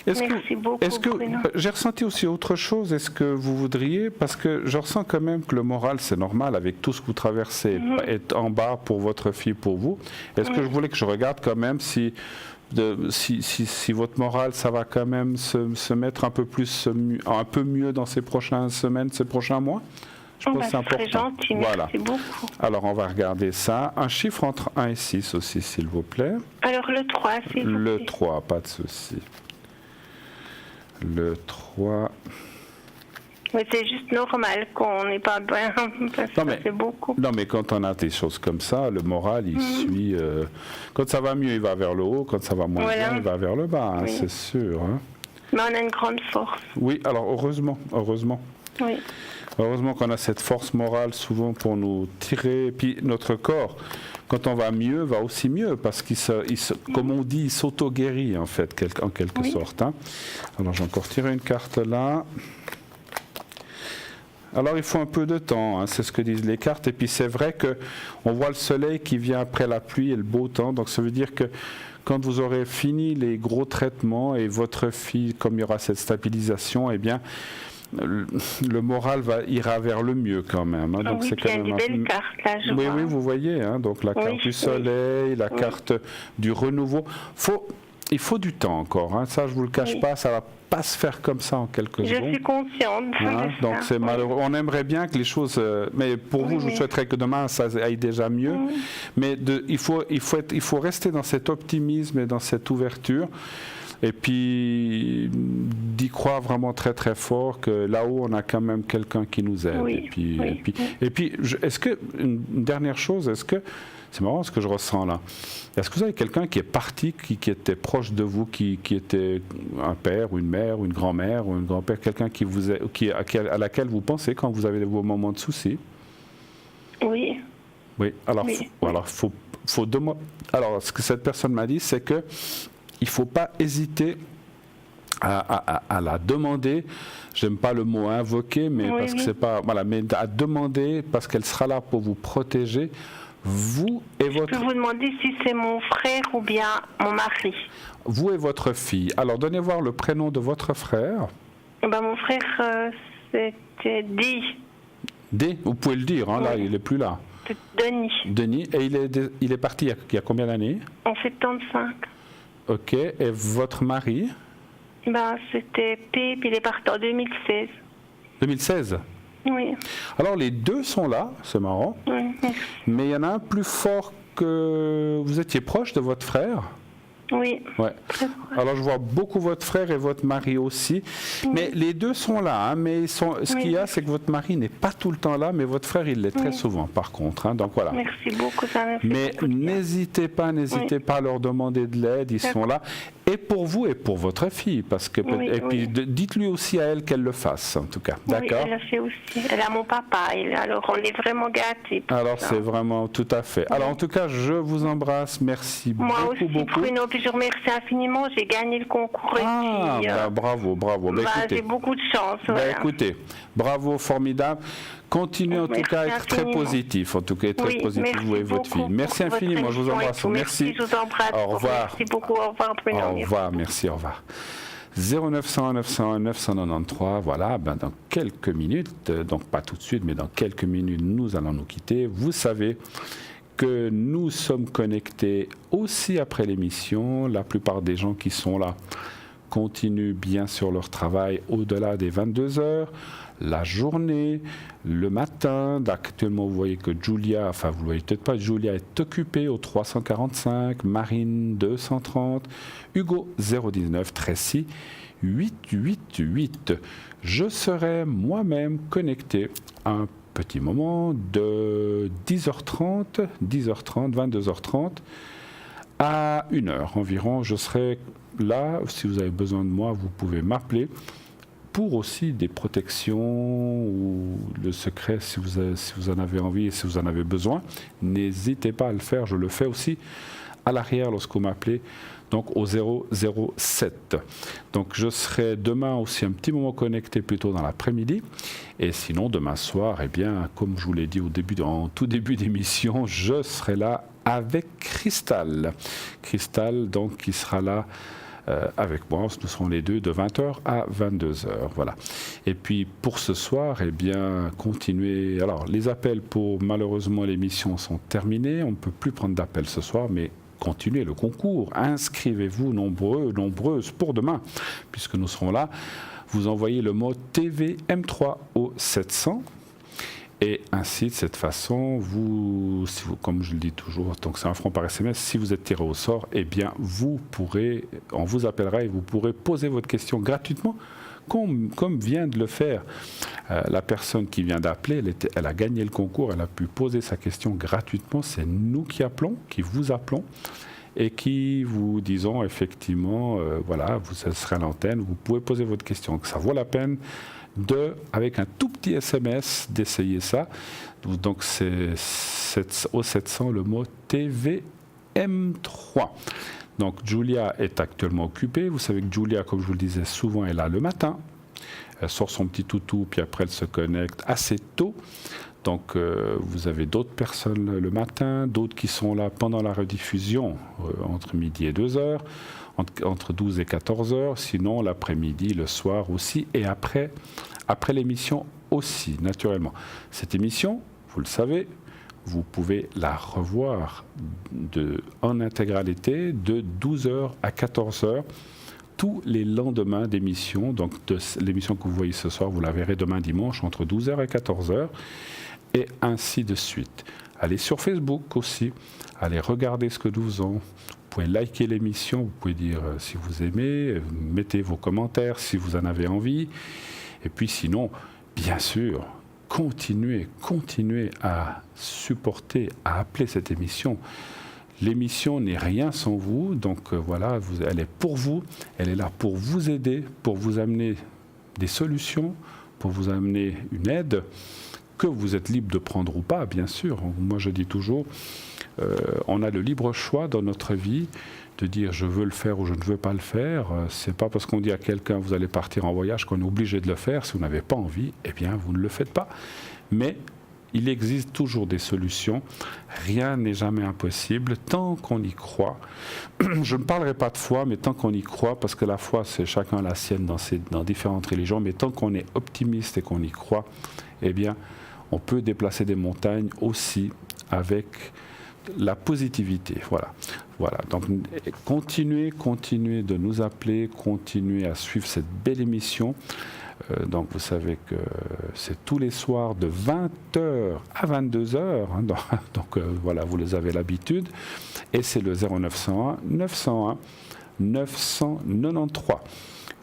Merci beaucoup.
Est-ce que j'ai ressenti aussi autre chose? Est-ce que vous voudriez, parce que je ressens quand même que le moral, c'est normal avec tout ce que vous traversez, est en bas pour votre fille, pour vous. Est-ce que je voulais que je regarde quand même si votre moral, ça va quand même se mettre un peu mieux dans ces prochaines semaines, ces prochains mois? Je pense que c'est important.
Très gentil, merci beaucoup.
Alors, on va regarder ça. Un chiffre entre 1 et 6 aussi, s'il vous plaît.
Alors, le 3, s'il vous plaît.
Le 3, pas de souci. Le 3...
Mais c'est juste normal qu'on n'ait pas bien, parce que c'est beaucoup.
Non, mais quand on a des choses comme ça, le moral, il suit... quand ça va mieux, il va vers le haut. Quand ça va moins bien, il va vers le bas, hein, c'est sûr. Hein.
Mais on a une grande force.
Oui, alors heureusement.
Oui.
Heureusement qu'on a cette force morale souvent pour nous tirer. Et puis notre corps, quand on va mieux, va aussi mieux parce comme on dit, il s'auto-guérit en fait, en quelque sorte. Hein. Alors j'ai encore tiré une carte là. Alors il faut un peu de temps, hein, c'est ce que disent les cartes. Et puis c'est vrai qu'on voit le soleil qui vient après la pluie et le beau temps. Donc ça veut dire que quand vous aurez fini les gros traitements et votre fille, comme il y aura cette stabilisation, eh bien, le moral ira vers le mieux quand même. Hein. Donc
oui,
c'est
il y a des belles cartes là, je vois.
Oui, vous voyez, hein, donc la carte du soleil, la carte du renouveau. Il faut du temps encore, hein. Ça je vous le cache pas, ça va pas se faire comme ça en quelques secondes.
Je suis consciente.
Hein, donc c'est malheureux. On aimerait bien que les choses, mais pour vous, je vous souhaiterais que demain ça aille déjà mieux. Mais il faut rester dans cet optimisme et dans cette ouverture. Et puis d'y croire vraiment très très fort que là-haut on a quand même quelqu'un qui nous aide. Et puis est-ce que une dernière chose, est-ce que c'est marrant ce que je ressens là. Est-ce que vous avez quelqu'un qui est parti, qui était proche de vous, qui était un père ou une mère ou une grand-mère ou un grand-père, quelqu'un à laquelle vous pensez quand vous avez vos moments de soucis?
Oui.
Oui. Alors alors ce que cette personne m'a dit, c'est que il faut pas hésiter à la demander. J'aime pas le mot invoquer, mais parce que c'est pas mais à demander parce qu'elle sera là pour vous protéger. Vous et votre...
Je peux vous demander si c'est mon frère ou bien mon mari.
Vous et votre fille. Alors, donnez voir le prénom de votre frère.
Mon frère, c'était D.
D, vous pouvez le dire, hein, là, il n'est plus là.
Denis.
Denis, et il est parti il y a combien d'années?
En 75.
Ok, et votre mari?
C'était P, puis il est parti en 2016.
2016?
Oui.
Alors les deux sont là, c'est marrant, mais il y en a un plus fort que... Vous étiez proche de votre frère?
Oui.
Ouais. Alors je vois beaucoup votre frère et votre mari aussi, mais les deux sont là, hein, mais ce qu'il y a, c'est que votre mari n'est pas tout le temps là, mais votre frère il l'est très souvent par contre, hein, donc voilà.
Merci beaucoup, ça me fait
mais n'hésitez pas à leur demander de l'aide, ils sont là, et pour vous et pour votre fille, parce que puis dites-lui aussi à elle qu'elle le fasse en tout cas, d'accord?
Oui, elle a fait aussi, elle a mon papa, alors on est vraiment gâtés.
Alors c'est vraiment tout à fait. Alors en tout cas, je vous embrasse, merci beaucoup.
Moi aussi, Bruno. Je vous remercie infiniment, j'ai gagné le concours.
Bravo.
J'ai beaucoup de chance.
Écoutez, bravo, formidable. Continuez en tout cas à être très positif, vous et votre fille. Merci infiniment, je vous embrasse. Merci.
Je vous embrasse.
Au revoir.
Merci beaucoup, au revoir.
Au revoir, merci, au revoir. 0900 901 993, voilà, dans quelques minutes, donc pas tout de suite, mais dans quelques minutes, nous allons nous quitter. Vous savez que nous sommes connectés aussi après l'émission. La plupart des gens qui sont là continuent bien sur leur travail au-delà des 22 heures, la journée, le matin. Actuellement, vous voyez que Julia, enfin vous ne voyez peut-être pas, Julia est occupée au 345, Marine 230, Hugo 019, Tracy 888. Je serai moi-même connecté à un petit moment de 10h30, 22h30 à 1h environ. Je serai là, si vous avez besoin de moi, vous pouvez m'appeler pour aussi des protections ou le secret si vous en avez envie et si vous en avez besoin. N'hésitez pas à le faire, je le fais aussi à l'arrière lorsque vous m'appelez, donc au 007. Donc je serai demain aussi un petit moment connecté plutôt dans l'après-midi. Et sinon demain soir, eh bien, comme je vous l'ai dit en tout début d'émission, je serai là avec Cristal. Cristal, donc, qui sera là avec moi. Nous serons les deux de 20h à 22h. Voilà. Et puis pour ce soir, eh bien, continuez. Alors, les appels pour malheureusement l'émission sont terminés. On ne peut plus prendre d'appels ce soir, mais continuez le concours. Inscrivez-vous nombreuses pour demain, puisque nous serons là. Vous envoyez le mot TVM3 au 700. Et ainsi, de cette façon, comme je le dis toujours, donc c'est 1 franc par SMS, si vous êtes tiré au sort, eh bien, on vous appellera et vous pourrez poser votre question gratuitement, comme vient de le faire la personne qui vient d'appeler. Elle a gagné le concours, elle a pu poser sa question gratuitement. C'est nous qui vous appelons et qui vous disons effectivement, voilà, vous serez à l'antenne, vous pouvez poser votre question. Donc, ça vaut la peine avec un tout petit SMS, d'essayer ça. Donc c'est au 700 le mot TVM3. Donc Julia est actuellement occupée. Vous savez que Julia, comme je vous le disais souvent, est là le matin. Elle sort son petit toutou, puis après elle se connecte assez tôt. Donc vous avez d'autres personnes le matin, d'autres qui sont là pendant la rediffusion, entre midi et 2h, entre 12 et 14h, sinon l'après-midi, le soir aussi, et après l'émission aussi, naturellement. Cette émission, vous le savez, vous pouvez la revoir en intégralité de 12h à 14h, tous les lendemains d'émission. Donc l'émission que vous voyez ce soir, vous la verrez demain dimanche entre 12h et 14h, et ainsi de suite. Allez sur Facebook aussi, allez regarder ce que nous faisons. Vous pouvez liker l'émission, vous pouvez dire si vous aimez, mettez vos commentaires si vous en avez envie. Et puis sinon, bien sûr, continuez à supporter, à appeler cette émission. L'émission n'est rien sans vous, donc voilà, elle est pour vous, elle est là pour vous aider, pour vous amener des solutions, pour vous amener une aide, que vous êtes libre de prendre ou pas, bien sûr. Moi, je dis toujours, on a le libre choix dans notre vie de dire je veux le faire ou je ne veux pas le faire. C'est pas parce qu'on dit à quelqu'un vous allez partir en voyage qu'on est obligé de le faire. Si vous n'avez pas envie, eh bien vous ne le faites pas. Mais il existe toujours des solutions. Rien n'est jamais impossible tant qu'on y croit. Je ne parlerai pas de foi, mais tant qu'on y croit, parce que la foi c'est chacun la sienne dans différentes religions, mais tant qu'on est optimiste et qu'on y croit, eh bien on peut déplacer des montagnes aussi avec la positivité, voilà. Donc continuez de nous appeler, continuez à suivre cette belle émission. Donc vous savez que c'est tous les soirs de 20h à 22h, hein, donc voilà, vous les avez l'habitude. Et c'est le 0901 901 993.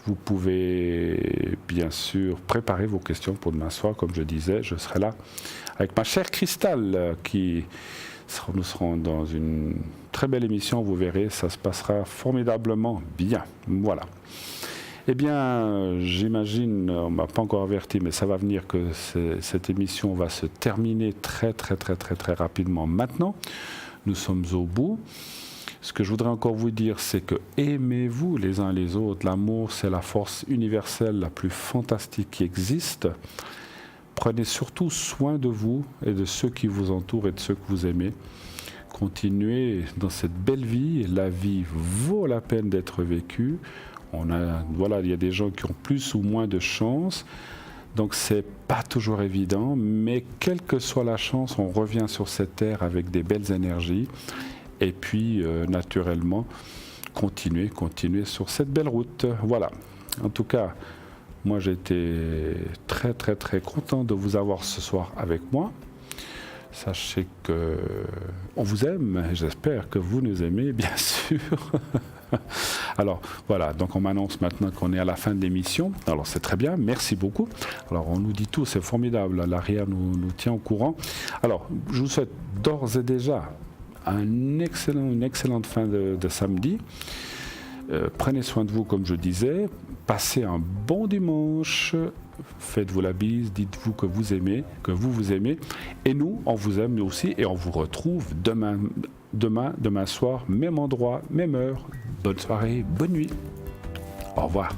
Vous pouvez bien sûr préparer vos questions pour demain soir, comme je disais, je serai là avec ma chère Cristal nous serons dans une très belle émission, vous verrez, ça se passera formidablement bien. Voilà. Eh bien, j'imagine, on ne m'a pas encore averti, mais ça va venir que cette émission va se terminer très rapidement maintenant. Nous sommes au bout. Ce que je voudrais encore vous dire, c'est que aimez-vous les uns les autres. L'amour, c'est la force universelle la plus fantastique qui existe. Prenez surtout soin de vous et de ceux qui vous entourent et de ceux que vous aimez. Continuez dans cette belle vie. La vie vaut la peine d'être vécue. Il y a des gens qui ont plus ou moins de chance. Donc c'est pas toujours évident, mais quelle que soit la chance, on revient sur cette terre avec des belles énergies. Et puis, naturellement, continuez sur cette belle route. Voilà. En tout cas, moi, j'étais très content de vous avoir ce soir avec moi. Sachez qu'on vous aime et j'espère que vous nous aimez, bien sûr. Alors, voilà, donc on m'annonce maintenant qu'on est à la fin de l'émission. Alors, c'est très bien, merci beaucoup. Alors, on nous dit tout, c'est formidable. L'ARIA nous tient au courant. Alors, je vous souhaite d'ores et déjà une excellente fin de samedi. Prenez soin de vous, comme je disais. Passez un bon dimanche. Faites-vous la bise. Dites-vous que vous aimez, que vous aimez. Et nous, on vous aime nous aussi. Et on vous retrouve demain soir, même endroit, même heure. Bonne soirée, bonne nuit. Au revoir.